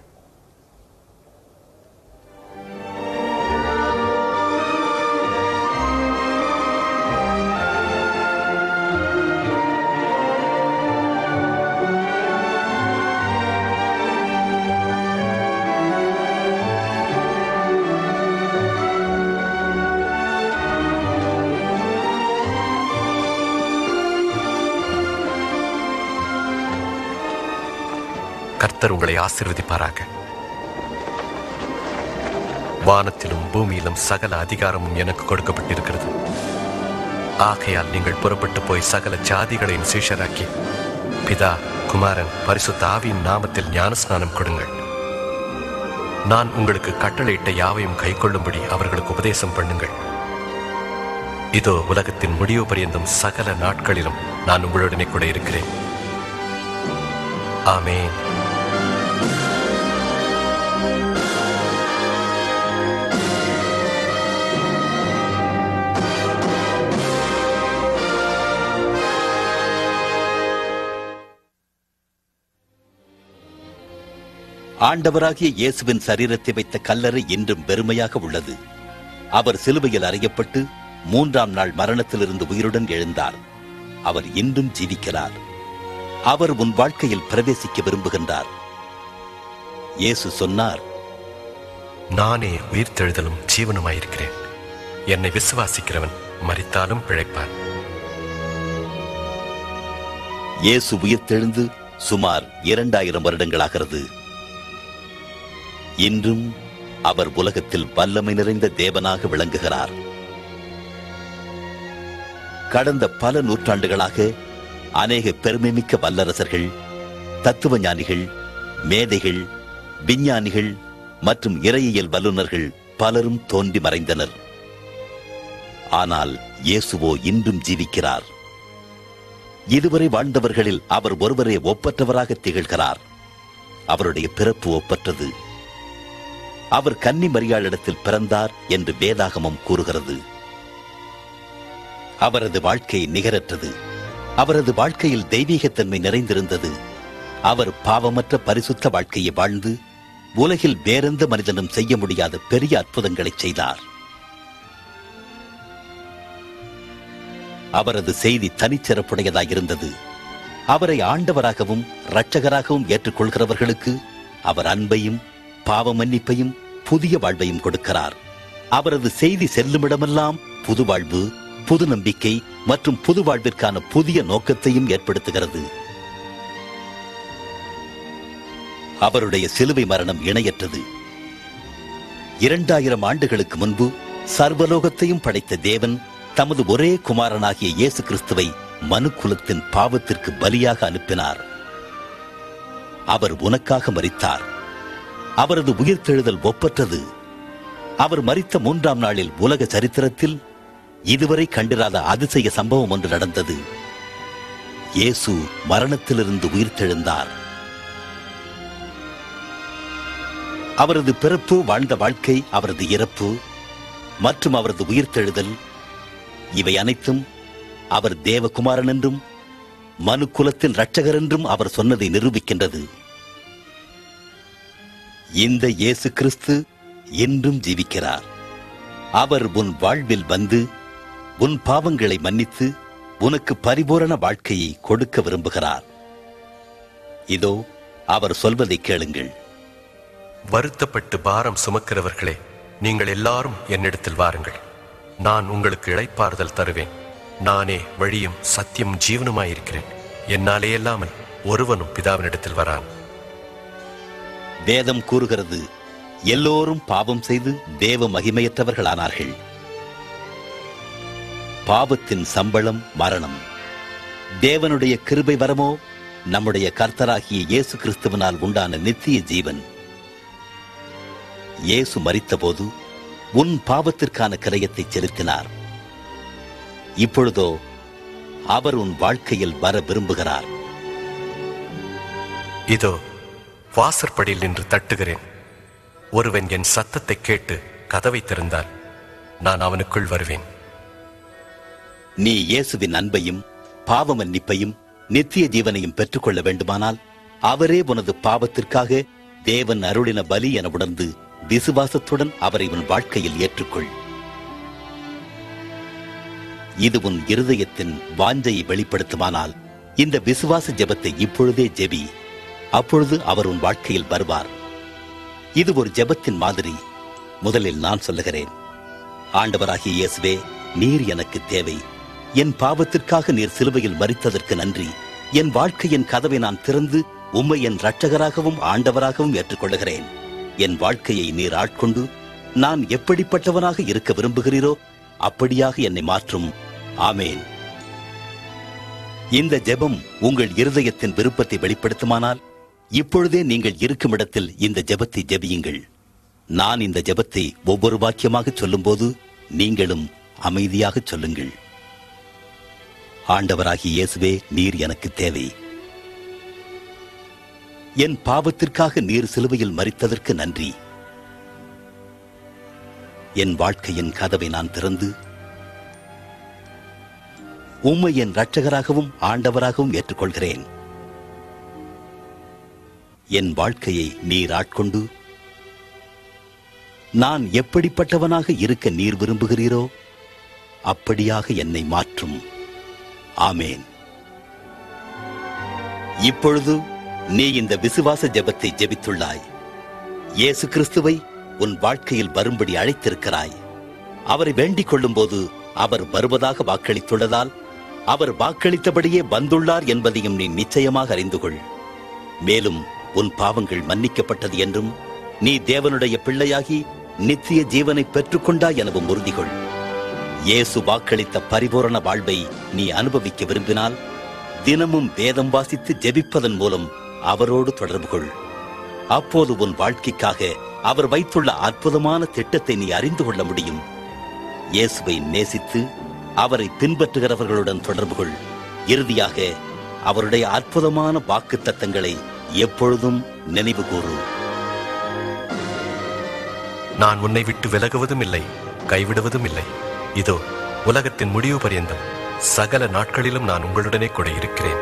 [SPEAKER 12] கர்த்தர் உங்களை ஆசீர்வதிப்பாராக. வானத்திலும் பூமியிலும் சகல அதிகாரமும் எனக்கு கொடுக்கப்பட்டிருக்கிறது. ஆகையால் நீங்கள் புறப்பட்டு போய் சகல ஜாதிகளையும் சீஷராக்கி பிதா, குமாரன், பரிசுத்த ஆவியின் நாமத்தில் ஞானஸ்நானம் கொடுங்கள். நான் உங்களுக்கு கட்டளையிட்ட யாவையும் கைக்கொள்ளும்படி அவர்களுக்கு உபதேசம் பண்ணுங்கள். இதோ உலகத்தின் முடிவு பரியந்தம் சகல நாட்களிலும் நான் உங்களுடனே கூட இருக்கிறேன். ஆமென்.
[SPEAKER 1] ஆண்டவராகிய இயேசுவின் சரீரத்தை வைத்த கல்லறை இன்றும் வெறுமையாக உள்ளது. அவர் சிலுவையில் அறையப்பட்டு 3ஆம் நாள் மரணத்திலிருந்து உயிருடன் எழுந்தார். அவர் இன்றும் ஜீவிக்கிறார். அவர் உன் வாழ்க்கையில் பிரவேசிக்க விரும்புகின்றார். இயேசு சொன்னார்,
[SPEAKER 12] நானே உயிர்த்தெழுதலும் ஜீவனுமாயிருக்கிறேன். என்னை விசுவாசிக்கிறவன் மரித்தாலும் பிழைப்பான்.
[SPEAKER 1] இயேசு உயிர்த்தெழுந்து சுமார் 2000 வருடங்களாகிறது. இன்றும் அவர் உலகத்தில் வல்லமை நிறைந்த தேவனாக விளங்குகிறார். கடந்த பல நூற்றாண்டுகளாக அநேக பெருமைமிக்க வல்லரசர்கள், தத்துவ ஞானிகள், மேதைகள், விஞ்ஞானிகள் மற்றும் இறையியல் வல்லுநர்கள் பலரும் தோன்றி மறைந்தனர். ஆனால் இயேசுவோ இன்றும் ஜீவிக்கிறார். இதுவரை வாழ்ந்தவர்களில் அவர் ஒருவரே ஒப்பற்றவராக திகழ்கிறார். அவருடைய பிறப்பு ஒப்பற்றது. அவர் கன்னி மரியாளிடத்தில் பிறந்தார் என்று வேதாகமம் கூறுகிறது. அவரது வாழ்க்கை நிகரற்றது. அவரது வாழ்க்கையில் தெய்வீகத்தன்மை நிறைந்திருந்தது. அவர் பாவமற்ற பரிசுத்த வாழ்க்கையை வாழ்ந்து உலகில் வேறெந்த மனிதனும் செய்ய முடியாத பெரிய அற்புதங்களை செய்தார். அவரது செய்தி தனிச்சிறப்புடையதாயிருந்தது. அவரை ஆண்டவராகவும் இரட்சகராகவும் ஏற்றுக்கொள்கிறவர்களுக்கு அவர் அன்பையும் பாவ மன்னிப்பையும் புதிய வாழ்வையும் கொடுக்கிறார். அவரது செய்தி செல்லுமிடமெல்லாம் புது வாழ்வு, புது நம்பிக்கை மற்றும் புது வாழ்விற்கான புதிய நோக்கத்தையும் ஏற்படுத்துகிறது. அவருடைய சிலுவை மரணம் இணையற்றது. 2000 ஆண்டுகளுக்கு முன்பு சர்வலோகத்தையும் படைத்த தேவன் தமது ஒரே குமாரனாகிய இயேசு கிறிஸ்துவை மனுக்குலத்தின் பாவத்திற்கு பலியாக அனுப்பினார். அவர் உனக்காக மரித்தார். அவரது உயிர்த்தெழுதல் ஒப்பற்றது. அவர் மரித்த 3ஆம் நாளில் உலக சரித்திரத்தில் இதுவரை கண்டிராத அதிசய சம்பவம் ஒன்று நடந்தது. இயேசு மரணத்திலிருந்து உயிர்த்தெழுந்தார். அவரது பிறப்பு, வாழ்ந்த வாழ்க்கை, அவரது இறப்பு மற்றும் அவரது உயிர்த்தெழுதல் இவை அனைத்தும் அவர் தேவகுமாரன் என்றும் மனு குலத்தின் இரட்சகர் என்றும் அவர் சொன்னதை நிரூபிக்கின்றது. இந்த இயேசு கிறிஸ்து என்றும் ஜீவிக்கிறார். அவர் உன் வாழ்வில் வந்து உன் பாவங்களை மன்னித்து உனக்கு பரிபூரண வாழ்க்கையை கொடுக்க விரும்புகிறார். இதோ அவர் சொல்வதை கேளுங்கள்.
[SPEAKER 12] வருத்தப்பட்டு பாரம் சுமக்கிறவர்களே, நீங்கள் எல்லாரும் என்னிடத்தில் வாருங்கள். நான் உங்களுக்கு இளைப்பாறுதல் தருவேன். நானே வழியும் சத்தியம் ஜீவனுமாயிருக்கிறேன். என்னாலே இல்லாமல் ஒருவனும் பிதாவினிடத்தில் வரான்.
[SPEAKER 1] வேதம் கூறுகிறது, எல்லோரும் பாவம் செய்து தேவ மகிமையற்றவர்களானார்கள். பாவத்தின் சம்பளம் மரணம். தேவனுடைய கிருபை வரமோ நம்முடைய கர்த்தராகிய இயேசு கிறிஸ்துவினால் உண்டான நித்திய ஜீவன். இயேசு மரித்தபோது உன் பாவத்திற்கான கிரயத்தை செலுத்தினார். இப்பொழுதோ அவர் உன் வாழ்க்கையில் வர விரும்புகிறார்.
[SPEAKER 12] இதோ வாசற்படியில் நின்று தட்டுகிறேன். ஒருவன் என் சத்தத்தை கேட்டு கதவை திறந்தால் நான் அவனுக்குள் வருவேன்.
[SPEAKER 1] நீ இயேசுவின் அன்பையும் பாவ மன்னிப்பையும் நித்திய ஜீவனையும் பெற்றுக்கொள்ள வேண்டுமானால் அவரே உனது பாவத்திற்காக தேவன் அருளின பலி என உணர்ந்து விசுவாசத்துடன் அவரை உன் வாழ்க்கையில் ஏற்றுக்கொள். இது உன் இருதயத்தின் வாஞ்சையை வெளிப்படுத்துமானால் இந்த விசுவாச ஜெபத்தை இப்பொழுதே ஜெபி. அப்பொழுது அவர் உன் வாழ்க்கையில் வருவார். இது ஒரு ஜெபத்தின் மாதிரி. முதலில் நான் சொல்லுகிறேன். ஆண்டவராகிய இயேசுவே, நீர் எனக்கு தேவை. என் பாவத்திற்காக நீர் சிலுவையில் மரித்ததற்கு நன்றி. என் வாழ்க்கையின் கதவை நான் திறந்து உம்மை என் இரட்சகராகவும் ஆண்டவராகவும் ஏற்றுக்கொள்ளுகிறேன். என் வாழ்க்கையை நீர் ஆட்கொண்டு நான் எப்படிப்பட்டவனாக இருக்க விரும்புகிறீரோ அப்படியாக என்னை மாற்றும். ஆமேன். இந்த ஜெபம் உங்கள் இருதயத்தின் விருப்பத்தை வெளிப்படுத்துமானால் இப்பொழுதே நீங்கள் இருக்கும் இடத்தில் இந்த ஜெபத்தை ஜெபியுங்கள். நான் இந்த ஜெபத்தை ஒவ்வொரு வாக்கியமாக சொல்லும்போது நீங்களும் அமைதியாக சொல்லுங்கள். ஆண்டவராகிய இயேசுவே, நீர் எனக்கு தேவை. என் பாவத்திற்காக நீர் சிலுவையில் மரித்ததற்கு நன்றி. என் வாழ்க்கையின் கதவை நான் திறந்து உம்மை என் இரட்சகராகவும் ஆண்டவராகவும் ஏற்றுக்கொள்கிறேன். என் வாழ்க்கையை நீர் ஆட்கொண்டு நான் எப்படிப்பட்டவனாக இருக்க நீர் விரும்புகிறீரோ அப்படியாக என்னை மாற்றும். ஆமேன். இப்பொழுது நீ இந்த விசுவாச ஜெபத்தை ஜெபித்துள்ளாய். இயேசு கிறிஸ்துவை உன் வாழ்க்கையில் வரும்படி அழைத்திருக்கிறாய். அவரை வேண்டிக் கொள்ளும் போது அவர் வருவதாக வாக்களித்துள்ளதால் அவர் வாக்களித்தபடியே வந்துள்ளார் என்பதையும் நீ நிச்சயமாக அறிந்து கொள். மேலும் உன் பாவங்கள் மன்னிக்கப்பட்டது என்றும் நீ தேவனுடைய பிள்ளையாகி நித்திய ஜீவனை பெற்றுக்கொண்டாய் எனவும் உறுதி கொள். இயேசு வாக்களித்த பரிபூரண வாழ்வை நீ அனுபவிக்க விரும்பினால் தினமும் வேதம் வாசித்து ஜெபிப்பதன் மூலம் அவரோடு தொடர்பு கொள். அப்போது உன் வாழ்க்கைக்காக அவர் வைத்துள்ள அற்புதமான திட்டத்தை நீ அறிந்து கொள்ள முடியும். இயேசுவை நேசித்து அவரை பின்பற்றுகிறவர்களுடன் தொடர்பு கொள். இறுதியாக அவருடைய அற்புதமான வாக்குத்தத்தங்களை எப்பொழுதும் நினைவு கூறு.
[SPEAKER 12] நான் உன்னை விட்டு விலகுவதும் இல்லை, கைவிடுவதும் இல்லை. இதோ உலகத்தின் முடிவு பரியந்தம் சகல நாட்களிலும் நான் உங்களுடனே கூட இருக்கிறேன்.